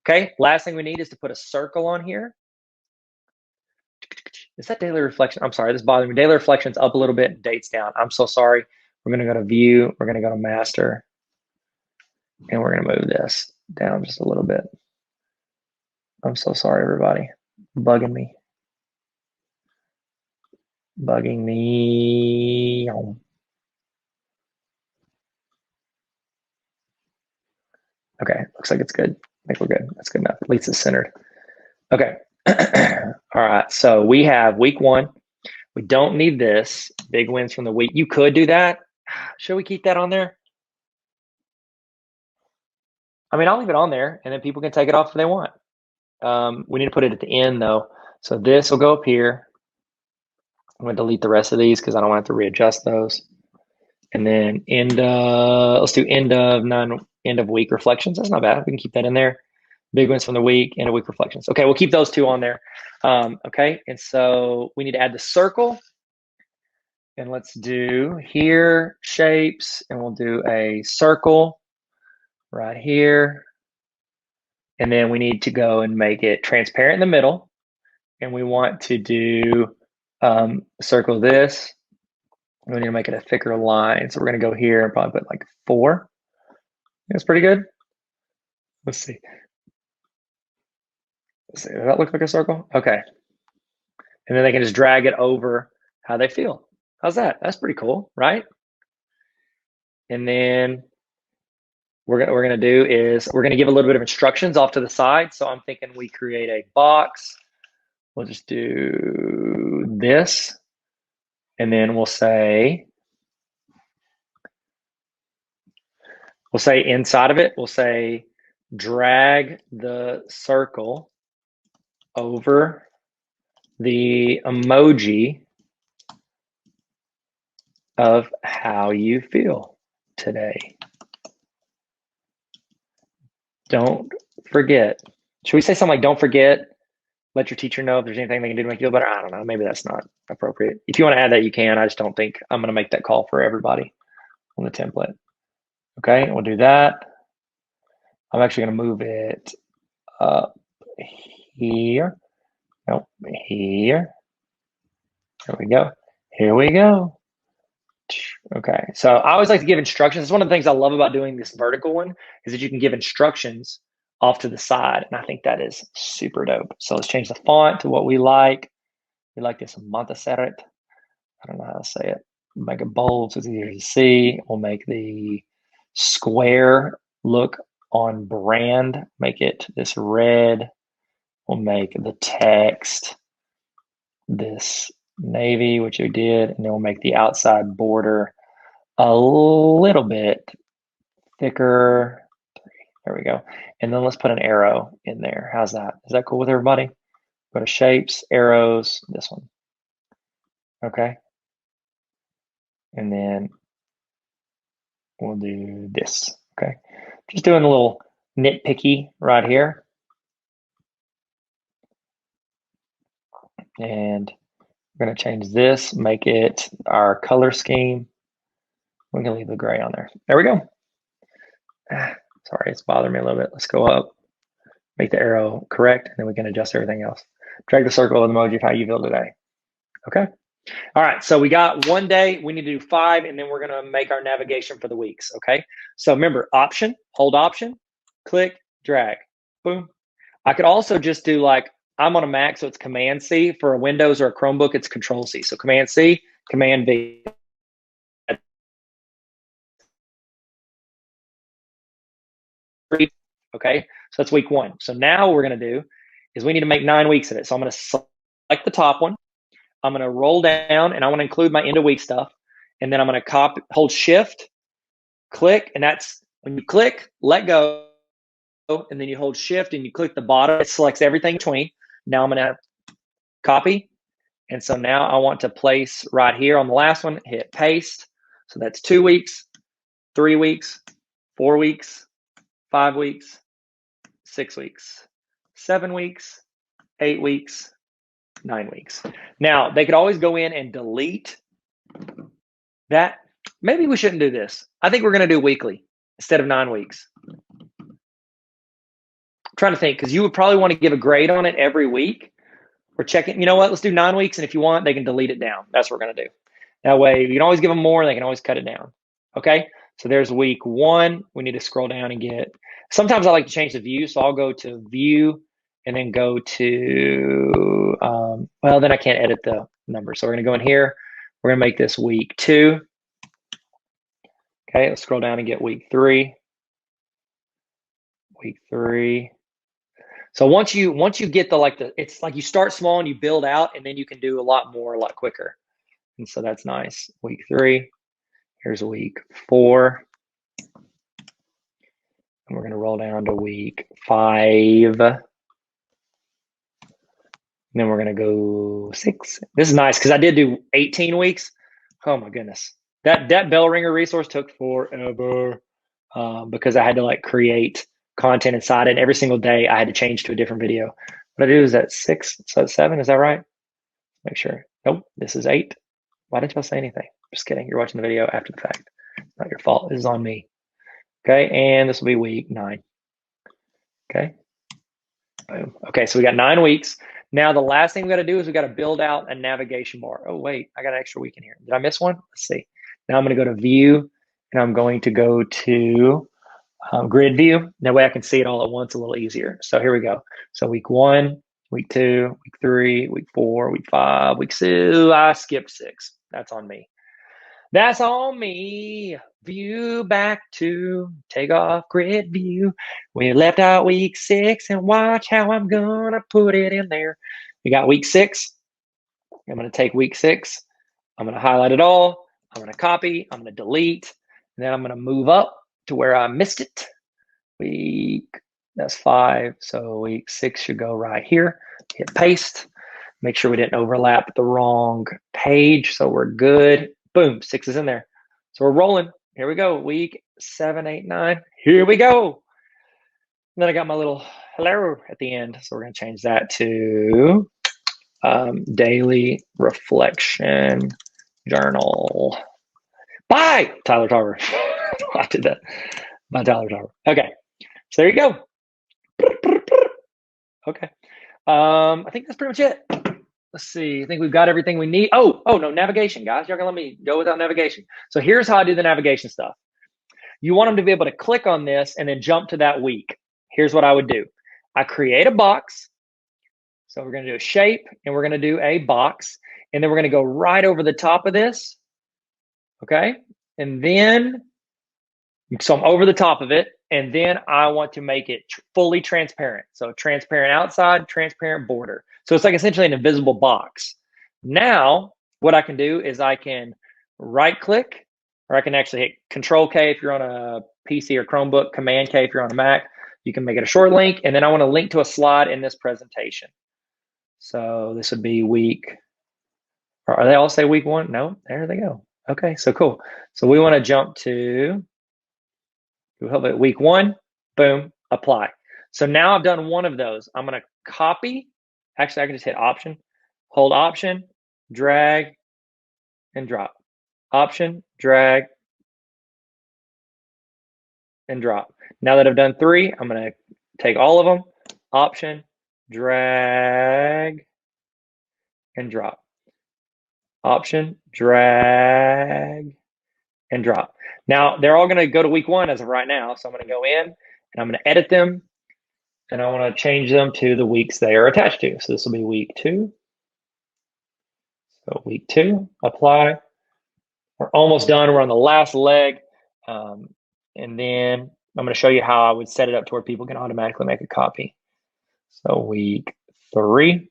Okay, last thing we need is to put a circle on here. Is that daily reflection? I'm sorry, this bothers me. Daily reflection's up a little bit, date's down. I'm so sorry. We're gonna go to view, we're gonna go to master, and we're gonna move this down just a little bit. I'm so sorry, everybody. Bugging me. Okay, looks like it's good. I think we're good. That's good enough. At least it's centered. Okay. All right, so we have week 1. We don't need this. Big wins from the week. You could do that. Should we keep that on there? I mean, I'll leave it on there, and then people can take it off if they want. We need to put it at the end, though. So this will go up here. I'm going to delete the rest of these because I don't want to have to readjust those. And then let's do end of week reflections. That's not bad. We can keep that in there. Big wins from the week, end of week reflections. Okay, we'll keep those 2 on there. Okay, and so we need to add the circle. And let's do here, shapes, and we'll do a circle right here. And then we need to go and make it transparent in the middle. And we want to do circle this. We need to make it a thicker line. So we're going to go here and probably put like 4. That's pretty good. Let's see. Does that look like a circle? Okay. And then they can just drag it over how they feel. How's that? That's pretty cool, right? And then what we're gonna do is we're gonna give a little bit of instructions off to the side. So I'm thinking we create a box. We'll just do this. And then we'll say inside of it, we'll say drag the circle over the emoji of how you feel today. Don't forget. Should we say something like, don't forget, let your teacher know if there's anything they can do to make you feel better? I don't know. Maybe that's not appropriate. If you want to add that, you can. I just don't think I'm going to make that call for everybody on the template. Okay, we'll do that. I'm actually going to move it up here. Nope, here. There we go. Here we go. Okay, so I always like to give instructions. It's one of the things I love about doing this vertical one is that you can give instructions off to the side, and I think that is super dope. So let's change the font to what we like. We like this Montserrat. I don't know how to say it. Make it bold so it's easier to see. We'll make the square look on brand. Make it this red. We'll make the text this navy, which we did, and then we'll make the outside border a little bit thicker. There we go. And then let's put an arrow in there. How's that? Is that cool with everybody? Go to shapes, arrows, this one. Okay. And then we'll do this. Okay. Just doing a little nitpicky right here. And we're going to change this, make it our color scheme. We can leave the gray on there. There we go. Sorry, it's bothering me a little bit. Let's go up, make the arrow correct, and then we can adjust everything else. Drag the circle of the emoji of how you feel today. Okay. All right. So we got one day. We need to do 5, and then we're going to make our navigation for the weeks. Okay. So remember, option, hold option, click, drag. Boom. I could also just do like, I'm on a Mac, so it's Command C. For a Windows or a Chromebook, it's Control C. So Command C, Command V. Okay, so that's week 1. So now what we're going to do is we need to make 9 weeks of it. So I'm going to select the top one. I'm going to roll down, and I want to include my end of week stuff. And then I'm going to hold Shift, click, and that's when you click, let go, and then you hold Shift and you click the bottom. It selects everything in between. Now I'm going to copy. And so now I want to place right here on the last one, hit paste. So that's 2 weeks, 3 weeks, 4 weeks, 5 weeks, 6 weeks, 7 weeks, 8 weeks, 9 weeks. Now, they could always go in and delete that. Maybe we shouldn't do this. I think we're going to do weekly instead of 9 weeks. I'm trying to think, because you would probably want to give a grade on it every week. We're checking, you know what, let's do 9 weeks, and if you want, they can delete it down. That's what we're going to do. That way, you can always give them more, and they can always cut it down. Okay, so there's week 1. We need to scroll down and get, sometimes I like to change the view, so I'll go to view and then go to, well, then I can't edit the number. So we're going to go in here. We're going to make this week 2. Okay, let's scroll down and get week 3. Week 3. So once you get it's like you start small and you build out, and then you can do a lot more, a lot quicker. And so that's nice. Week 3. Here's week 4. And we're going to roll down to week 5. And then we're going to go 6. This is nice because I did do 18 weeks. Oh my goodness. That bell ringer resource took forever because I had to like create content inside it. And every single day I had to change to a different video. What I do is that 6, so that's 7. Is that right? Make sure. Nope, this is 8. Why didn't y'all say anything? Just kidding. You're watching the video after the fact. It's not your fault. This is on me. Okay, and this will be week 9. Okay. Boom. Okay, so we got 9 weeks. Now the last thing we got to do is we got to build out a navigation bar. Oh wait, I got an extra week in here. Did I miss one? Let's see. Now I'm going to go to view, and I'm going to go to grid view. That way I can see it all at once a little easier. So here we go. So week 1, week 2, week 3, week 4, week 5, week 6. I skipped 6. That's on me. That's on me. View back to take off grid view. We left out week 6, and watch how I'm gonna put it in there. We got week 6. I'm gonna take week 6. I'm gonna highlight it all. I'm gonna copy. I'm gonna delete. And then I'm gonna move up to where I missed it. That's 5. So week 6 should go right here. Hit paste. Make sure we didn't overlap the wrong page. So we're good. Boom, 6 is in there. So we're rolling. Here we go. Week 7, 8, 9. Here we go. And then I got my little hello at the end. So we're going to change that to daily reflection journal. Bye, Tyler Tarver. I did that. Bye, Tyler Tarver. Okay. So there you go. Okay. I think that's pretty much it. Let's see. I think we've got everything we need. Oh, no, navigation, guys. Y'all gonna let me go without navigation. So here's how I do the navigation stuff. You want them to be able to click on this and then jump to that week. Here's what I would do. I create a box. So we're gonna do a shape, and we're gonna do a box, and then we're gonna go right over the top of this. Okay. And then, so I'm over the top of it, and then I want to make it fully transparent. So transparent outside, transparent border. So it's like essentially an invisible box. Now, what I can do is I can right click, or I can actually hit Control K if you're on a PC or Chromebook, Command K if you're on a Mac. You can make it a short link, and then I want to link to a slide in this presentation. So this would be week, or they all say week 1? No, there they go. Okay, so cool. So we want to jump to week 1, boom, apply. So now I've done one of those. I'm going to copy. Actually, I can just hit Option, hold Option, drag, and drop. Option, drag, and drop. Now that I've done 3, I'm going to take all of them, Option, drag, and drop. Option, drag, and drop. Now, they're all going to go to week 1 as of right now. So I'm going to go in and I'm going to edit them. And I want to change them to the weeks they are attached to. So this will be week 2. So week 2, apply. We're almost done. We're on the last leg. And then I'm going to show you how I would set it up to where people can automatically make a copy. So week 3.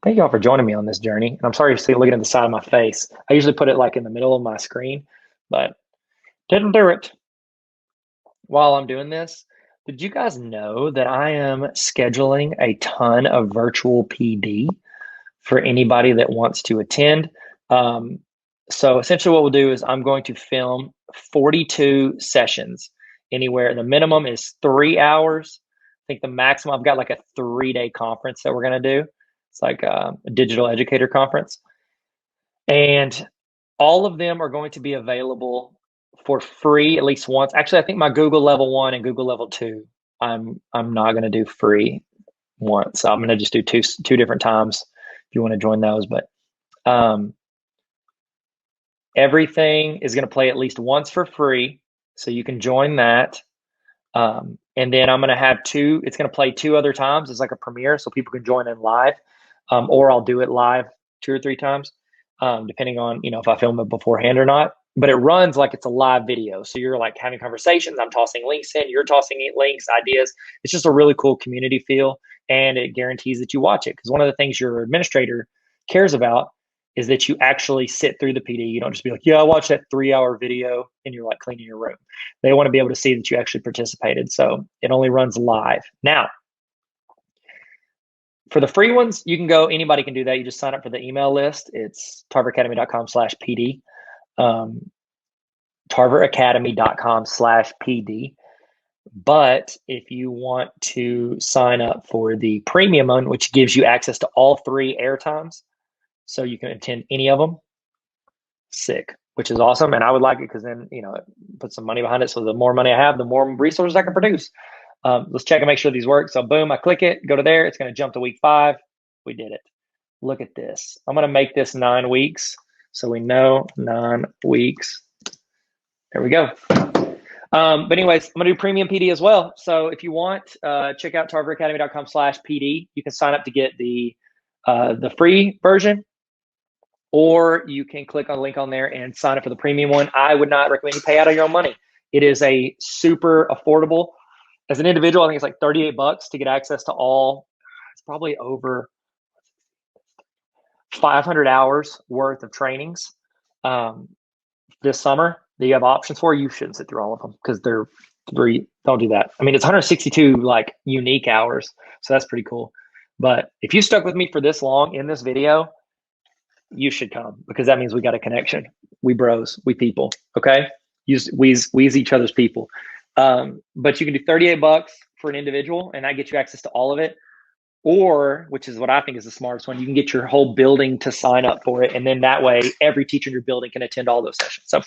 Thank y'all for joining me on this journey. And I'm sorry to see looking at the side of my face. I usually put it like in the middle of my screen, but didn't do it. While I'm doing this, did you guys know that I am scheduling a ton of virtual PD for anybody that wants to attend? So essentially what we'll do is I'm going to film 42 sessions anywhere. The minimum is 3 hours. I think the maximum, I've got like a 3-day conference that we're going to do. It's like a digital educator conference. And all of them are going to be available for free at least once. Actually, I think my Google level 1 and Google level 2, I'm not going to do free once. So I'm going to just do two different times if you want to join those. But everything is going to play at least once for free. So you can join that. And then I'm going to have it's going to play 2 other times. It's like a premiere, so people can join in live. Or I'll do it live 2 or 3 times, depending on, if I film it beforehand or not. But it runs like it's a live video. So you're like having conversations. I'm tossing links in. You're tossing links, ideas. It's just a really cool community feel. And it guarantees that you watch it. Because one of the things your administrator cares about is that you actually sit through the PD. You don't just be like, yeah, I watched that 3-hour video and you're like cleaning your room. They want to be able to see that you actually participated. So it only runs live. Now, for the free ones, you can go, anybody can do that. You just sign up for the email list. It's tarveracademy.com/PD. tarveracademy.com/PD. But if you want to sign up for the premium one, which gives you access to all 3 air times, so you can attend any of them, sick, which is awesome. And I would like it because then, put some money behind it. So the more money I have, the more resources I can produce. Let's check and make sure these work. So boom, I click it, go to there. It's going to jump to week 5. We did it. Look at this. I'm going to make this 9 weeks. So we know 9 weeks. There we go. But anyways, I'm going to do premium PD as well. So if you want, check out tarveracademy.com/PD. You can sign up to get the free version, or you can click on the link on there and sign up for the premium one. I would not recommend you pay out of your own money. It is a super affordable. As an individual, I think it's like $38 to get access to all. It's probably over 500 hours worth of trainings this summer that you have options for. You shouldn't sit through all of them because they're free. Don't do that. I mean, it's 162 like unique hours, so that's pretty cool. But if you stuck with me for this long in this video, you should come, because that means we got a connection. We bros, we people, okay? We's each other's people. But you can do $38 for an individual, and that gets you access to all of it. Or, which is what I think is the smartest one, you can get your whole building to sign up for it. And then that way, every teacher in your building can attend all those sessions. So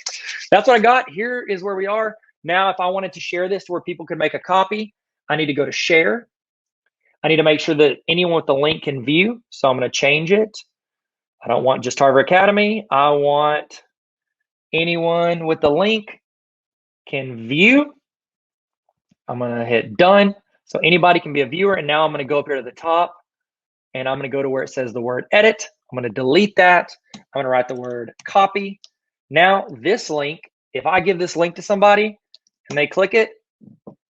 that's what I got. Here is where we are. Now, if I wanted to share this to where people could make a copy, I need to go to share. I need to make sure that anyone with the link can view. So I'm going to change it. I don't want just Tarver Academy. I want anyone with the link can view. I'm going to hit done. So anybody can be a viewer. And now I'm going to go up here to the top, and I'm going to go to where it says the word edit. I'm going to delete that. I'm going to write the word copy. Now this link, if I give this link to somebody and they click it,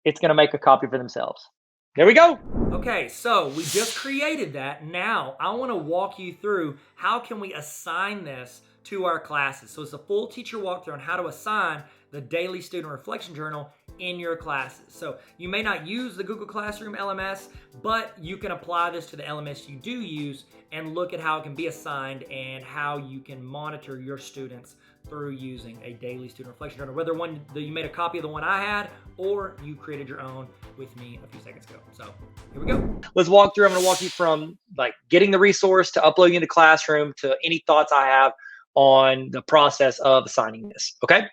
it's going to make a copy for themselves. There we go. Okay, so we just created that. Now I want to walk you through how can we assign this to our classes. So it's a full teacher walkthrough on how to assign the daily student reflection journal in your classes. So you may not use the Google Classroom LMS, but you can apply this to the LMS you do use and look at how it can be assigned and how you can monitor your students through using a daily student reflection journal, whether you made a copy of the one I had or you created your own with me a few seconds ago. So here we go. Let's walk through. I'm going to walk you from like getting the resource to uploading in the classroom to any thoughts I have on the process of assigning this. Okay.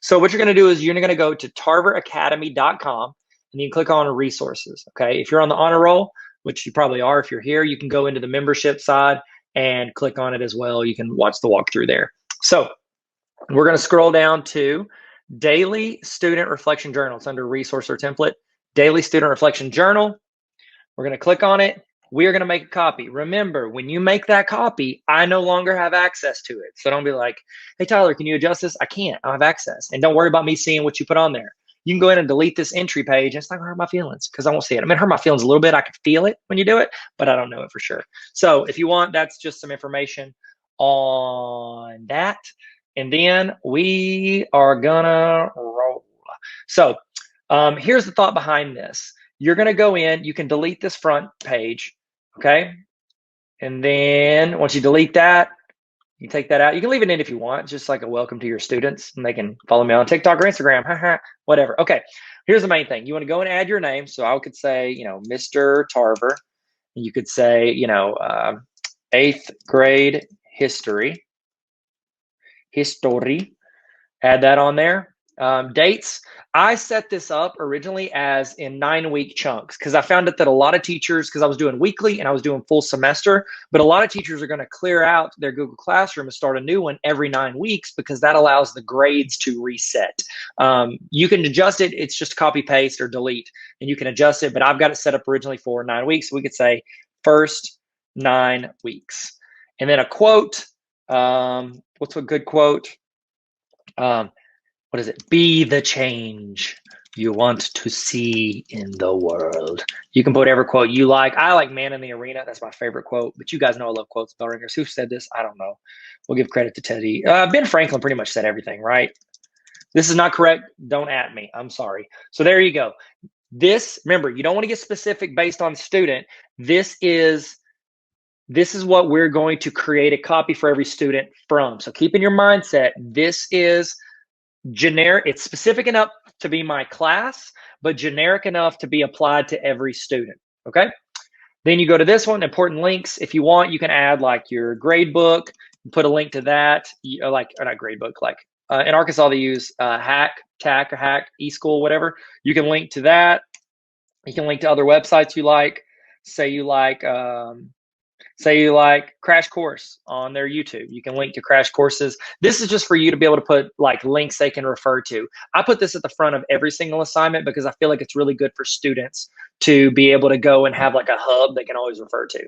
So what you're going to do is you're going to go to tarveracademy.com, and you click on resources. Okay, if you're on the honor roll, which you probably are if you're here, you can go into the membership side and click on it as well. You can watch the walkthrough there. So we're going to scroll down to Daily Student Reflection Journal. It's under Resource or Template. Daily Student Reflection Journal. We're going to click on it. We are going to make a copy. Remember, when you make that copy, I no longer have access to it. So don't be like, hey, Tyler, can you adjust this? I can't. I don't have access. And don't worry about me seeing what you put on there. You can go in and delete this entry page. And it's not going to hurt my feelings because I won't see it. I mean, it hurt my feelings a little bit. I can feel it when you do it, but I don't know it for sure. So if you want, that's just some information on that. And then we are going to roll. So here's the thought behind this. You're going to go in, you can delete this front page, okay? And then once you delete that, you take that out. You can leave it in if you want, just like a welcome to your students, and they can follow me on TikTok or Instagram, whatever. Okay, here's the main thing. You want to go and add your name. So I could say, you know, Mr. Tarver. You could say, you know, 8th grade history. Add that on there. Dates. I set this up originally as in 9-week chunks because I found it that a lot of teachers, because I was doing weekly and I was doing full semester, but a lot of teachers are going to clear out their Google Classroom and start a new one every 9 weeks because that allows the grades to reset. You can adjust it. It's just copy, paste, or delete, and you can adjust it, but I've got it set up originally for 9 weeks. So we could say first 9 weeks. And then a quote. What's a good quote? What is it? Be the change you want to see in the world. You can put whatever quote you like. I like man in the arena. That's my favorite quote. But you guys know I love quotes, bell ringers. Who said this? I don't know. We'll give credit to Teddy. Ben Franklin pretty much said everything, right? This is not correct. Don't at me. I'm sorry. So there you go. This, remember, you don't want to get specific based on student. This is what we're going to create a copy for every student from. So keep in your mindset, this is generic. It's specific enough to be my class, but generic enough to be applied to every student. Okay. Then you go to this one, important links. If you want, you can add like your grade book, put a link to that. Or not grade book, like in Arkansas, they use TAC, eSchool, whatever. You can link to that. You can link to other websites you like. Say you like Crash Course on their YouTube. You can link to Crash Courses. This is just for you to be able to put like links they can refer to. I put this at the front of every single assignment because I feel like it's really good for students to be able to go and have like a hub they can always refer to.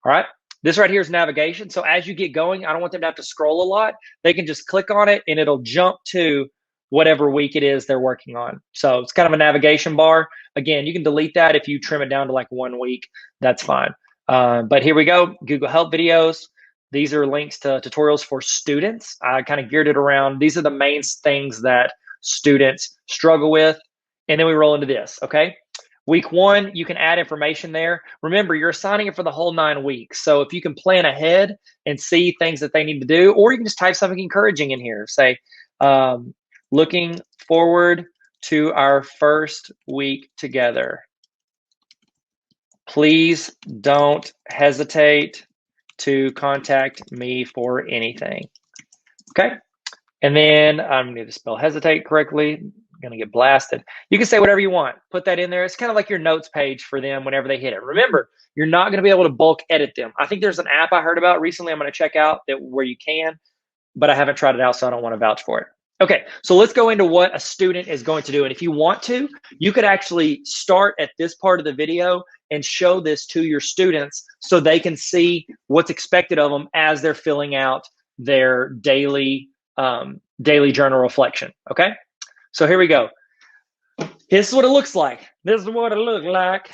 All right. This right here is navigation. So as you get going, I don't want them to have to scroll a lot. They can just click on it and it'll jump to whatever week it is they're working on. So it's kind of a navigation bar. Again, you can delete that if you trim it down to like 1 week. That's fine. But here we go, Google Help videos. These are links to tutorials for students. I kind of geared it around. These are the main things that students struggle with. And then we roll into this, okay? Week 1, you can add information there. Remember, you're assigning it for the whole 9 weeks. So if you can plan ahead and see things that they need to do, or you can just type something encouraging in here. Say, looking forward to our first week together. Please don't hesitate to contact me for anything. Okay. And then I'm going to spell hesitate correctly. I'm going to get blasted. You can say whatever you want. Put that in there. It's kind of like your notes page for them whenever they hit it. Remember, you're not going to be able to bulk edit them. I think there's an app I heard about recently. I'm going to check out where you can, but I haven't tried it out, so I don't want to vouch for it. Okay, so let's go into what a student is going to do. And if you want to, you could actually start at this part of the video and show this to your students so they can see what's expected of them as they're filling out their daily journal reflection, okay? So here we go. This is what it looks like. This is what it looks like.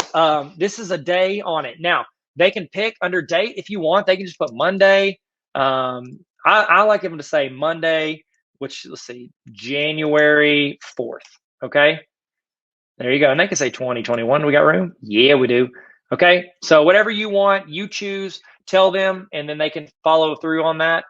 This is a day on it. Now, they can pick under date if you want. They can just put Monday. I like them to say Monday, which, let's see, January 4th, okay? There you go. And they can say 2021. Do we got room? Yeah, we do. Okay, so whatever you want, you choose, tell them, and then they can follow through on that.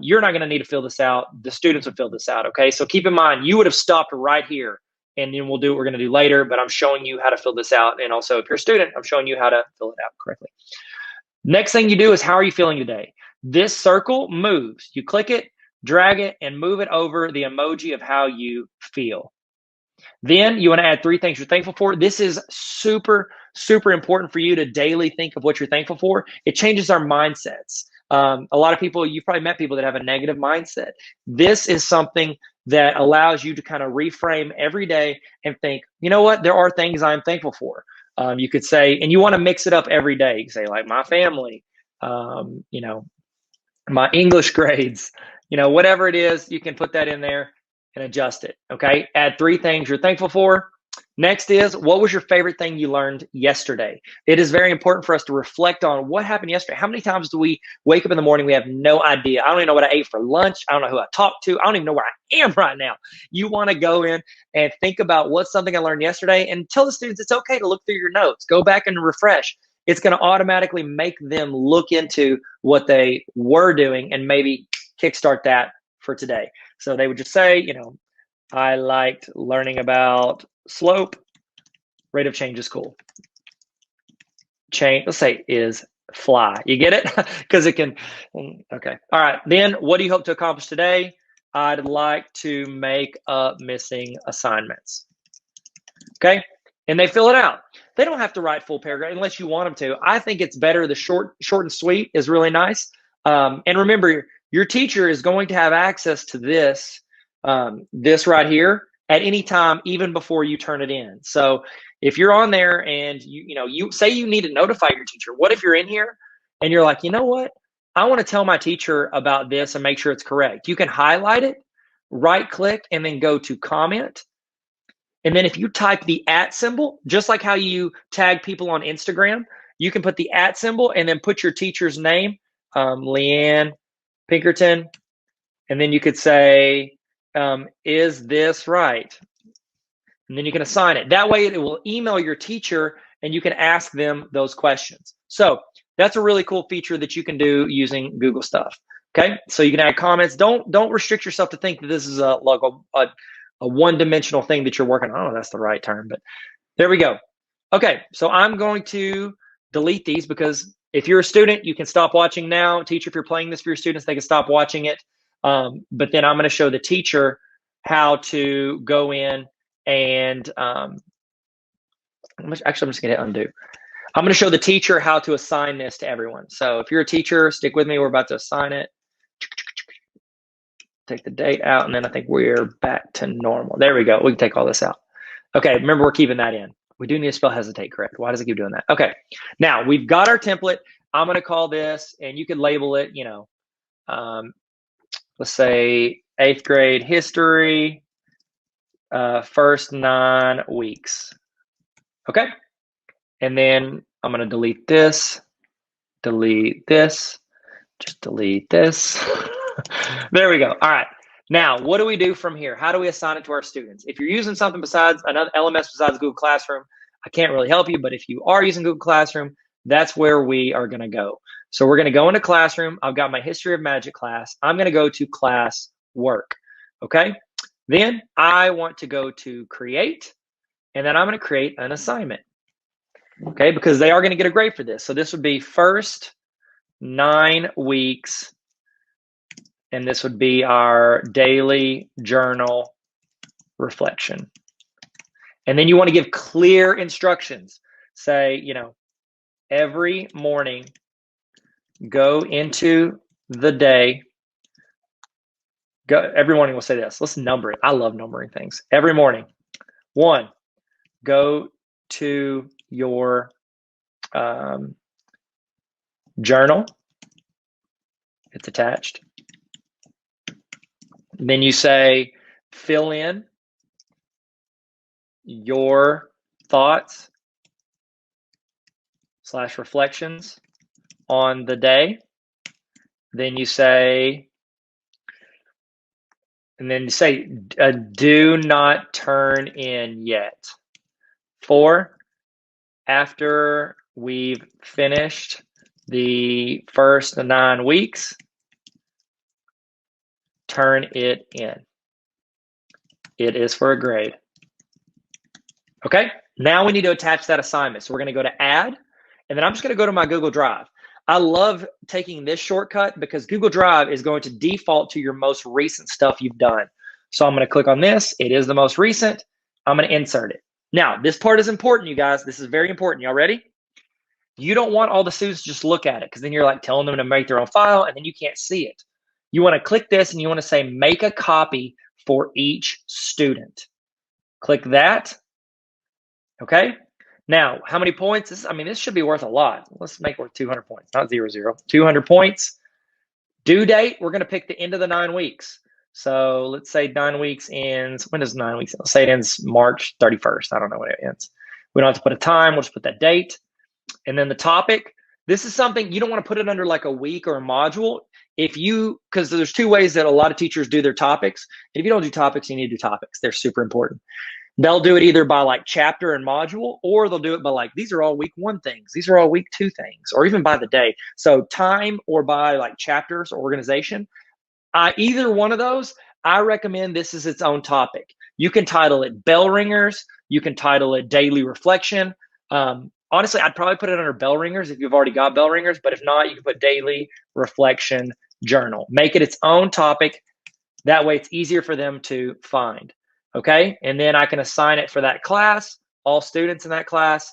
You're not going to need to fill this out. The students would fill this out, okay? So keep in mind, you would have stopped right here, and then we'll do what we're going to do later, but I'm showing you how to fill this out. And also, if you're a student, I'm showing you how to fill it out correctly. Next thing you do is, how are you feeling today? This circle moves. You click it, drag it, and move it over the emoji of how you feel. Then you want to add 3 things you're thankful for. This is super, super important for you to daily think of what you're thankful for. It changes our mindsets. A lot of people, you've probably met people that have a negative mindset. This is something that allows you to kind of reframe every day and think, you know what, there are things I'm thankful for. You could say, and you want to mix it up every day. You say like my family, you know, my English grades, you know, whatever it is, you can put that in there and adjust it. Okay. Add 3 things you're thankful for. Next is, what was your favorite thing you learned yesterday? It is very important for us to reflect on what happened yesterday. How many times do we wake up in the morning, we have no idea? I don't even know what I ate for lunch. I don't know who I talked to. I don't even know where I am right now. You want to go in and think about what's something I learned yesterday, and tell the students it's okay to look through your notes. Go back and refresh. It's going to automatically make them look into what they were doing and maybe kickstart that for today. So they would just say, you know, I liked learning about slope. Rate of change is cool. Change, let's say, is fly. You get it? Because it can, okay. All right. Then what do you hope to accomplish today? I'd like to make up missing assignments. Okay. And they fill it out. They don't have to write full paragraph unless you want them to. I think it's better. The short and sweet is really nice. And remember, your teacher is going to have access to this right here at any time, even before you turn it in. So if you're on there and you say you need to notify your teacher, what if you're in here and you're like, you know what? I want to tell my teacher about this and make sure it's correct. You can highlight it, right click, and then go to comment. And then if you type the @ symbol, just like how you tag people on Instagram, you can put the @ symbol and then put your teacher's name, Leanne Pinkerton. And then you could say, is this right? And then you can assign it. That way it will email your teacher and you can ask them those questions. So that's a really cool feature that you can do using Google stuff. Okay, so you can add comments. Don't restrict yourself to think that this is a one-dimensional thing that you're working on. I don't know if that's the right term, but there we go. Okay, so I'm going to delete these because if you're a student, you can stop watching now. Teacher, if you're playing this for your students, they can stop watching it. But then I'm going to show the teacher how to go in and actually, I'm just going to hit undo. I'm going to show the teacher how to assign this to everyone. So if you're a teacher, stick with me. We're about to assign it. Take the date out, and then I think we're back to normal. There we go. We can take all this out. Okay, remember, we're keeping that in. We do need to spell hesitate correct. Why does it keep doing that? Okay, now we've got our template. I'm going to call this, and you can label it, let's say 8th grade history, first 9 weeks. Okay, and then I'm going to delete this, just delete this. There we go. All right. Now, what do we do from here? How do we assign it to our students? If you're using something besides another LMS besides Google Classroom, I can't really help you, but if you are using Google Classroom, that's where we are going to go. So we're going to go into Classroom. I've got my History of Magic class. I'm going to go to class work. Okay. Then I want to go to create, and then I'm going to create an assignment. Okay. Because they are going to get a grade for this. So this would be first 9 weeks. And this would be our daily journal reflection. And then you want to give clear instructions. Say, every morning, go into the day. Every morning we'll say this. Let's number it. I love numbering things. Every morning. 1, go to your journal. It's attached. Then you say, fill in your thoughts / reflections on the day. Then you say, do not turn in yet. 4, after we've finished the first 9 weeks, turn it in. It is for a grade. Okay, now we need to attach that assignment. So we're going to go to add, and then I'm just going to go to my Google Drive. I love taking this shortcut because Google Drive is going to default to your most recent stuff you've done. So I'm going to click on this. It is the most recent. I'm going to insert it. Now, this part is important, you guys. This is very important. Y'all ready? You don't want all the students to just look at it because then you're like telling them to make their own file and then you can't see it. You want to click this and you want to say make a copy for each student. Click that. Okay. Now, how many points? This should be worth a lot. Let's make it worth 200 points, not 0, 0. 200 points. Due date, we're going to pick the end of the 9 weeks. So let's say 9 weeks ends. When does 9 weeks end? Let's say it ends March 31st. I don't know when it ends. We don't have to put a time. We'll just put that date. And then the topic. This is something you don't want to put it under like a week or a module. Because there's 2 ways that a lot of teachers do their topics. And if you don't do topics, you need to do topics. They're super important. They'll do it either by like chapter and module, or they'll do it by like, these are all week 1 things. These are all week 2 things, or even by the day. So time or by like chapters or organization. Either one of those, I recommend this is its own topic. You can title it Bell Ringers. You can title it Daily Reflection. Honestly, I'd probably put it under Bell Ringers if you've already got Bell Ringers, but if not, you can put Daily Reflection Journal. Make it its own topic. That way it's easier for them to find. Okay, and then I can assign it for that class, all students in that class.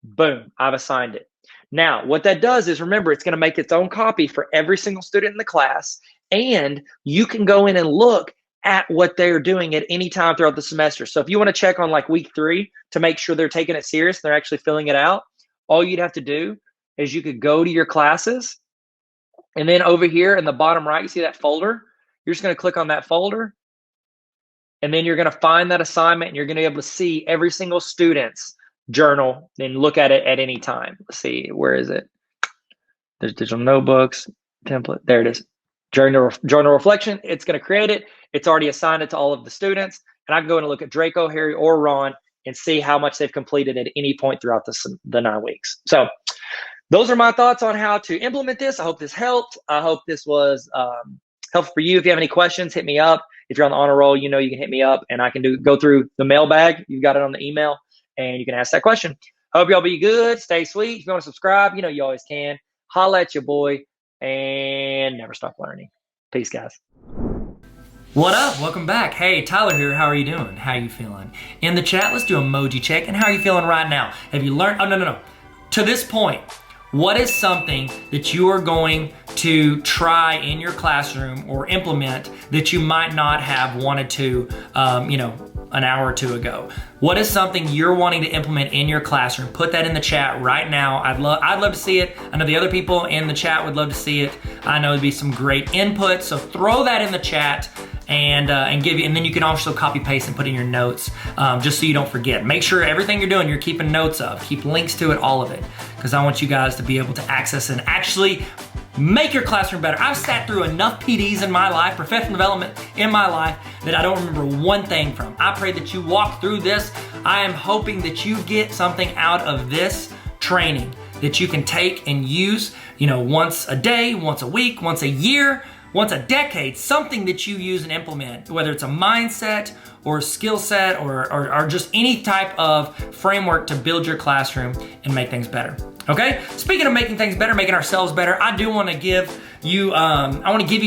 Boom, I've assigned it. Now, what that does is, remember, it's going to make its own copy for every single student in the class, and you can go in and look at what they're doing at any time throughout the semester. So if you want to check on like week 3 to make sure they're taking it serious, they're actually filling it out, all you'd have to do is you could go to your classes, and then over here in the bottom right, you see that folder? You're just going to click on that folder. And then you're going to find that assignment and you're going to be able to see every single student's journal and look at it at any time. Let's see, where is it? There's digital notebooks, template. There it is. Journal reflection. It's going to create it. It's already assigned it to all of the students. And I can go in and look at Draco, Harry, or Ron and see how much they've completed at any point throughout the 9 weeks. So those are my thoughts on how to implement this. I hope this helped. I hope this was helpful for you. If you have any questions, hit me up. If you're on the honor roll, you can hit me up and I can go through the mailbag. You've got it on the email and you can ask that question. Hope y'all be good. Stay sweet. If you want to subscribe, you always can. Holla at your boy and never stop learning. Peace, guys. What up? Welcome back. Hey, Tyler here. How are you doing? How you feeling? In the chat, let's do emoji check. And how are you feeling right now? Have you learned? Oh, no. To this point, what is something that you are going to try in your classroom or implement that you might not have wanted to, an hour or 2 ago? What is something you're wanting to implement in your classroom? Put that in the chat right now. I'd love to see it. I know the other people in the chat would love to see it. I know it'd be some great input. So throw that in the chat and then you can also copy paste and put in your notes just so you don't forget. Make sure everything you're doing, you're keeping notes of. Keep links to it, all of it, because I want you guys to be able to access and actually make your classroom better. I've sat through enough PDs in my life, professional development in my life, that I don't remember one thing from. I pray that you walk through this. I am hoping that you get something out of this training that you can take and use, once a day, once a week, once a year, once a decade, something that you use and implement, whether it's a mindset or a skill set or just any type of framework to build your classroom and make things better. Okay? Speaking of making things better, making ourselves better, I do want to give you,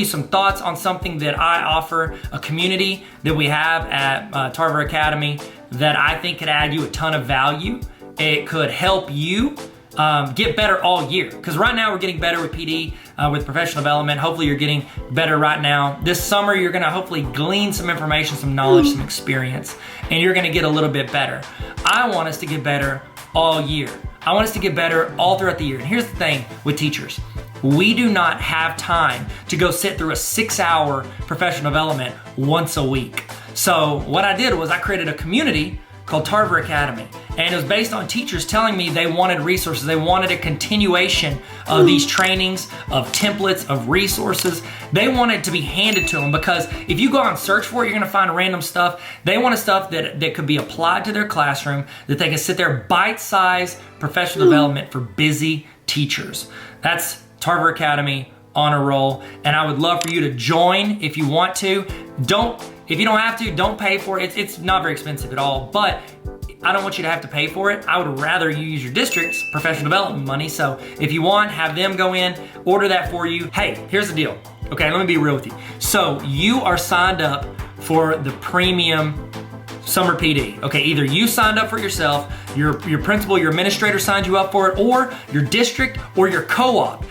some thoughts on something that I offer, a community that we have at Tarver Academy that I think could add you a ton of value. It could help you get better all year. Because right now we're getting better with PD, with professional development. Hopefully you're getting better right now. This summer you're gonna hopefully glean some information, some knowledge, some experience, and you're gonna get a little bit better. I want us to get better all year. I want us to get better all throughout the year. And here's the thing with teachers. We do not have time to go sit through a 6-hour professional development once a week. So what I did was I created a community called Tarver Academy. And it was based on teachers telling me they wanted resources. They wanted a continuation of these trainings, of templates, of resources. They wanted to be handed to them, because if you go out and search for it, you're gonna find random stuff. They wanted stuff that could be applied to their classroom, that they can sit there, bite-sized professional development for busy teachers. That's Tarver Academy on a roll. And I would love for you to join if you want to. If you don't have to, don't pay for it. It's not very expensive at all, but I don't want you to have to pay for it. I would rather you use your district's professional development money. So if you want, have them go in, order that for you. Hey, here's the deal. Okay, let me be real with you. So you are signed up for the premium summer PD. Okay, either you signed up for it yourself, your principal, your administrator signed you up for it, or your district or your co-op.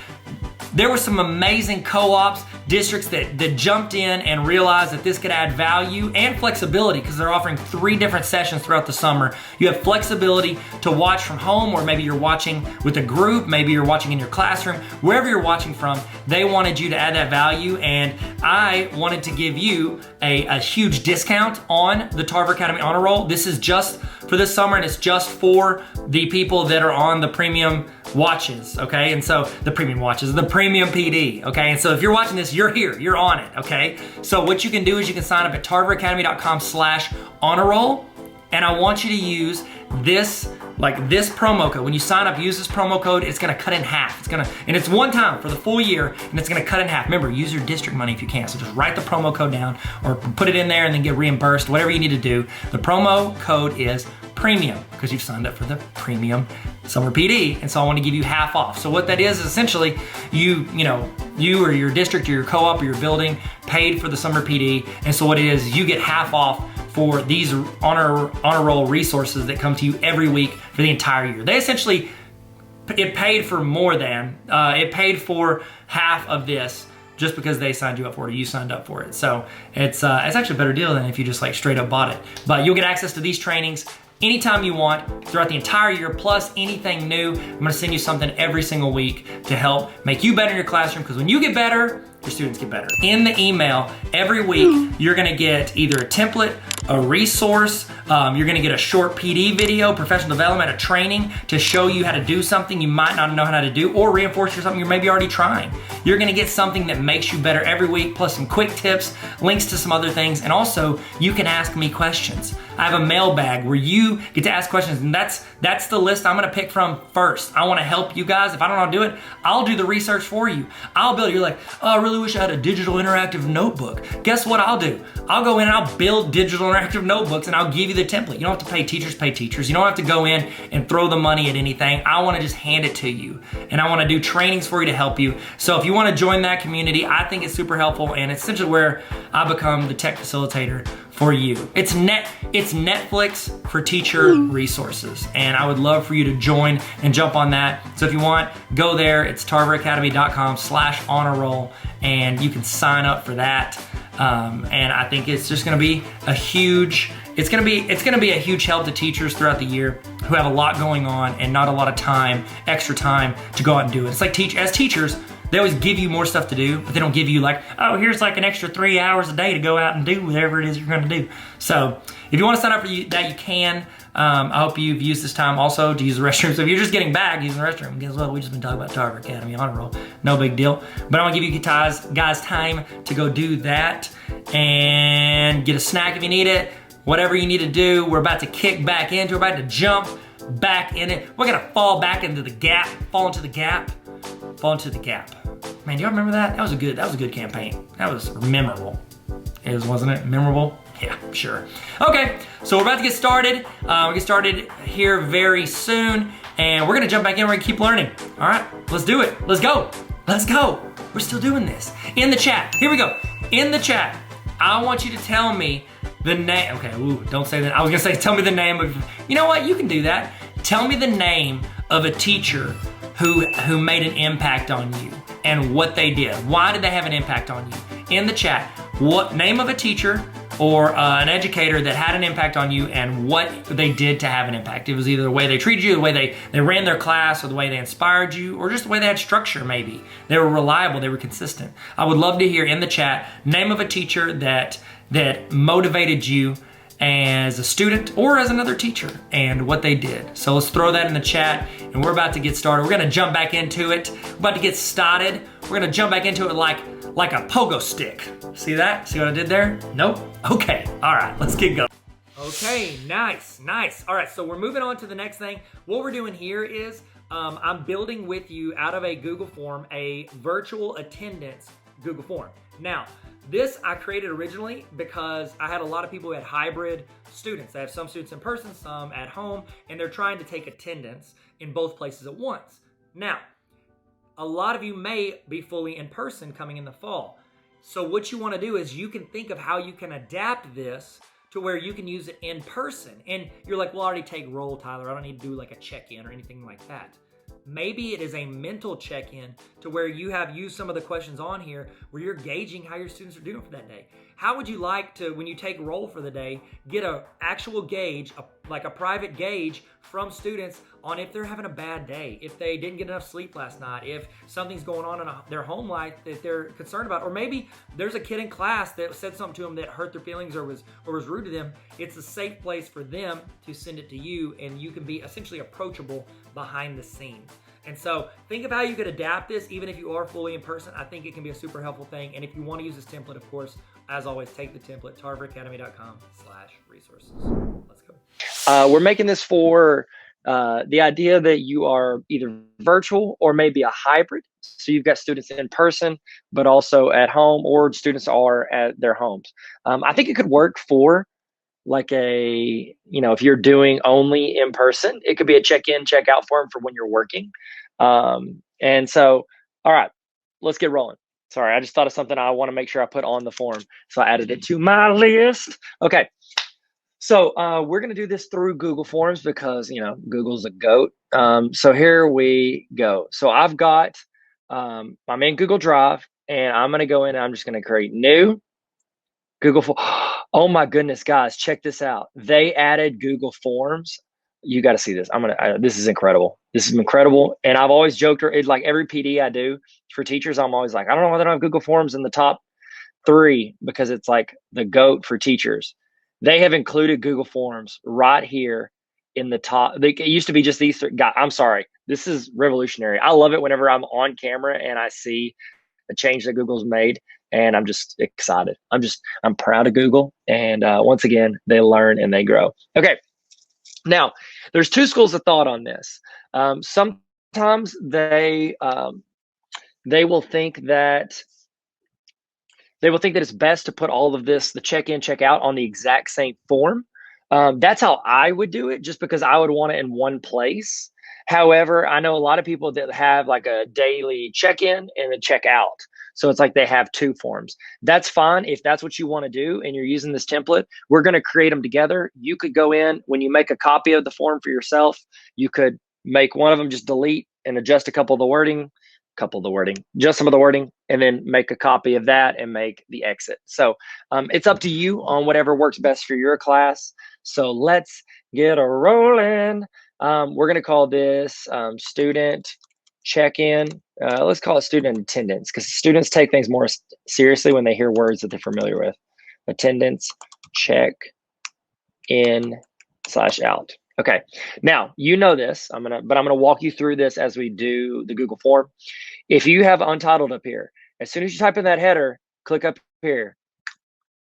There were some amazing co-ops, districts that jumped in and realized that this could add value and flexibility because they're offering 3 different sessions throughout the summer. You have flexibility to watch from home, or maybe you're watching with a group, maybe you're watching in your classroom, wherever you're watching from. They wanted you to add that value, and I wanted to give you a huge discount on the Tarver Academy Honor Roll. This is just for this summer, and it's just for the people that are on the premium watches, okay? And so the premium watches, the premium PD, okay? And so if you're watching this, you're here, you're on it, okay? So what you can do is you can sign up at tarveracademy.com/honor roll, and I want you to use this promo code. When you sign up, use this promo code. It's gonna cut in half. And it's one time for the full year, and it's gonna cut in half. Remember, use your district money if you can. So just write the promo code down, or put it in there and then get reimbursed, whatever you need to do. The promo code is premium because you've signed up for the premium summer PD, and so I want to give you half off. So what that is essentially, you or your district or your co-op or your building paid for the summer PD, and so what it is, you get half off for these honor roll resources that come to you every week for the entire year. They essentially, it paid for more than, it paid for half of this just because they signed you up for it, or you signed up for it. So it's actually a better deal than if you just like straight up bought it. But you'll get access to these trainings anytime you want throughout the entire year, plus anything new. I'm gonna send you something every single week to help make you better in your classroom, because when you get better, your students get better. In the email, every week, you're gonna get either a template, a resource, you're gonna get a short PD video, professional development, a training to show you how to do something you might not know how to do, or reinforce something you're maybe already trying. You're gonna get something that makes you better every week, plus some quick tips, links to some other things, and also you can ask me questions. I have a mailbag where you get to ask questions, and that's the list I'm gonna pick from first. I wanna help you guys. If I don't know how to do it, I'll do the research for you. I'll build, you're like, oh, I really wish I had a digital interactive notebook. Guess what I'll do? I'll go in and I'll build digital interactive notebooks, and I'll give you the template. You don't have to pay teachers. You don't have to go in and throw the money at anything. I wanna just hand it to you, and I wanna do trainings for you to help you. So if you wanna join that community, I think it's super helpful, and it's essentially where I become the tech facilitator for you. It's Netflix for teacher resources, and I would love for you to join and jump on that. So if you want, go there. It's tarveracademy.com/honor roll, and you can sign up for that. And I think it's just going to be a huge. It's going to be a huge help to teachers throughout the year who have a lot going on and not a lot of time, extra time to go out and do it. It's like as teachers, they always give you more stuff to do, but they don't give you like, oh, here's like an extra 3 hours a day to go out and do whatever it is you're going to do. So if you want to sign up for that, you can. I hope you've used this time also to use the restroom. So if you're just getting back using the restroom, guess what? We've just been talking about Tarver Academy Honor Roll. No big deal. But I want to give you guys time to go do that and get a snack if you need it. Whatever you need to do, we're about to kick back into, we're about to jump back in it. We're going to fall into the gap. Man, do y'all remember that? That was a good campaign. That was memorable. Wasn't it? Memorable? Yeah, sure. Okay, so we're about to get started. We'll get started here very soon, and we're gonna jump back in. We're gonna keep learning. All right, let's do it. Let's go. We're still doing this. In the chat, here we go. In the chat, I want you to tell me the name. Okay, don't say that. I was gonna say, tell me the name of, you know what? You can do that. Tell me the name of a teacher who made an impact on you and what they did. Why did they have an impact on you? In the chat, what name of a teacher or an educator that had an impact on you and what they did to have an impact. It was either the way they treated you, the way they ran their class, or the way they inspired you, or just the way they had structure maybe. They were reliable, they were consistent. I would love to hear in the chat, name of a teacher that motivated you as a student or as another teacher and what they did. So let's throw that in the chat, and we're about to get started. We're gonna jump back into it. We're about to get started. We're gonna jump back into it like a pogo stick. See that? See what I did there? Nope? Okay, all right, let's get going. Okay, nice. All right, so we're moving on to the next thing. What we're doing here is I'm building with you out of a Google form, a virtual attendance Google form. Now, this I created originally because I had a lot of people who had hybrid students. I have some students in person, some at home, and they're trying to take attendance in both places at once. Now, a lot of you may be fully in person coming in the fall. So what you want to do is you can think of how you can adapt this to where you can use it in person. And you're like, well, I already take roll, Tyler. I don't need to do like a check-in or anything like that. Maybe it is a mental check-in to where you have used some of the questions on here where you're gauging how your students are doing for that day. How would you like to, when you take roll for the day, get an actual gauge, like a private gauge from students on if they're having a bad day, if they didn't get enough sleep last night, if something's going on in their home life that they're concerned about, or maybe there's a kid in class that said something to them that hurt their feelings or was rude to them. It's a safe place for them to send it to you, and you can be essentially approachable behind the scenes. And so think of how you could adapt this even if you are fully in person. I think it can be a super helpful thing. And if you want to use this template, of course, as always, take the template, tarveracademy.com/resources. Let's go. We're making this for the idea that you are either virtual or maybe a hybrid. So you've got students in person, but also at home, or students are at their homes. I think it could work for like a, if you're doing only in person, it could be a check-in, check-out form for when you're working. And so, all right, let's get rolling. Sorry, I just thought of something I want to make sure I put on the form. So I added it to my list. Okay. So we're going to do this through Google Forms because, Google's a goat. So here we go. So I'm in Google Drive, and I'm going to go in and I'm just going to create new Google Forms. Oh my goodness, guys, check this out. They added Google Forms. You got to see this. This is incredible. This is incredible. And I've always joked, like every PD I do for teachers, I'm always like, I don't know why they don't have Google Forms in the top 3 because it's like the GOAT for teachers. They have included Google Forms right here in the top. It used to be just these 3 guys. I'm sorry. This is revolutionary. I love it whenever I'm on camera and I see a change that Google's made, and I'm just excited. I'm proud of Google. And once again, they learn and they grow. Okay. Now, there's 2 schools of thought on this. Sometimes they will think that it's best to put all of this, the check-in, check-out, on the exact same form. That's how I would do it, just because I would want it in one place. However, I know a lot of people that have like a daily check-in and a check-out. So it's like they have 2 forms. That's fine if that's what you want to do and you're using this template. We're going to create them together. You could go in, when you make a copy of the form for yourself, you could make one of them, just delete and adjust just some of the wording, and then make a copy of that and make the exit. So it's up to you on whatever works best for your class. So let's get a rolling. We're going to call this student check-in. Let's call it student attendance, because students take things more seriously when they hear words that they're familiar with. Attendance check-in/out. Okay. Now, you know this. I'm gonna walk you through this as we do the Google form. If you have untitled up here, as soon as you type in that header, click up here,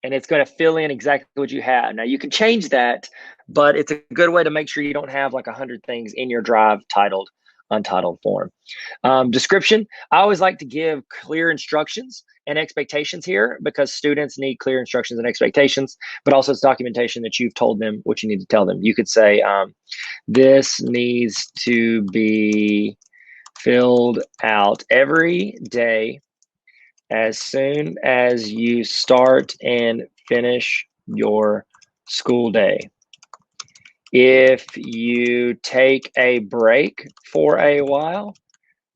and it's going to fill in exactly what you have. Now, you can change that, but it's a good way to make sure you don't have like 100 things in your drive titled untitled form. Description, I always like to give clear instructions and expectations here, because students need clear instructions and expectations, but also it's documentation that you've told them what you need to tell them. You could say, this needs to be filled out every day as soon as you start and finish your school day. If you take a break for a while,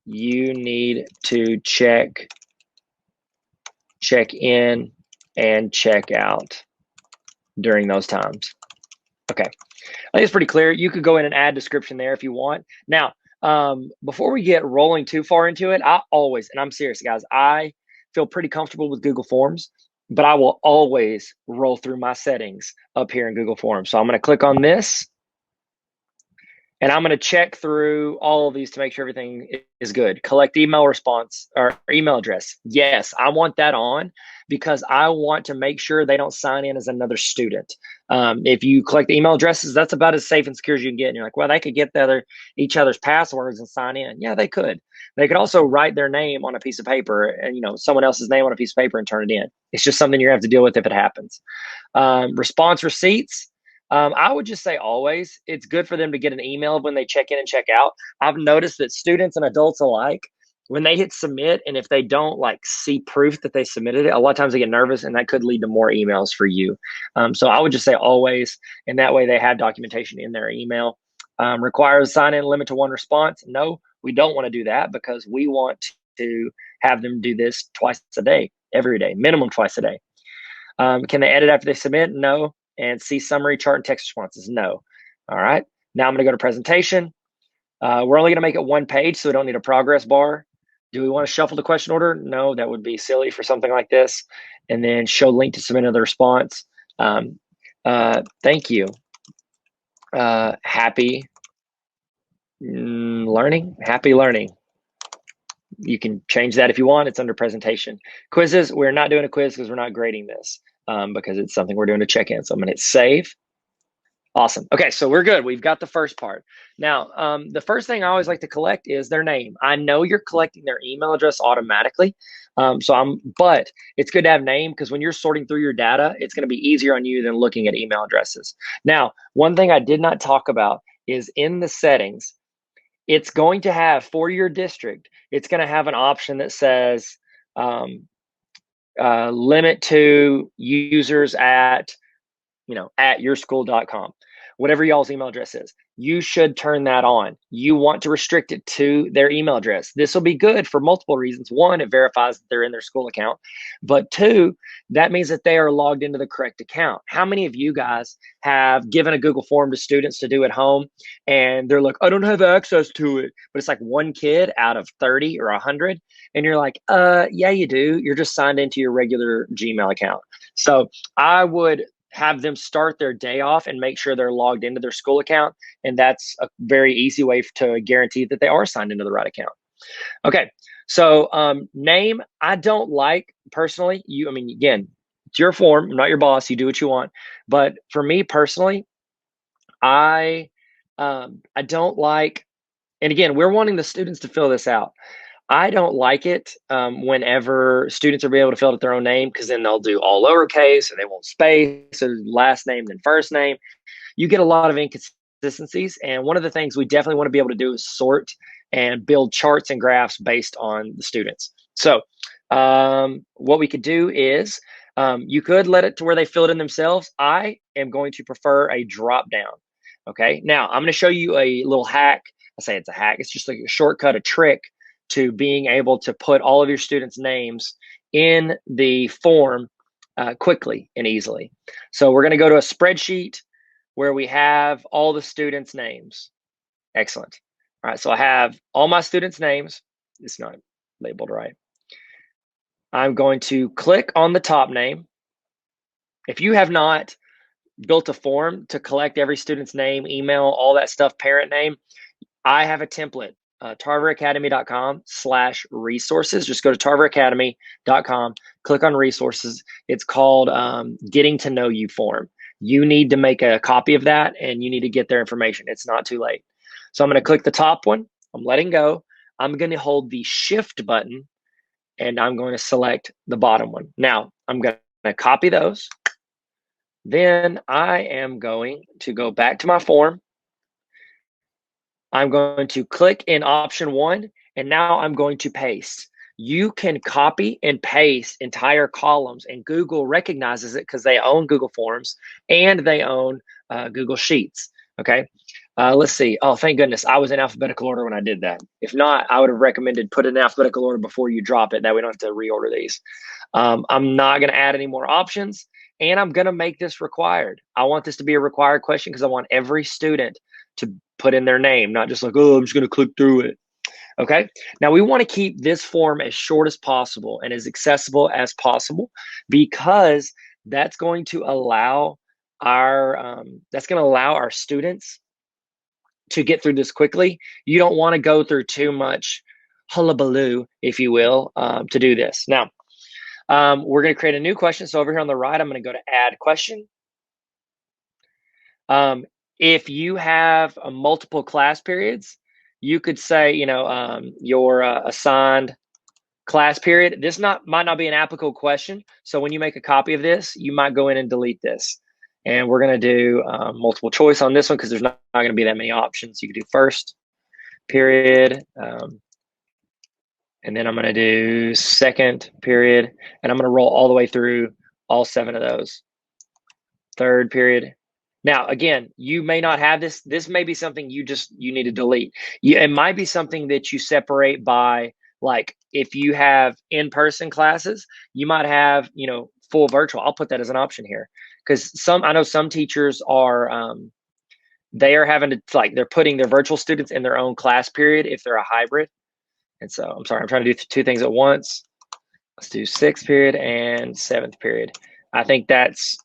you need to check in and check out during those times. Okay, I think it's pretty clear. You could go in and add description there if you want. Now, before we get rolling too far into it, I always, and I'm serious, guys, I feel pretty comfortable with Google Forms, but I will always roll through my settings up here in Google Forms. So I'm going to click on this, and I'm going to check through all of these to make sure everything is good. Collect email response or email address. Yes, I want that on, because I want to make sure they don't sign in as another student. If you collect email addresses, that's about as safe and secure as you can get. And you're like, well, they could get each other's passwords and sign in. Yeah, they could. They could also write their name on a piece of paper and, someone else's name on a piece of paper and turn it in. It's just something you're going to have to deal with if it happens. Response receipts. I would just say always, it's good for them to get an email when they check in and check out. I've noticed that students and adults alike when they hit submit, and if they don't like see proof that they submitted it, a lot of times they get nervous, and that could lead to more emails for you. So I would just say always, and that way they have documentation in their email. Requires sign-in limit to 1 response. No, we don't want to do that because we want to have them do this twice a day, every day, minimum twice a day. Can they edit after they submit? No. And see summary, chart, and text responses? No. All right. Now I'm going to go to presentation. We're only going to make it 1 page, so we don't need a progress bar. Do we want to shuffle the question order? No, that would be silly for something like this. And then show link to submit another response. Thank you. Happy learning. Happy learning. You can change that if you want. It's under presentation. Quizzes, we're not doing a quiz because we're not grading this because it's something we're doing to check in. So I'm going to hit save. Awesome. Okay, so we're good. We've got the first part. Now, the first thing I always like to collect is their name. I know you're collecting their email address automatically, but it's good to have name because when you're sorting through your data, it's going to be easier on you than looking at email addresses. Now, one thing I did not talk about is in the settings, it's going to have for your district, it's going to have an option that says limit to users at yourschool.com, whatever y'all's email address is. You should turn that on. You want to restrict it to their email address. This will be good for multiple reasons. One, it verifies that they're in their school account. But two, that means that they are logged into the correct account. How many of you guys have given a Google form to students to do at home and they're like, I don't have access to it. But it's like 1 kid out of 30 or 100. And you're like, yeah, you do. You're just signed into your regular Gmail account. So I would have them start their day off and make sure they're logged into their school account. And that's a very easy way to guarantee that they are signed into the right account. Okay. So name, I don't like personally, again, it's your form. I'm not your boss. You do what you want. But for me personally, I don't like, and again, we're wanting the students to fill this out. I don't like it whenever students are able to fill out their own name because then they'll do all lowercase and they won't space, so last name then first name. You get a lot of inconsistencies. And one of the things we definitely want to be able to do is sort and build charts and graphs based on the students. So what we could do is you could let it to where they fill it in themselves. I am going to prefer a drop down. Okay. Now I'm going to show you a little hack. I say it's a hack. It's just like a shortcut, a trick to being able to put all of your students' names in the form quickly and easily. So we're going to go to a spreadsheet where we have all the students' names. Excellent. All right, so I have all my students' names. It's not labeled right. I'm going to click on the top name. If you have not built a form to collect every student's name, email, all that stuff, parent name, I have a template. tarveracademy.com/resources. Just go to tarveracademy.com, click on resources. It's called Getting to Know You form. You need to make a copy of that and you need to get their information. It's not too late. So I'm going to click the top one. I'm letting go. I'm going to hold the shift button and I'm going to select the bottom one. Now I'm going to copy those. Then I am going to go back to my form. I'm going to click in option 1, and now I'm going to paste. You can copy and paste entire columns, and Google recognizes it because they own Google Forms and they own Google Sheets. Okay, let's see. Oh, thank goodness. I was in alphabetical order when I did that. If not, I would have recommended put it in alphabetical order before you drop it. That we don't have to reorder these. I'm not going to add any more options, and I'm going to make this required. I want this to be a required question because I want every student to put in their name, not just like, oh, I'm just going to click through it. Okay. Now we want to keep this form as short as possible and as accessible as possible because that's going to allow our students to get through this quickly. You don't want to go through too much hullabaloo, if you will, to do this. Now, we're going to create a new question. So over here on the right, I'm going to go to add question. If you have multiple class periods, you could say, your assigned class period. This might not be an applicable question. So when you make a copy of this, you might go in and delete this. And we're going to do multiple choice on this one because there's not going to be that many options. You could do first period, And then I'm going to do second period, and I'm going to roll all the way through all 7 of those. Third period. Now, again, you may not have this. This may be something you need to delete. It might be something that you separate by, like, if you have in-person classes, you might have, full virtual. I'll put that as an option here, because I know some teachers are, they are having to, like, they're putting their virtual students in their own class period if they're a hybrid. And so, I'm sorry, I'm trying to do 2 things at once. Let's do 6th period and 7th period. I think that's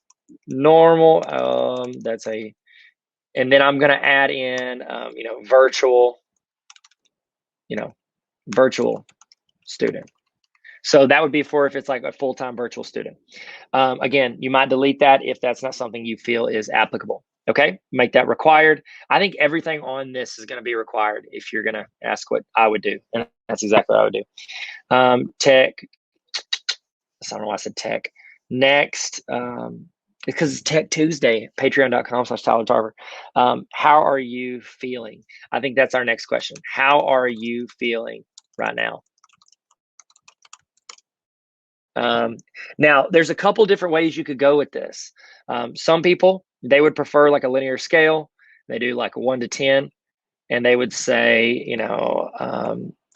normal. And then I'm going to add in, virtual, virtual student. So that would be for if it's like a full-time virtual student. Again, you might delete that if that's not something you feel is applicable. Okay, make that required. I think everything on this is going to be required if you're going to ask what I would do. And that's exactly what I would do. Tech. I don't know why I said tech. Next, because it's Tech Tuesday, patreon.com/Tyler Tarver. How are you feeling? I think that's our next question. How are you feeling right now? Now, there's a couple different ways you could go with this. Some people, they would prefer like a linear scale. They do like 1 to 10, and they would say,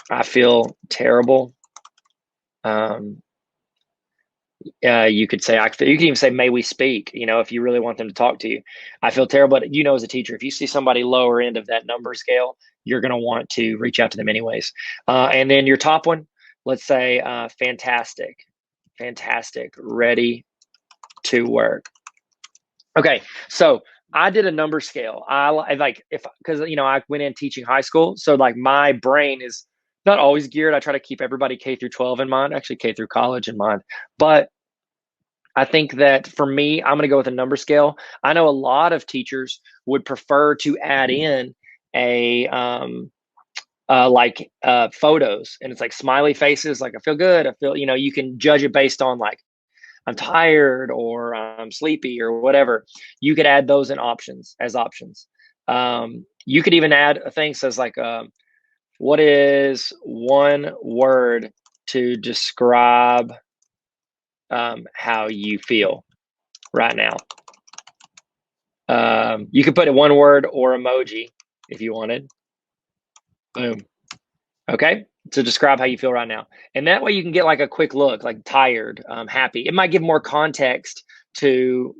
I feel terrible. You could say, you can even say, may we speak, if you really want them to talk to you. I feel terrible. But as a teacher, if you see somebody lower end of that number scale, you're going to want to reach out to them anyways. And then your top one, let's say, fantastic, ready to work. Okay. So I did a number scale. Because I went in teaching high school. So like my brain is not always geared. I try to keep everybody K through 12 in mind, actually K through college in mind. But I think that for me, I'm going to go with a number scale. I know a lot of teachers would prefer to add in a photos, and it's like smiley faces. Like, I feel good. I feel, you can judge it based on like, I'm tired or I'm sleepy or whatever. You could add those as options. You could even add a thing says like, what is one word to describe how you feel right now? You could put a 1 word or emoji if you wanted. Boom. Okay, to describe how you feel right now. And that way you can get like a quick look, like tired, happy. It might give more context to,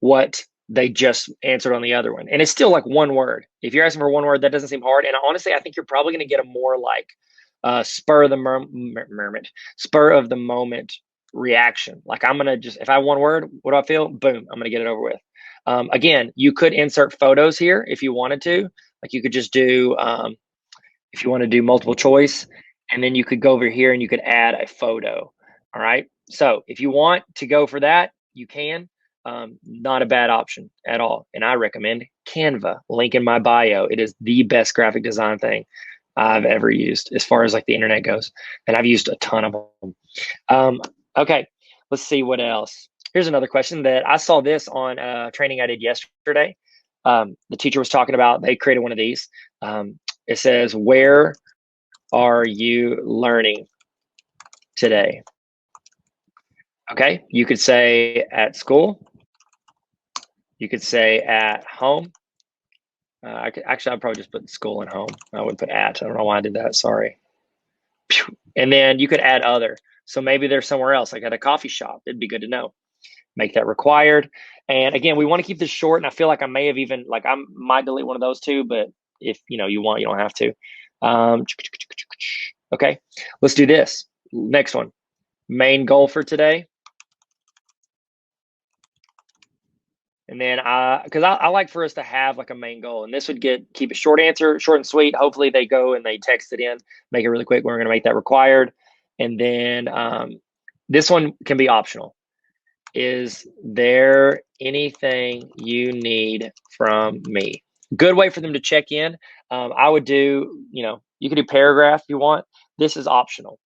what they just answered on the other one. And it's still like 1 word. If you're asking for 1 word, that doesn't seem hard. And honestly, I think you're probably going to get a more like spur of the moment reaction. Like, I'm going to just, if I have 1 word, what do I feel? Boom, I'm going to get it over with. Again, you could insert photos here if you wanted to. Like, you could just do, if you want to do multiple choice, and then you could go over here and you could add a photo. All right. So if you want to go for that, you can. Not a bad option at all. And I recommend Canva, link in my bio. It is the best graphic design thing I've ever used as far as like the internet goes. And I've used a ton of them. Okay, let's see what else. Here's another question that I saw this on training I did yesterday. The teacher was talking about, they created one of these. It says, where are you learning today? Okay, you could say at school. You could say at home. I'd probably just put school and home. I would put at. I don't know why I did that. Sorry. And then you could add other. So maybe they're somewhere else, like at a coffee shop. It'd be good to know. Make that required. And again, we want to keep this short. And I feel like I may have even, like, I might delete one of those too, but if you want, you don't have to. Okay, let's do this. Next one. Main goal for today. And then because I like for us to have like a main goal, and this would keep a short answer, short and sweet. Hopefully they go and they text it in, make it really quick. We're going to make that required. And then this one can be optional. Is there anything you need from me? Good way for them to check in. I would do, you could do paragraph if you want. This is optional.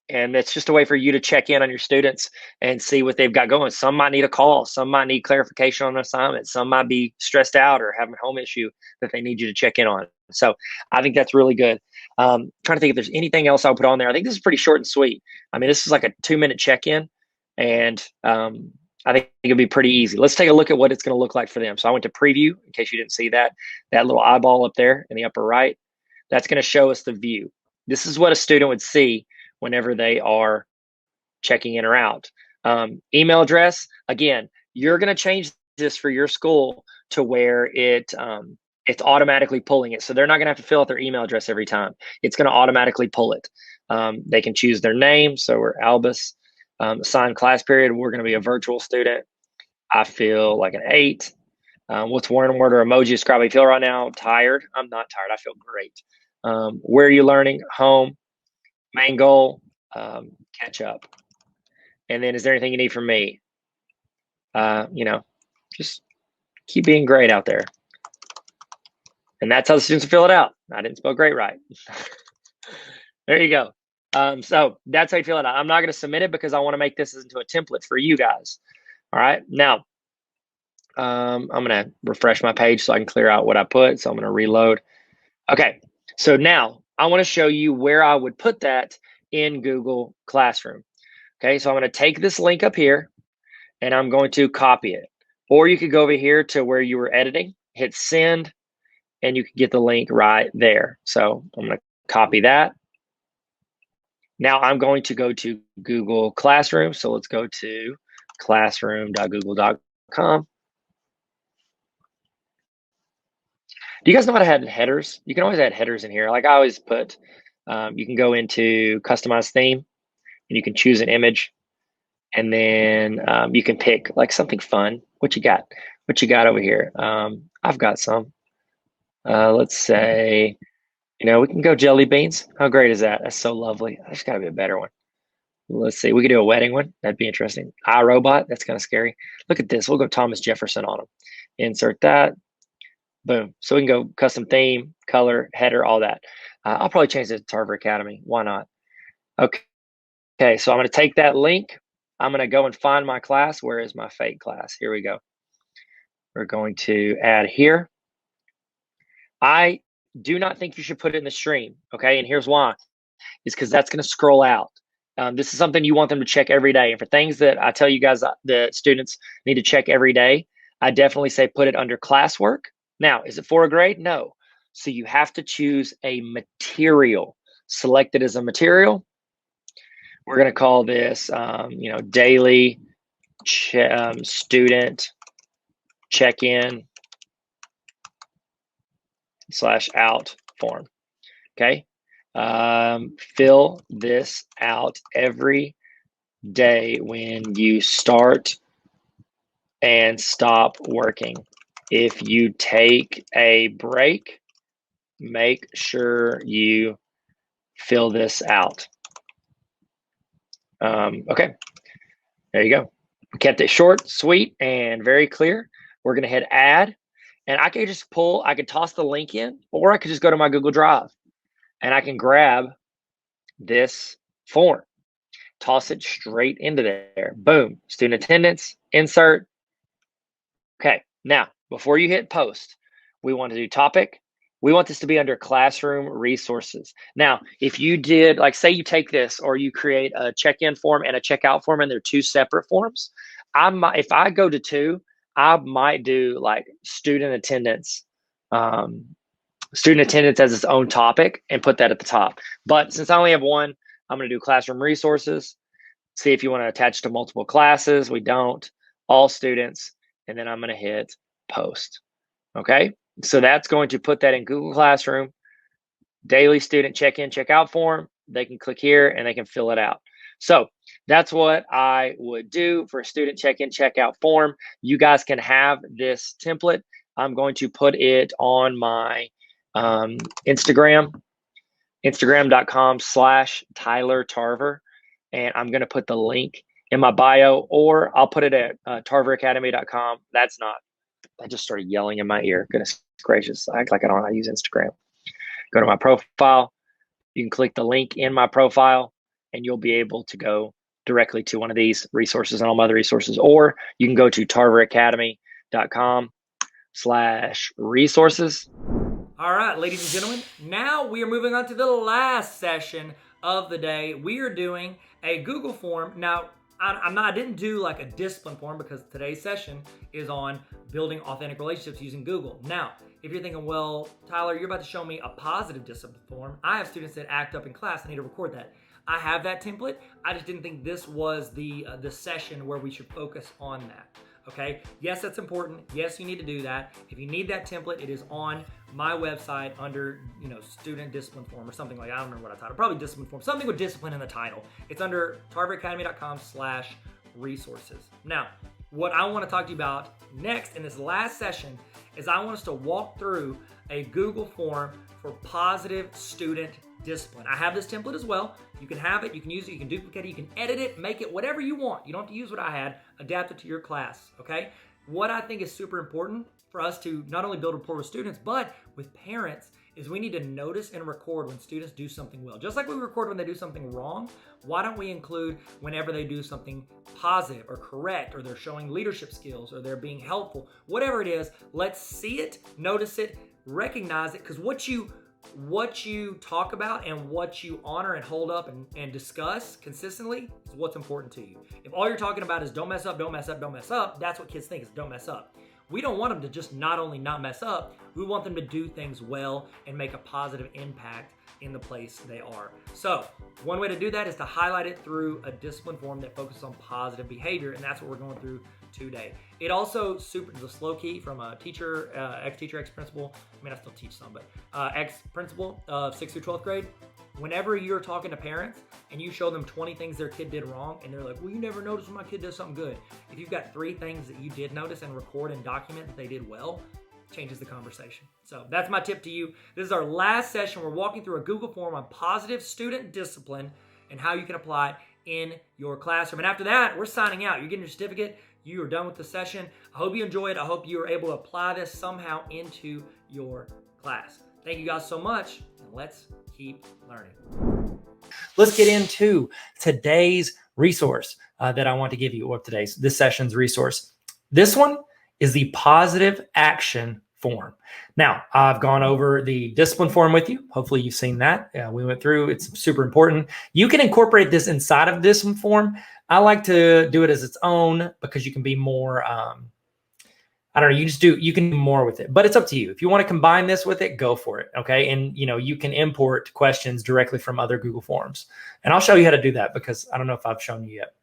And it's just a way for you to check in on your students and see what they've got going. Some might need a call. Some might need clarification on an assignment. Some might be stressed out or having a home issue that they need you to check in on. So I think that's really good. Trying to think if there's anything else I'll put on there. I think this is pretty short and sweet. I mean, this is like a 2-minute check-in, and I think it'll be pretty easy. Let's take a look at what it's going to look like for them. So I went to preview, in case you didn't see that little eyeball up there in the upper right. That's going to show us the view. This is what a student would see whenever they are checking in or out. Email address, again, you're going to change this for your school to where it's automatically pulling it. So they're not going to have to fill out their email address every time. It's going to automatically pull it. They can choose their name. So we're Albus. Assigned class period, we're going to be a virtual student. I feel like an 8. What's one word or emoji describe how you feel right now? Tired. I'm not tired. I feel great. Where are you learning? Home. Main goal, catch up. And then is there anything you need from me? Just keep being great out there. And that's how the students fill it out. I didn't spell great right. There you go. So that's how you fill it out. I'm not going to submit it because I want to make this into a template for you guys. All right. Now, I'm going to refresh my page so I can clear out what I put. So I'm going to reload. Okay. So now I want to show you where I would put that in Google Classroom. Okay. So I'm going to take this link up here and I'm going to copy it. Or you could go over here to where you were editing, hit send, and you can get the link right there. So I'm going to copy that. Now I'm going to go to Google Classroom. So let's go to classroom.google.com. Do you guys know how to add headers? You can always add headers in here. Like I always put, you can go into customize theme and you can choose an image. And then you can pick like something fun. What you got? What you got over here? I've got some. Let's say, we can go jelly beans. How great is that? That's so lovely. There's got to be a better one. Let's see. We could do a wedding one. That'd be interesting. iRobot. That's kind of scary. Look at this. We'll go Thomas Jefferson on them. Insert that. Boom. So we can go custom theme, color, header, all that. I'll probably change it to Tarver Academy. Why not? Okay. So I'm going to take that link. I'm going to go and find my class. Where is my fake class? Here we go. We're going to add here. I do not think you should put it in the stream. Okay. And here's why. It's because that's going to scroll out. This is something you want them to check every day. And for things that I tell you guys the students need to check every day, I definitely say put it under classwork. Now, is it for a grade? No. So you have to choose a material. Select it as a material. We're going to call this, daily student check-in /out form. Okay. Fill this out every day when you start and stop working. If you take a break, make sure you fill this out. Okay, there you go. We kept it short, sweet, and very clear. We're going to hit add, and I could just I could toss the link in, or I could just go to my Google Drive and I can grab this form, toss it straight into there. Boom, student attendance, insert. Okay, now before you hit post, we want to do topic. We want this to be under classroom resources. Now, if you did, like say you take this or you create a check-in form and a checkout form and they're two separate forms, if I go to 2, I might do like student attendance as its own topic and put that at the top. But since I only have one, I'm going to do classroom resources. See if you want to attach to multiple classes. We don't. All students. And then I'm going to hit post. Okay. So that's going to put that in Google Classroom. Daily student check-in, check-out form. They can click here and they can fill it out. So that's what I would do for a student check-in, check-out form. You guys can have this template. I'm going to put it on my Instagram, instagram.com/Tyler Tarver. And I'm going to put the link in my bio, or I'll put it at tarveracademy.com. I just started yelling in my ear. Goodness gracious. I act like I don't know how to use Instagram. Go to my profile. You can click the link in my profile and you'll be able to go directly to one of these resources and all my other resources, or you can go to tarveracademy.com/resources All right, ladies and gentlemen, now we are moving on to the last session of the day. We are doing a Google form. Now, I didn't do like a discipline form because today's session is on building authentic relationships using Google. Now, if you're thinking, well, Tyler, you're about to show me a positive discipline form. I have students that act up in class. I need to record that. I have that template. I just didn't think this was the session where we should focus on that. Okay. Yes, that's important. Yes, you need to do that. If you need that template, it is on my website under, student discipline form or something like, I don't remember what I titled, probably discipline form, something with discipline in the title. It's under tarveracademy.com/resources. Now, what I want to talk to you about next in this last session is I want us to walk through a Google form for positive student discipline. I have this template as well. You can have it, you can use it, you can duplicate it, you can edit it, make it whatever you want. You don't have to use what I had, adapt it to your class, okay? What I think is super important for us to not only build rapport with students, but with parents, is we need to notice and record when students do something well. Just like we record when they do something wrong, why don't we include whenever they do something positive or correct, or they're showing leadership skills, or they're being helpful, whatever it is, let's see it, notice it, recognize it, because what you talk about and what you honor and hold up and discuss consistently is what's important to you. If all you're talking about is don't mess up, don't mess up, don't mess up, that's what kids think is don't mess up. We don't want them to just not only not mess up, we want them to do things well and make a positive impact in the place they are. So one way to do that is to highlight it through a discipline form that focuses on positive behavior, and that's what we're going through today. It also the slow key from a teacher, ex-teacher, ex-principal. I mean, I still teach some, but ex-principal of 6th through 12th grade. Whenever you're talking to parents and you show them 20 things their kid did wrong, and they're like, well, you never noticed when my kid does something good. If you've got 3 things that you did notice and record and document that they did well, changes the conversation. So that's my tip to you. This is our last session. We're walking through a Google form on positive student discipline and how you can apply it in your classroom. And after that, we're signing out. You're getting your certificate. You are done with the session. I hope you enjoyed it. I hope you are able to apply this somehow into your class. Thank you guys so much, and let's keep learning. Let's get into today's resource that I want to give you, or this session's resource. This one is the positive action form. Now, I've gone over the discipline form with you. Hopefully you've seen that. We went through, it's super important. You can incorporate this inside of this form. I like to do it as its own because you can be more, you can do more with it, but it's up to you. If you want to combine this with it, go for it. Okay. And you can import questions directly from other Google Forms, and I'll show you how to do that because I don't know if I've shown you yet.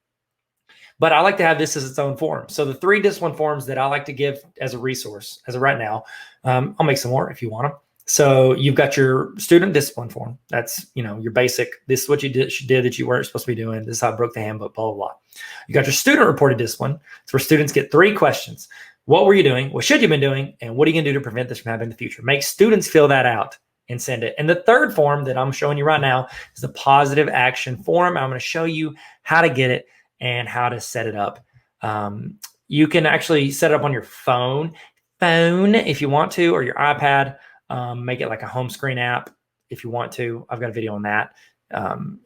But I like to have this as its own form. So the 3 discipline forms that I like to give as a resource as of right now, I'll make some more if you want them. So you've got your student discipline form. That's, your basic, this is what you did that you weren't supposed to be doing. This is how I broke the handbook, blah, blah, blah. You got your student reported discipline. It's where students get 3 questions. What were you doing? What should you have been doing? And what are you going to do to prevent this from happening in the future? Make students fill that out and send it. And the 3rd form that I'm showing you right now is the positive action form. I'm going to show you how to get it and how to set it up. You can actually set it up on your phone if you want to, or your iPad. Make it like a home screen app if you want to. I've got a video on that.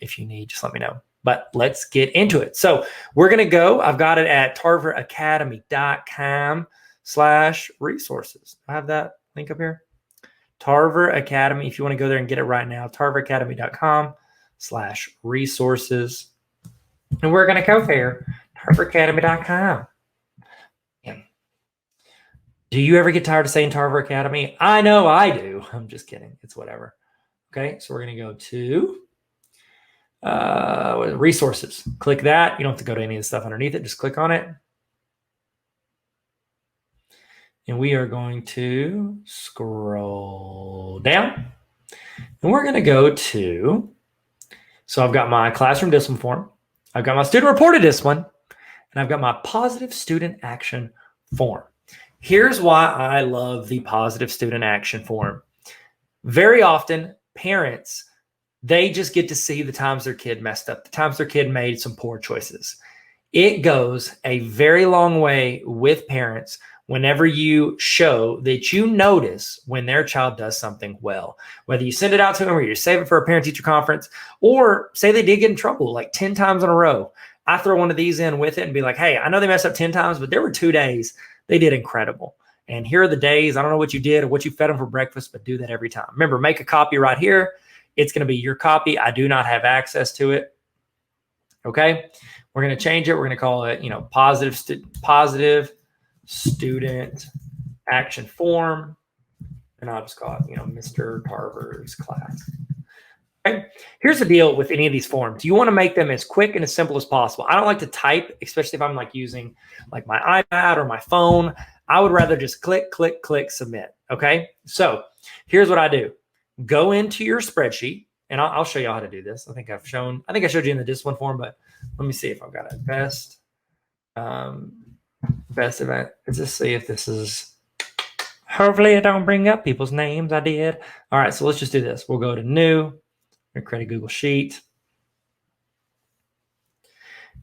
If you need, just let me know. But let's get into it. So we're going to go. I've got it at tarveracademy.com/resources. I have that link up here. Tarver Academy. If you want to go there and get it right now, tarveracademy.com/resources. And we're going to go there, tarveracademy.com. Do you ever get tired of saying Tarver Academy? I know I do. I'm just kidding. It's whatever. Okay, so we're going to go to resources. Click that. You don't have to go to any of the stuff underneath it. Just click on it. And we are going to scroll down. And we're going to go to, so I've got my classroom discipline form. I've got my student reported discipline. And I've got my positive student action form. Here's why I love the positive student action form. Very often, parents, they just get to see the times their kid messed up, the times their kid made some poor choices. It goes a very long way with parents whenever you show that you notice when their child does something well, whether you send it out to them or you save it for a parent-teacher conference, or say they did get in trouble like 10 times in a row. I throw one of these in with it and be like, hey, I know they messed up 10 times, but there were 2 days they did incredible. And here are the days. I don't know what you did or what you fed them for breakfast, but do that every time. Remember, make a copy right here. It's going to be your copy. I do not have access to it. Okay. We're going to change it. We're going to call it, positive student action form. And I'll just call it, Mr. Tarver's class. Okay. Here's the deal with any of these forms. You want to make them as quick and as simple as possible. I don't like to type, especially if I'm using my iPad or my phone. I would rather just click, click, click, submit. Okay. So here's what I do. Go into your spreadsheet, and I'll show you how to do this. I think I showed you in the discipline form, but let me see if I've got it. Best event. Let's just see if this is, hopefully I don't bring up people's names. I did. All right. So let's just do this. We'll go to new. Create a Google Sheet.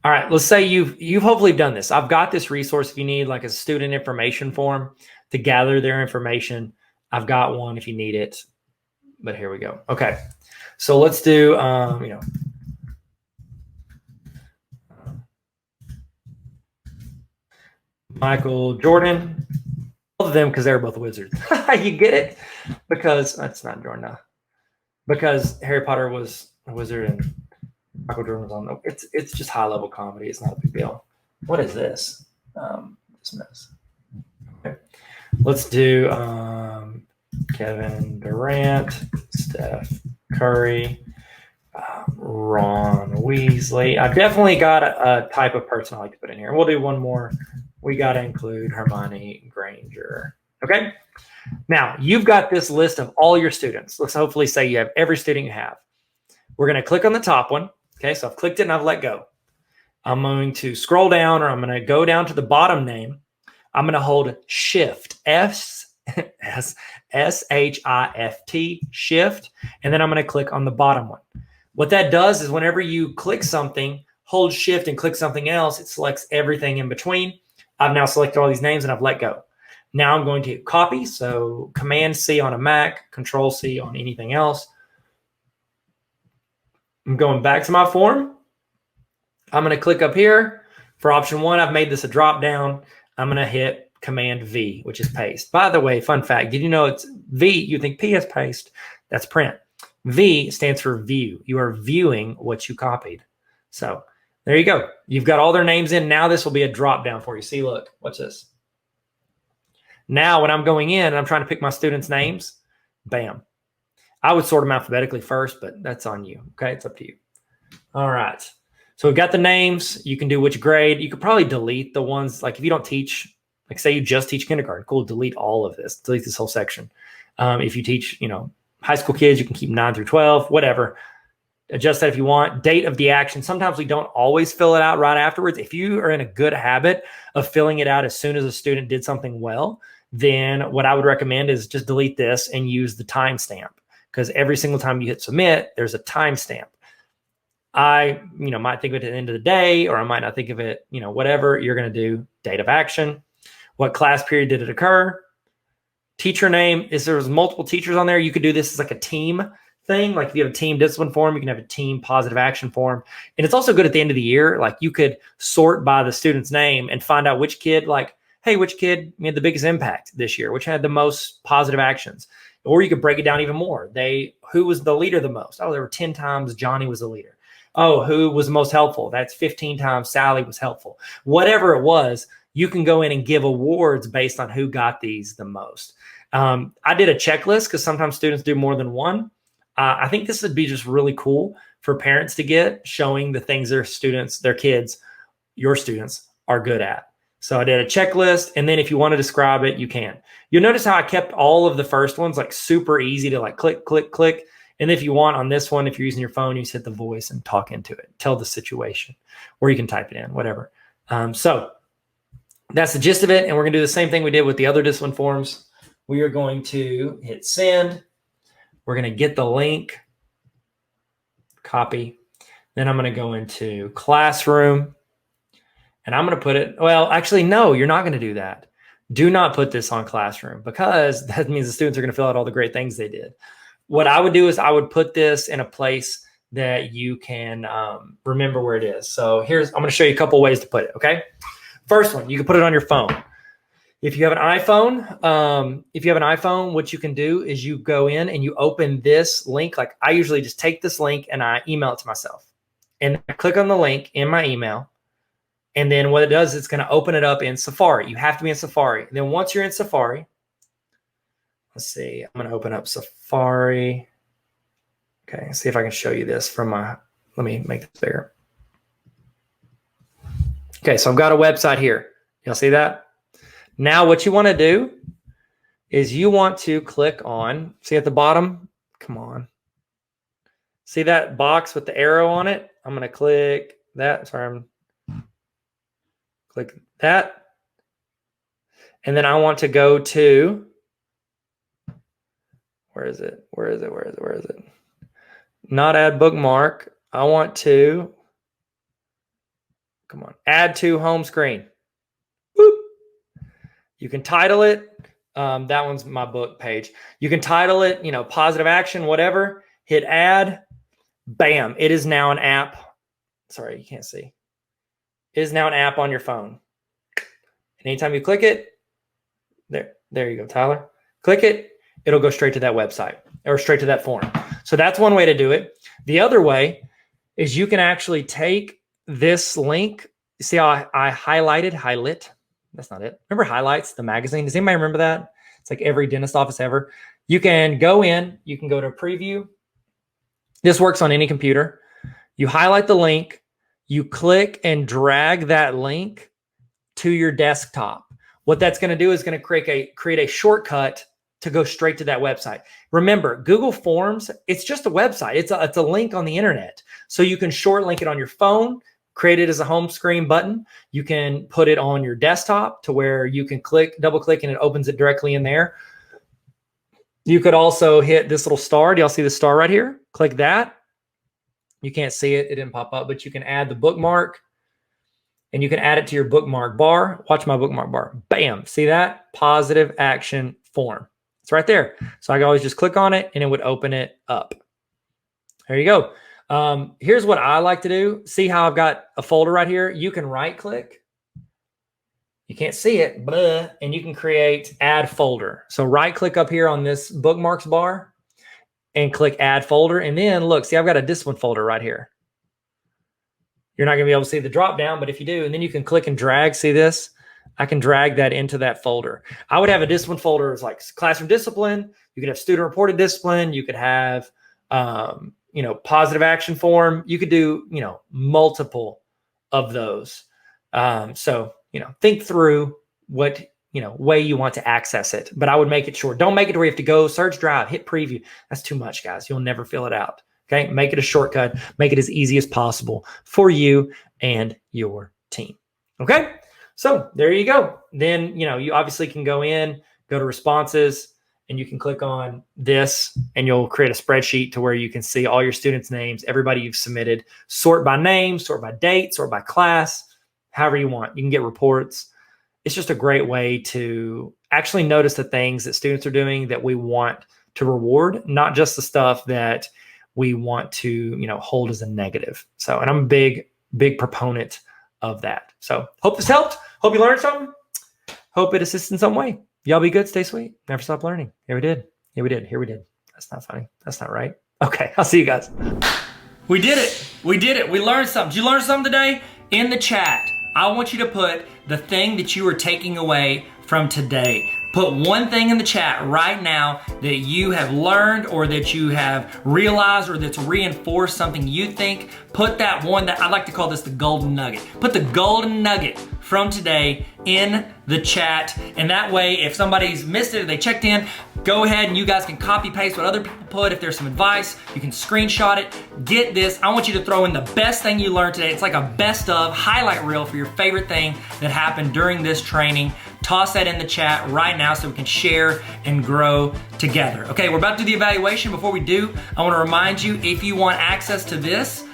All right, let's say you've hopefully done this. I've got this resource if you need a student information form to gather their information. I've got one if you need it, but here we go. Okay, so let's do Michael Jordan, both of them because they're both wizards. You get it? Because that's not Jordan. No. Because Harry Potter was a wizard and Michael Jordan was on the. It's just high level comedy. It's not a big deal. What is this? This mess. Okay. Let's do Kevin Durant, Steph Curry, Ron Weasley. I've definitely got a type of person I like to put in here. We'll do one more. We got to include Hermione Granger. Okay. Now, you've got this list of all your students. Let's hopefully say you have every student you have. We're going to click on the top one. Okay, so I've clicked it and I've let go. I'm going to scroll down, or I'm going to go down to the bottom name. I'm going to hold Shift, S-H-I-F-T, Shift, and then I'm going to click on the bottom one. What that does is whenever you click something, hold Shift and click something else, it selects everything in between. I've now selected all these names and I've let go. Now I'm going to copy. So Command C on a Mac, Control C on anything else. I'm going back to my form. I'm going to click up here. For option 1, I've made this a drop down. I'm going to hit Command V, which is paste. By the way, fun fact, did you know it's V? You think P is paste. That's print. V stands for view. You are viewing what you copied. So there you go. You've got all their names in. Now this will be a drop down for you. See, look, what's this? Now, when I'm going in and I'm trying to pick my students' names, bam. I would sort them alphabetically first, but that's on you. Okay, it's up to you. All right. So we've got the names. You can do which grade. You could probably delete the ones, if you don't teach, say you just teach kindergarten, cool, delete all of this. Delete this whole section. If you teach, high school kids, you can keep 9 through 12, whatever. Adjust that if you want. Date of the action. Sometimes we don't always fill it out right afterwards. If you are in a good habit of filling it out as soon as a student did something well, then what I would recommend is just delete this and use the timestamp, because every single time you hit submit, there's a timestamp. I, might think of it at the end of the day, or I might not think of it, whatever. You're going to do date of action. What class period did it occur? Teacher name. If there was multiple teachers on there, you could do this as a team thing. If you have a team discipline form, you can have a team positive action form. And it's also good at the end of the year. You could sort by the student's name and find out which kid, hey, which kid made the biggest impact this year? Which had the most positive actions? Or you could break it down even more. Who was the leader the most? Oh, there were 10 times Johnny was the leader. Oh, who was the most helpful? That's 15 times Sally was helpful. Whatever it was, you can go in and give awards based on who got these the most. I did a checklist because sometimes students do more than one. I think this would be just really cool for parents to get, showing the things their students, their kids, your students are good at. So I did a checklist, and then if you want to describe it, you can. You'll notice how I kept all of the first ones super easy to click, click, click. And if you want on this one, if you're using your phone, you just hit the voice and talk into it. Tell the situation, or you can type it in, whatever. So that's the gist of it. And we're going to do the same thing we did with the other discipline forms. We are going to hit send. We're going to get the link, copy. Then I'm going to go into classroom. And I'm going to put it, well, actually, no, you're not going to do that. Do not put this on Classroom, because that means the students are going to fill out all the great things they did. What I would do is I would put this in a place that you can remember where it is. So I'm going to show you a couple ways to put it, okay? First one, you can put it on your phone. If you have an iPhone, what you can do is you go in and you open this link. Like I usually just take this link and I email it to myself. And I click on the link in my email. And then what it does, it's going to open it up in Safari. You have to be in Safari. And then once you're in Safari, let's see, I'm going to open up Safari. Okay, see if I can show you this from my, let me make this bigger. Okay, so I've got a website here. Y'all see that? Now what you want to do is you want to click on, see at the bottom, come on. See that box with the arrow on it? I'm going to click that. Sorry, click that. And then I want to go to, where is it? Not add bookmark. I want to, come on, add to home screen. Whoop. You can title it. That one's my book page. You can title it, positive action, whatever. Hit add. Bam. It is now an app. Sorry, you can't see. It is now an app on your phone. And anytime you click it, there you go, Tyler. Click it. It'll go straight to that website or straight to that form. So that's one way to do it. The other way is you can actually take this link. See how I highlight. That's not it. Remember Highlights, the magazine? Does anybody remember that? It's like every dentist office ever. You can go in, you can go to preview. This works on any computer. You highlight the link, you click and drag that link to your desktop. What that's going to do is going to create a shortcut to go straight to that website. Remember, Google Forms, it's just a website. It's a link on the internet. So you can short link it on your phone, create it as a home screen button. You can put it on your desktop to where you can double click and it opens it directly in there. You could also hit this little star. Do y'all see the star right here? Click that. You can't see it. It didn't pop up, but you can add the bookmark and you can add it to your bookmark bar. Watch my bookmark bar. Bam. See that? Positive action form. It's right there. So I can always just click on it and it would open it up. There you go. Here's what I like to do. See how I've got a folder right here? You can right click. You can't see it, and you can create add folder. So right click up here on this bookmarks bar and click add folder. And then look, see, I've got a discipline folder right here. You're not going to be able to see the drop down, but if you do, and then you can click and drag, see this? I can drag that into that folder. I would have a discipline folder as like classroom discipline. You could have student reported discipline. You could have, positive action form. You could do, multiple of those. Think through what, way you want to access it, but I would make it short. Don't make it to where you have to go search drive, hit preview. That's too much, guys. You'll never fill it out. Okay. Make it a shortcut, make it as easy as possible for you and your team. Okay. So there you go. Then, you obviously can go to responses, and you can click on this and you'll create a spreadsheet to where you can see all your students' names, everybody you've submitted, sort by name, sort by date, sort by class, however you want. You can get reports. It's just a great way to actually notice the things that students are doing that we want to reward, not just the stuff that we want to, hold as a negative. So, and I'm a big, big proponent of that. So hope this helped. Hope you learned something. Hope it assists in some way. Y'all be good. Stay sweet. Never stop learning. Here we did. Here we did. Here we did. That's not funny. That's not right. Okay. I'll see you guys. We did it. We did it. We learned something. Did you learn something today? In the chat, I want you to put the thing that you are taking away from today. Put one thing in the chat right now that you have learned or that you have realized or that's reinforced something you think. Put that one that I like to call this the golden nugget. Put the golden nugget from today in the chat. And that way, if somebody's missed it or they checked in, go ahead and you guys can copy paste what other people put. If there's some advice, you can screenshot it. Get this. I want you to throw in the best thing you learned today. It's like a best of highlight reel for your favorite thing that happened during this training. Toss that in the chat right now so we can share and grow together. Okay, we're about to do the evaluation. Before we do, I want to remind you, if you want access to this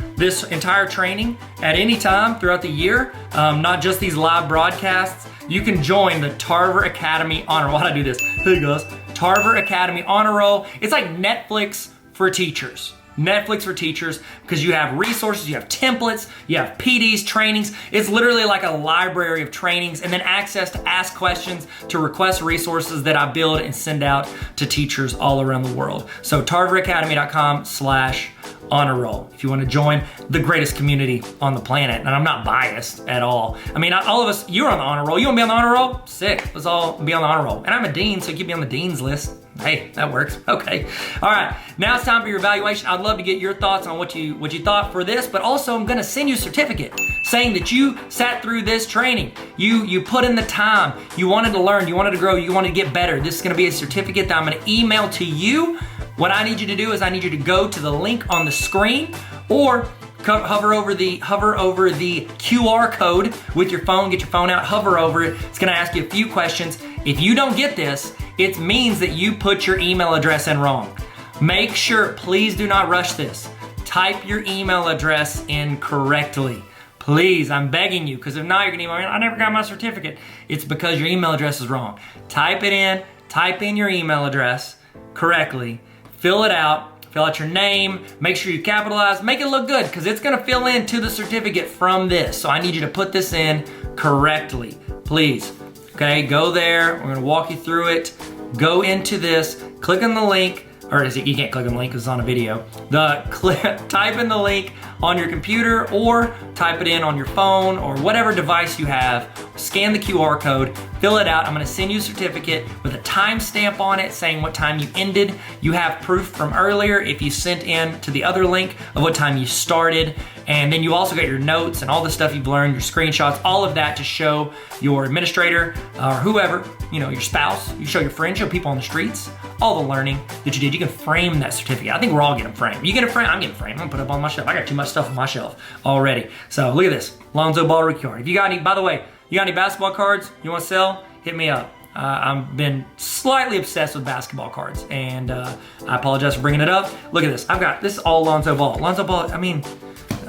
entire training at any time throughout the year, not just these live broadcasts, you can join the Tarver Academy Honor Roll. Why'd I do this? Hey guys, Tarver Academy Honor Roll. It's like Netflix for teachers. Netflix for teachers, because you have resources, you have templates, you have PDs, trainings. It's literally like a library of trainings, and then access to ask questions, to request resources that I build and send out to teachers all around the world. So tarveracademy.com/honor roll if you want to join the greatest community on the planet. And I'm not biased at all. I mean, all of us, you're on the honor roll. You want to be on the honor roll? Sick. Let's all be on the honor roll. And I'm a dean, so keep me on the dean's list. Hey, that works. Okay. All right. Now it's time for your evaluation. I'd love to get your thoughts on what you thought for this, but also I'm going to send you a certificate saying that you sat through this training. You put in the time. You wanted to learn. You wanted to grow. You wanted to get better. This is going to be a certificate that I'm going to email to you. What I need you to do is I need you to go to the link on the screen, or hover over the QR code with your phone. Get your phone out, hover over it. It's going to ask you a few questions. If you don't get this, it means that you put your email address in wrong. Make sure, please do not rush this. Type your email address in correctly. Please, I'm begging you, because if not, you're gonna email me, I never got my certificate. It's because your email address is wrong. Type in your email address correctly, fill it out, fill out your name, make sure you capitalize, make it look good, because it's gonna fill into the certificate from this. So I need you to put this in correctly, please. Okay, go there, we're gonna walk you through it. Go into this, click on the link, or you can't click on the link because it's on a video. Type in the link on your computer, or type it in on your phone, or whatever device you have. Scan the QR code, fill it out. I'm gonna send you a certificate with a timestamp on it saying what time you ended. You have proof from earlier if you sent in to the other link of what time you started. And then you also got your notes and all the stuff you've learned, your screenshots, all of that to show your administrator or whoever, your spouse, you show your friends, show people on the streets, all the learning that you did. You can frame that certificate. I think we're all getting framed. You get it framed, I'm getting framed. I'm gonna put it up on my shelf. I got too much stuff on my shelf already. So look at this, Lonzo Ball rookie card. If you got any, by the way, you got any basketball cards you wanna sell, hit me up. I've been slightly obsessed with basketball cards, and I apologize for bringing it up. Look at this, this is all Lonzo Ball. Lonzo Ball, I mean,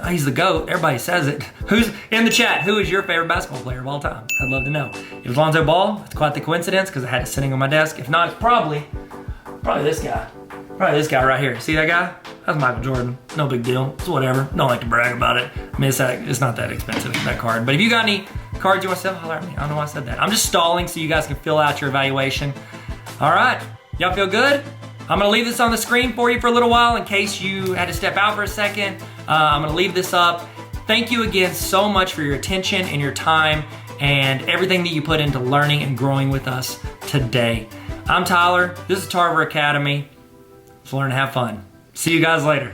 he's the GOAT. Everybody says it. Who's in the chat? Who is your favorite basketball player of all time? I'd love to know. If it's Lonzo Ball, it's quite the coincidence because I had it sitting on my desk. If not, it's probably this guy. Probably this guy right here. See that guy? That's Michael Jordan. No big deal. It's whatever. Don't like to brag about it. I mean, it's not that expensive, that card. But if you got any cards you want to sell, holler at me. I don't know why I said that. I'm just stalling so you guys can fill out your evaluation. All right. Y'all feel good? I'm gonna leave this on the screen for you for a little while in case you had to step out for a second. I'm gonna leave this up. Thank you again so much for your attention and your time and everything that you put into learning and growing with us today. I'm Tyler, this is Tarver Academy. Let's learn and have fun. See you guys later.